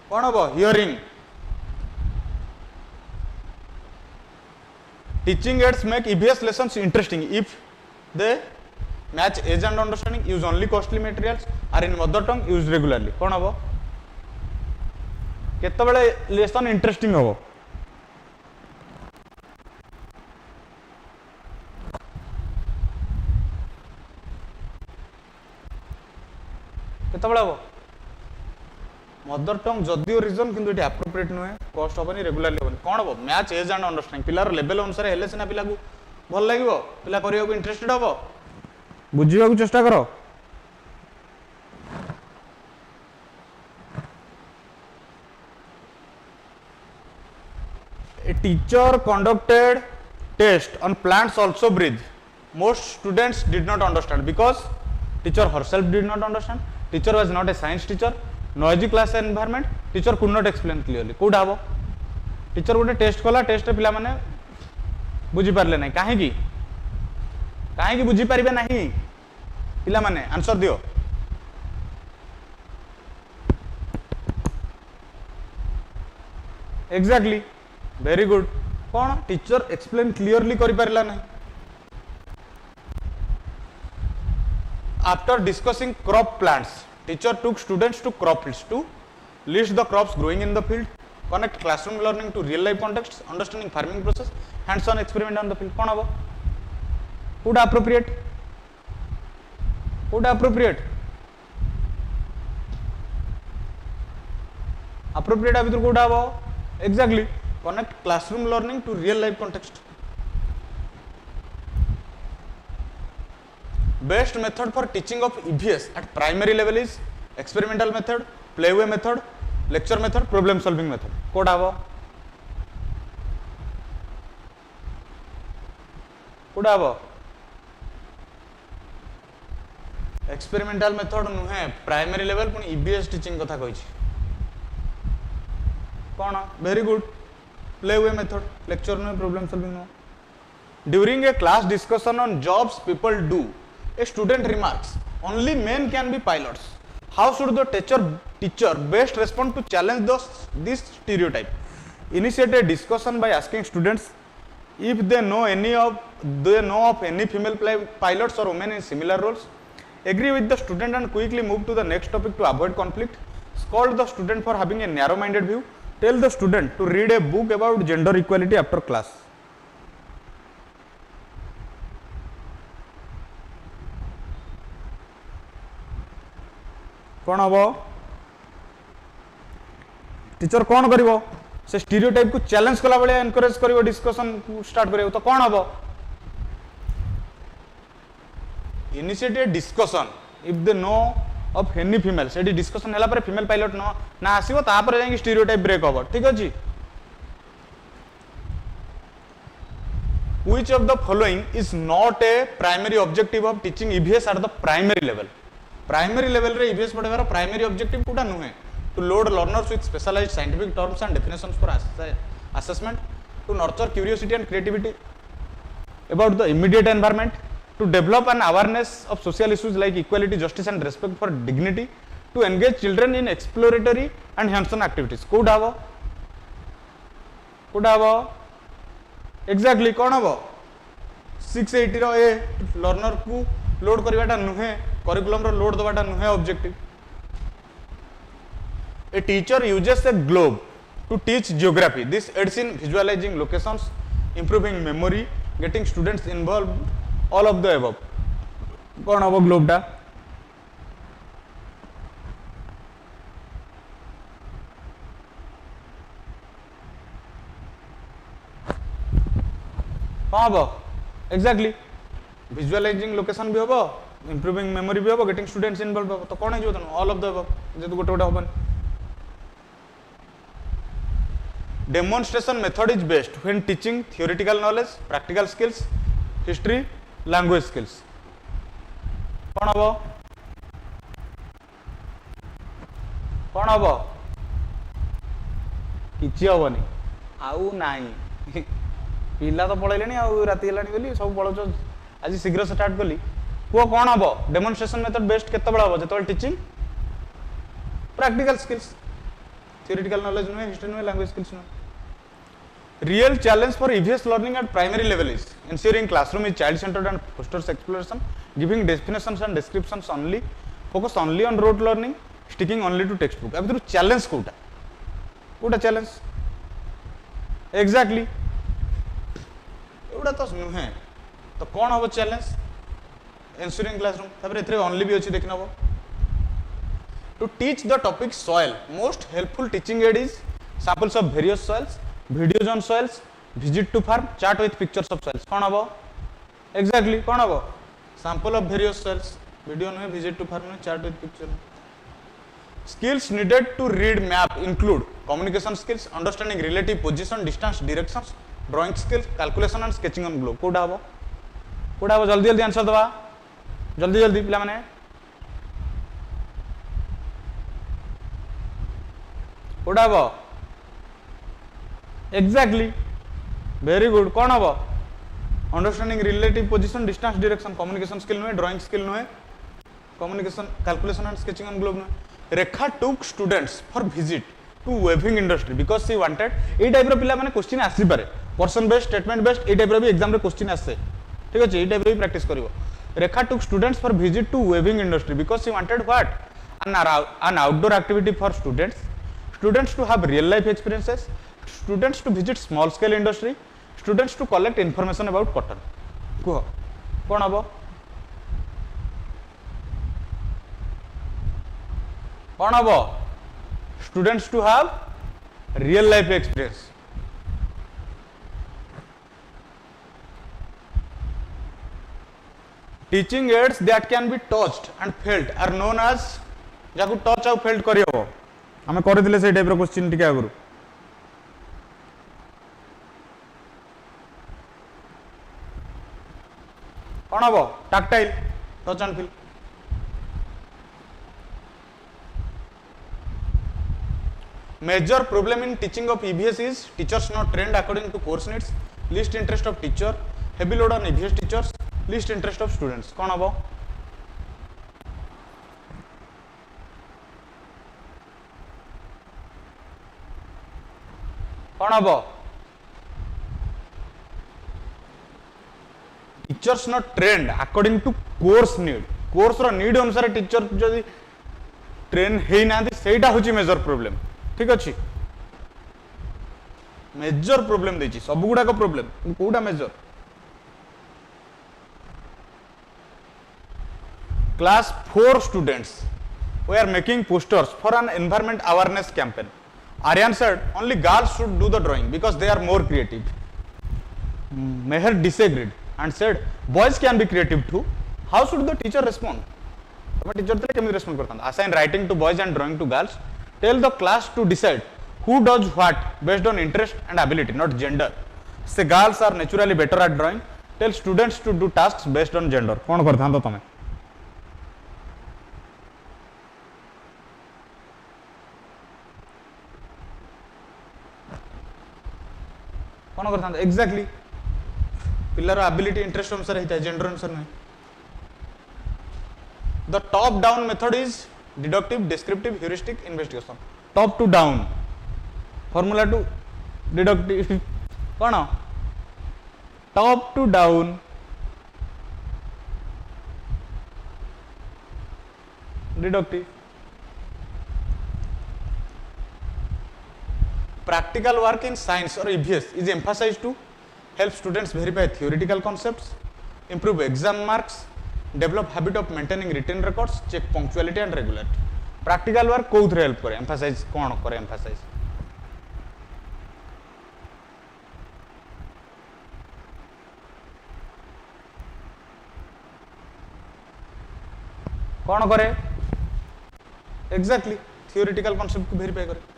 कौन हम hearing Teaching aids make EVS lessons interesting if they match age and understanding, use only costly materials, are in mother tongue, used regularly. कौन हम केतबेले लेसन इंटरेस्टिंग हम केतबेला हम मदर टंग जदियो रीजन किंतु ये एप्रोप्रिएट नुहे कॉस्ट हेनी रेगुलारली हेनी कौन हम मैच एज एंड अंडरस्टैंडिंग पिलार लेवल अनुसार हेले सिना पिला को भल लगे पिला करने को इंटरेस्टेड हम बुझा चेष्टा कर A teacher conducted test on plants also breathe. Most students did not understand because teacher herself did not understand. Teacher was not a science teacher. Noisy class environment. Teacher could not explain clearly. Could have. Teacher गोटे test कला test पिला माने बुझी पारले नहीं काहे की बुझी पारिबे नहीं पिला माने आंसर दियो एग्जैक्टली वेरी गुड कौन टीचर एक्सप्लेन क्लियरली करि पारला नहीं after discussing crop plants teacher took students to crop fields to list the crops growing in the field connect classroom learning to real life contexts understanding farming process hands on experiment on the field कौन हम code appropriate appropriate अभी तो code हम exactly connect classroom learning to real life context best method for teaching of EVS at primary level is experimental method playway method lecture method problem solving method कोड हम experimental method नुहे primary level पुनी EVS teaching कथा कहि कौन very good play way method lecture नुहे problem solving नुहे during a class discussion on jobs people do a student remarks only men can be pilots how should the teacher best respond to challenge this stereotype initiate a discussion by asking students if they know of any female pilots or women in similar roles agree with the student and quickly move to the next topic to avoid conflict scold the student for having a narrow minded view tell the student to read a book about gender equality after class कौन हम teacher कौन करिवो से stereotype को challenge कला बेले encourage करिवो discussion को start करिवो तो कौन हम initiate a discussion if they know of any female से डिस्कशन हला पर फीमेल पायलट ना आसीबो ता पर जाई स्टीरियोटाइप ब्रेक हो ठीक अछि which of the following is not a primary objective of teaching EVS at the primary level रे EVS पढेबार प्राइमरी ऑब्जेक्टिव कोटा नुहे to load learners with specialized scientific terms and definitions for assessment, to nurture curiosity and creativity about the immediate environment, to develop an awareness of social issues like equality, justice and respect for dignity, to engage children in exploratory and hands-on activities. Could have exactly कौन हम 680 रो ए learner को load करवाटा नुहे curriculum रो load दबाटा नुहे objective A teacher uses a globe to teach geography. This aids in visualizing locations, improving memory, getting students involved. All of the above. कौन हम globe टा? कौन हम? Exactly. Visualizing location भी होगा, improving memory भी होगा, getting students involved होगा. तो कौन है जो तनु? All of the above. जे तो गोटे होगा. Demonstration method is best when teaching theoretical knowledge, practical skills, history, language skills. कौन हम किछि हबनी आउ नाही पिला तो पळैलेनी आउ राती हेलानी बोली सब पळो आज शीघ्र स्टार्ट कली को कौन हम डेमोन्स्ट्रेशन मेथड बेस्ट केते बळ हम जेतोल teaching practical skills theoretical knowledge नुहे हिस्ट्री नुहे लैंग्वेज स्किल्स नुहे real challenge for EVS learning at primary level is ensuring classroom is child centered and fosters exploration giving definitions and descriptions only focus only on rote learning sticking only to textbook अब तो challenge Kota challenge exactly एवडा तो नुहे तो कौन हम challenge ensuring classroom तापर एथरे only भी अछि देखिनबो To teach the topic soil, most helpful teaching aid is samples of various soils, videos on soils, visit to farm, chart with pictures of soils. कौन हबो? Exactly कौन हबो? Sample of various soils, video में visit to farm में chart with picture. Skills needed to read map include communication skills, understanding relative position, distance, directions, drawing skills, calculation and sketching on globe. कोड़ा हबो? कोड़ा हबो? जल्दी जल्दी answer दबा. जल्दी जल्दी पिला माने. कोड़ा हबो? Exactly. Very good. कौन हबो? Understanding relative position, distance, direction, communication skill नुहे, drawing skill नुहे, communication, calculation and sketching on globe नुहे. Rekha took students for visit to weaving industry because she wanted. ए टाइप रो पिला माने क्वेश्चन आसी पारे. Person based, statement based, ए टाइप रो भी एग्जाम रे क्वेश्चन आसे. ठीक अछि, ए टाइप रो भी practice करिवो. Rekha took students for visit to weaving industry because she wanted what? An outdoor activity for students. Students to have real life experiences, students to visit small scale industry, students to collect information about cotton. Kuh kon habo? Kon habo? Students to have real life experience. Teaching aids that can be touched and felt are known as jaku touch ଆଉ felt କରି ହବ. ଆମେ କରିଥିଲେ ସେଇ type ର question ଟିକେ ଆଗରୁ. कौन हबो? tactile, touch and feel. Major problem in teaching of EVS is teachers not trained according to course needs, least interest of teacher, heavy load on EVS teachers, least interest of students. कौन हबो? कौन हबो? Teachers not trained according to course need. Course रो need अनुसार teacher जदि train हेई नांदी सेटा होची मेजर प्रॉब्लम. ठीक अछि, मेजर प्रॉब्लम देछि सब गुडा को प्रॉब्लम कोडा major. Class 4 students were making posters for an environment awareness campaign. Aryan said only girls should do the drawing because they are more creative. Meher disagreed and said boys can be creative too. How should the teacher respond? तब teacher तले केमि respond करता. Assign writing to boys and drawing to girls. Tell the class to decide who does what based on interest and ability, not gender. Say girls are naturally better at drawing. Tell students to do tasks based on gender. कौन करता तो तमे? कौन करता? Exactly. Pillar ability interest अनुसार होता है, gender अनुसार नहीं. The top down method is deductive, descriptive, heuristic, investigation. Top to down formula to deductive कौन? Top to down deductive. Practical work in science or EVS is emphasized to help students verify theoretical concepts, improve exam marks, develop habit of maintaining written records, check punctuality and regularity. Practical work कोउथरे help करे, emphasize कौन करे emphasize? कौन करे? Exactly, theoretical concept को verify करे.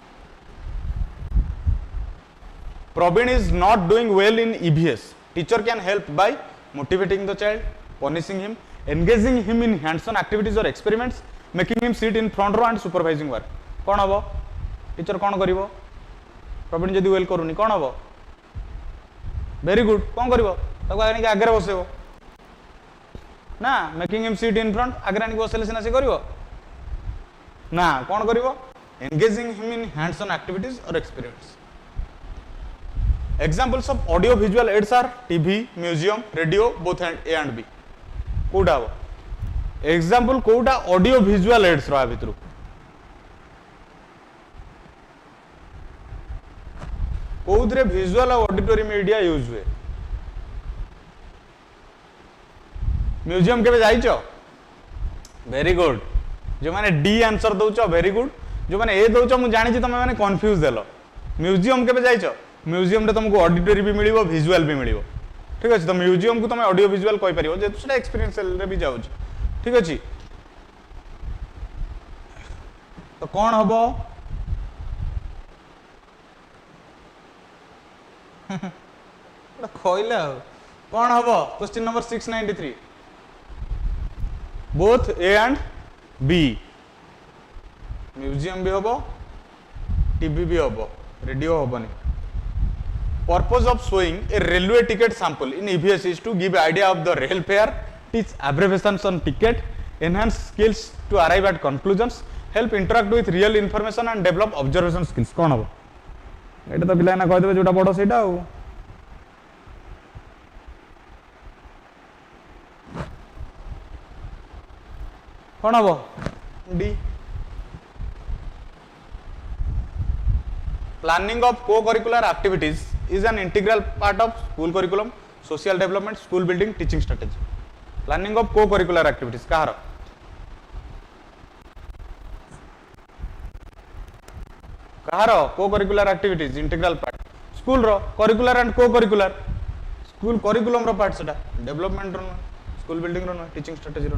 Probin is not doing well in EVS. Teacher can help by motivating the child, punishing him, engaging him in hands-on activities or experiments, making him sit in front row and supervising work. कौन हबो? Teacher कौन करिवो? प्रवीण जदि well करूनी कौन हबो? Very good. कौन करिवो? ताको आगे के आगे बसेबो ना. Making him sit in front आगे आनी बसेले सिना से करिवो ना. कौन करिवो? Engaging him in hands on activities और experiments. Examples of audio visual aids are TV, museum, radio, both A and B. कोडा हबो? एग्जांपल कोडा ऑडियो विजुअल एड्स रहा भितरु. कोउद्रे विजुअल और ऑडिटरी मीडिया यूज हुए. म्यूजियम केबे जाइछो? Very good. जो मैंने डी आंसर दौच वेरी गुड, जो मैंने ए दौच मुझे जानी तुम मैंने कन्फ्यूज देल। म्यूजियम के जाइछ, म्यूजियम तुमको ऑडिटरी भी मिल विजुअल भी मिल, ठीक अच्छे। तो म्यूजियम को तुम ऑडियो विजुअल कहि परिबो जेतु सेटा एक्सपीरियंस रे भी जाउछ, ठीक अच्छे। तो कौन हबो कहला कौन हबो question number 693 both A and B. Museum भी हबो, टीवी भी हबो, रेडियो हबोनी। Purpose of showing a railway ticket sample in EVS is to give idea of the rail fare, teach abbreviations on ticket, enhance skills to arrive at conclusions, help interact with real information and develop observation skills। कौन हम ये तो पिला कह देवे जोटा बड़ सेटा कौन हम D. Planning of co-curricular activities is an integral part of school curriculum, social development, school building, teaching strategy। Planning of co-curricular activities कहार co-curricular activities integral part school रो curricular and co-curricular school curriculum रो part सेटा development रो school building रो teaching strategy रो।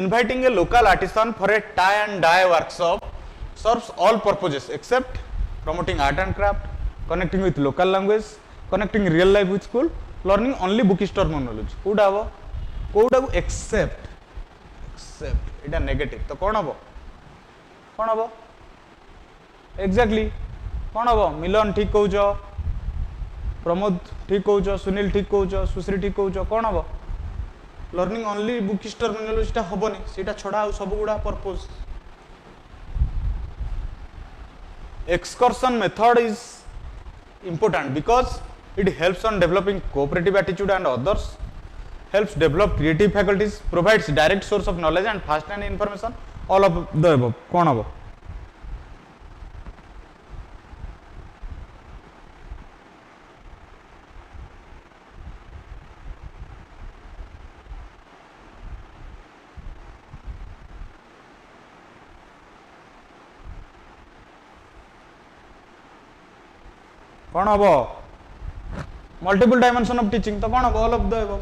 Inviting a local artisan for a tie and dye workshop serves all purposes except promoting art and craft, connecting with local language, connecting real life with school, learning only book store knowledge। कोडा हबो कोडा को accept एटा negative. तो कौन हबो exactly कौन हबो मिलन ठीक कहउछ, प्रमोद ठीक कहउछ, सुनील ठीक कहउछ, सुश्री ठीक कहउछ। कौन हबो learning only book store knowledge टा हबोनी, सेटा छडा आ सब गुडा purpose. Excursion method is important because it helps on developing cooperative attitude and others, helps develop creative faculties, provides direct source of knowledge and fast and information, all of the above। कौन हबो कौन हबो multiple dimension of teaching. तो कौन हबो all of the above.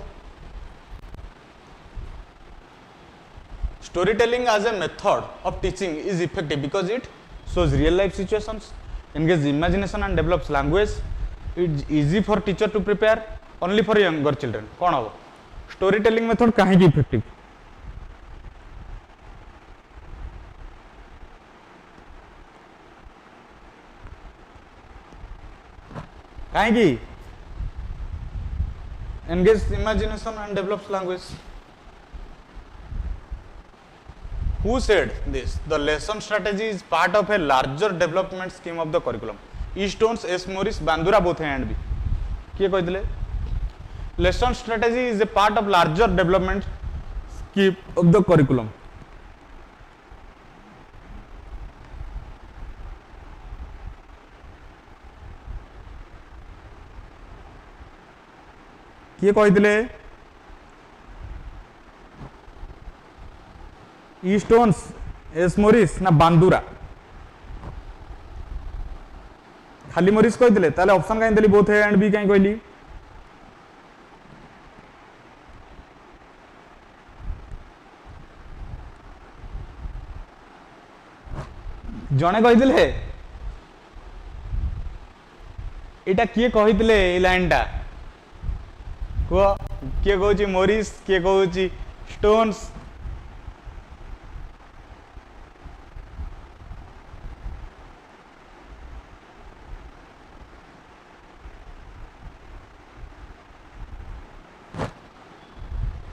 Storytelling as a method of teaching is effective because it shows real life situations, engages imagination and develops language. It's easy for teacher to prepare only for younger children। कौन हबो storytelling method काहे की effective कहीं engage imagination and develops language। Who said this? The lesson strategy is part of a larger development scheme of the curriculum। E. Stones, S. Morris, Bandura both A and B। किए कहते lesson strategy is a part of larger development scheme of the curriculum। किए कहते ई Stones, S Morris ना Bandura. खाली Morris कहते ताले option कहीं देली both A and B कहीं कहली जने कहते एटा किए कहते ए लाइन टा कह किए कहूँ मोरिस किए कहूँ स्टोन्स।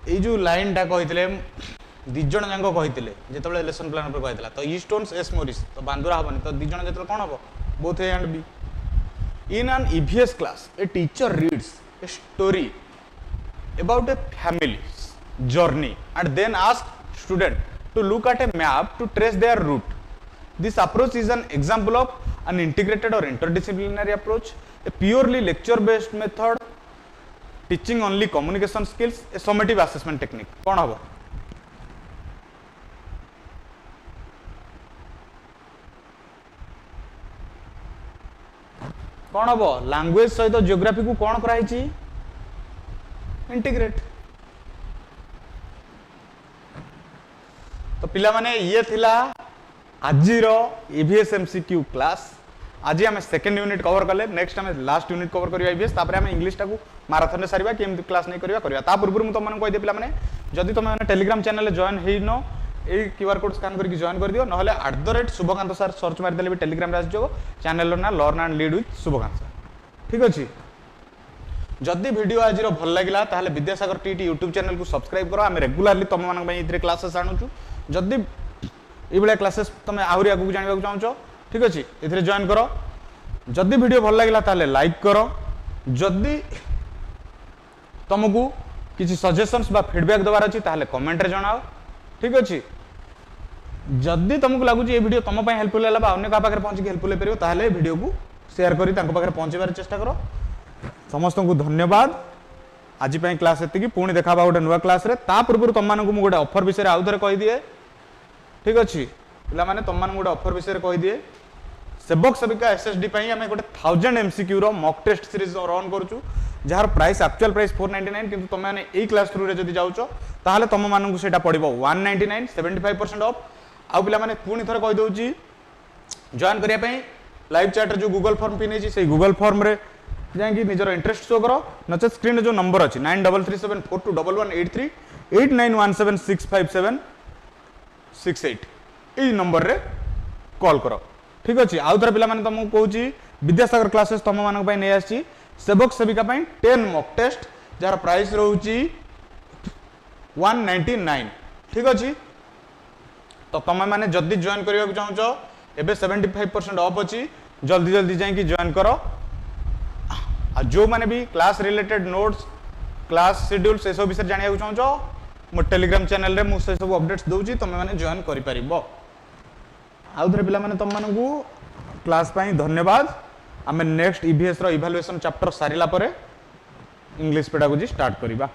ये जो लाइन टा कहते दिज जाक कहते जो लेसन प्लान पर कहला तो ई स्टोन्स एस मोरिस तो बांदुरा हेनी तो दिज जो कौन हम both A and B. In an EVS class a teacher reads a story about a family's journey and then ask student to look at a map to trace their route। This approach is an example of an integrated or interdisciplinary approach, a purely lecture based method teaching only communication skills, a summative assessment technique। कौन हम कौन हम language सहित geography को कौन कराई integrate. तो पिला माने ये थिला आजिर EVS MCQ क्लास। आज आम सेकेंड यूनिट कवर कले, नेक्स्ट आम लास्ट यूनिट कवर करिया EVS, तापर आम इंग्लिश टाकू माराथन सारिबा कि एमती क्लास नहीं करिया। ता पूर्व मुझे तुमको कही पिला माने जदि तुम मैंने टेलीग्राम चैनल जॉइन हेनो ये क्यूआर कोड स्कैन करके जॉइन कर दियो, नहले @शुभकांत सर सर्च मारदेले भी टेलीग्राम आस जाओ। चैनल ना learn and lead with Shubhkant sir, ठीक अच्छे। जदि वीडियो आज भल लगे ताहले विद्यासागर टीटी यूट्यूब चैनल को सब्सक्राइब करो। आम रेगुलारली तुम मानी क्लासेस आणुचु। जदि ये क्लासेस तुम आहरी आगू जाना चाहो, ठीक अच्छे, ये जॉइन करो। जदि वीडियो भल लगे ताहले लाइक करो। जदि तुमको किसी सजेशंस बा फीडबैक देवार अच्छी ताहले कमेंट रे जणाओ, ठीक अच्छे। जदि तुमको लगुच ये वीडियो तुम हेल्पफुल है, अन्य क्या पाखे पहुँच हेल्पफुल हो पारे वीडियो को शेयर करी पहुँचार चेष्टा करो। समस्त को धन्यवाद। आज क्लास एति पुणी देखा गोटे नुआ क्लास रे। ता पूर्व तुम मानक गोटे ऑफर विषय आउ थे कही दिए, ठीक अच्छे पिला माने तुम गोटे ऑफर विषय कही दिए। सेवक सेविका SSD आम गोटे 1000 MCQ रो मॉक टेस्ट सीरीज रन करूँ, जार प्राइस एक्चुअल प्राइस 499, किंतु तुम मैंने यही क्लास थ्रू रे जदि जाउछ ताहले तुम मानक सेटा पड़िबो 199, 75% ऑफ। आउ पिला माने पुणी थरे कहि दउची जॉइन करिया पई लाइव चैट रे जो गूगल फॉर्म पि नेची से गूगल फॉर्म रे जाएंगे निजर इंटरेस्ट शो करो, नचे स्क्रीन रे जो नंबर अच्छी 9337421183 8917657688 यही नंबर रे कॉल करो, ठीक अच्छे। आउ थे पिला माने तुमको कहूँ विद्यासागर क्लासेस तुम मानक पई नै आछि सेवक सेविका 10 मॉक टेस्ट जार प्राइस रोची 199, ठीक अच्छे। तो तुम मैंने जदि जॉइन करने चाहो एबे 75% ऑफ अच्छी, जल्दी जल्दी जाइए जॉइन करो। जो मैंने भी class related notes class schedule से सब विषय जाना चाहो मो टेलीग्राम चैनल रे मुझे सब अपडेट्स दूची, तुम मैंने जॉइन कर पारिबो। आउ थे पिला माने तुम मानकू क्लास पाई धन्यवाद। आमे नेक्स्ट EVS रो इवैल्यूएशन चैप्टर सारिला परे इंग्लिश पेडागोजी स्टार्ट करिबा।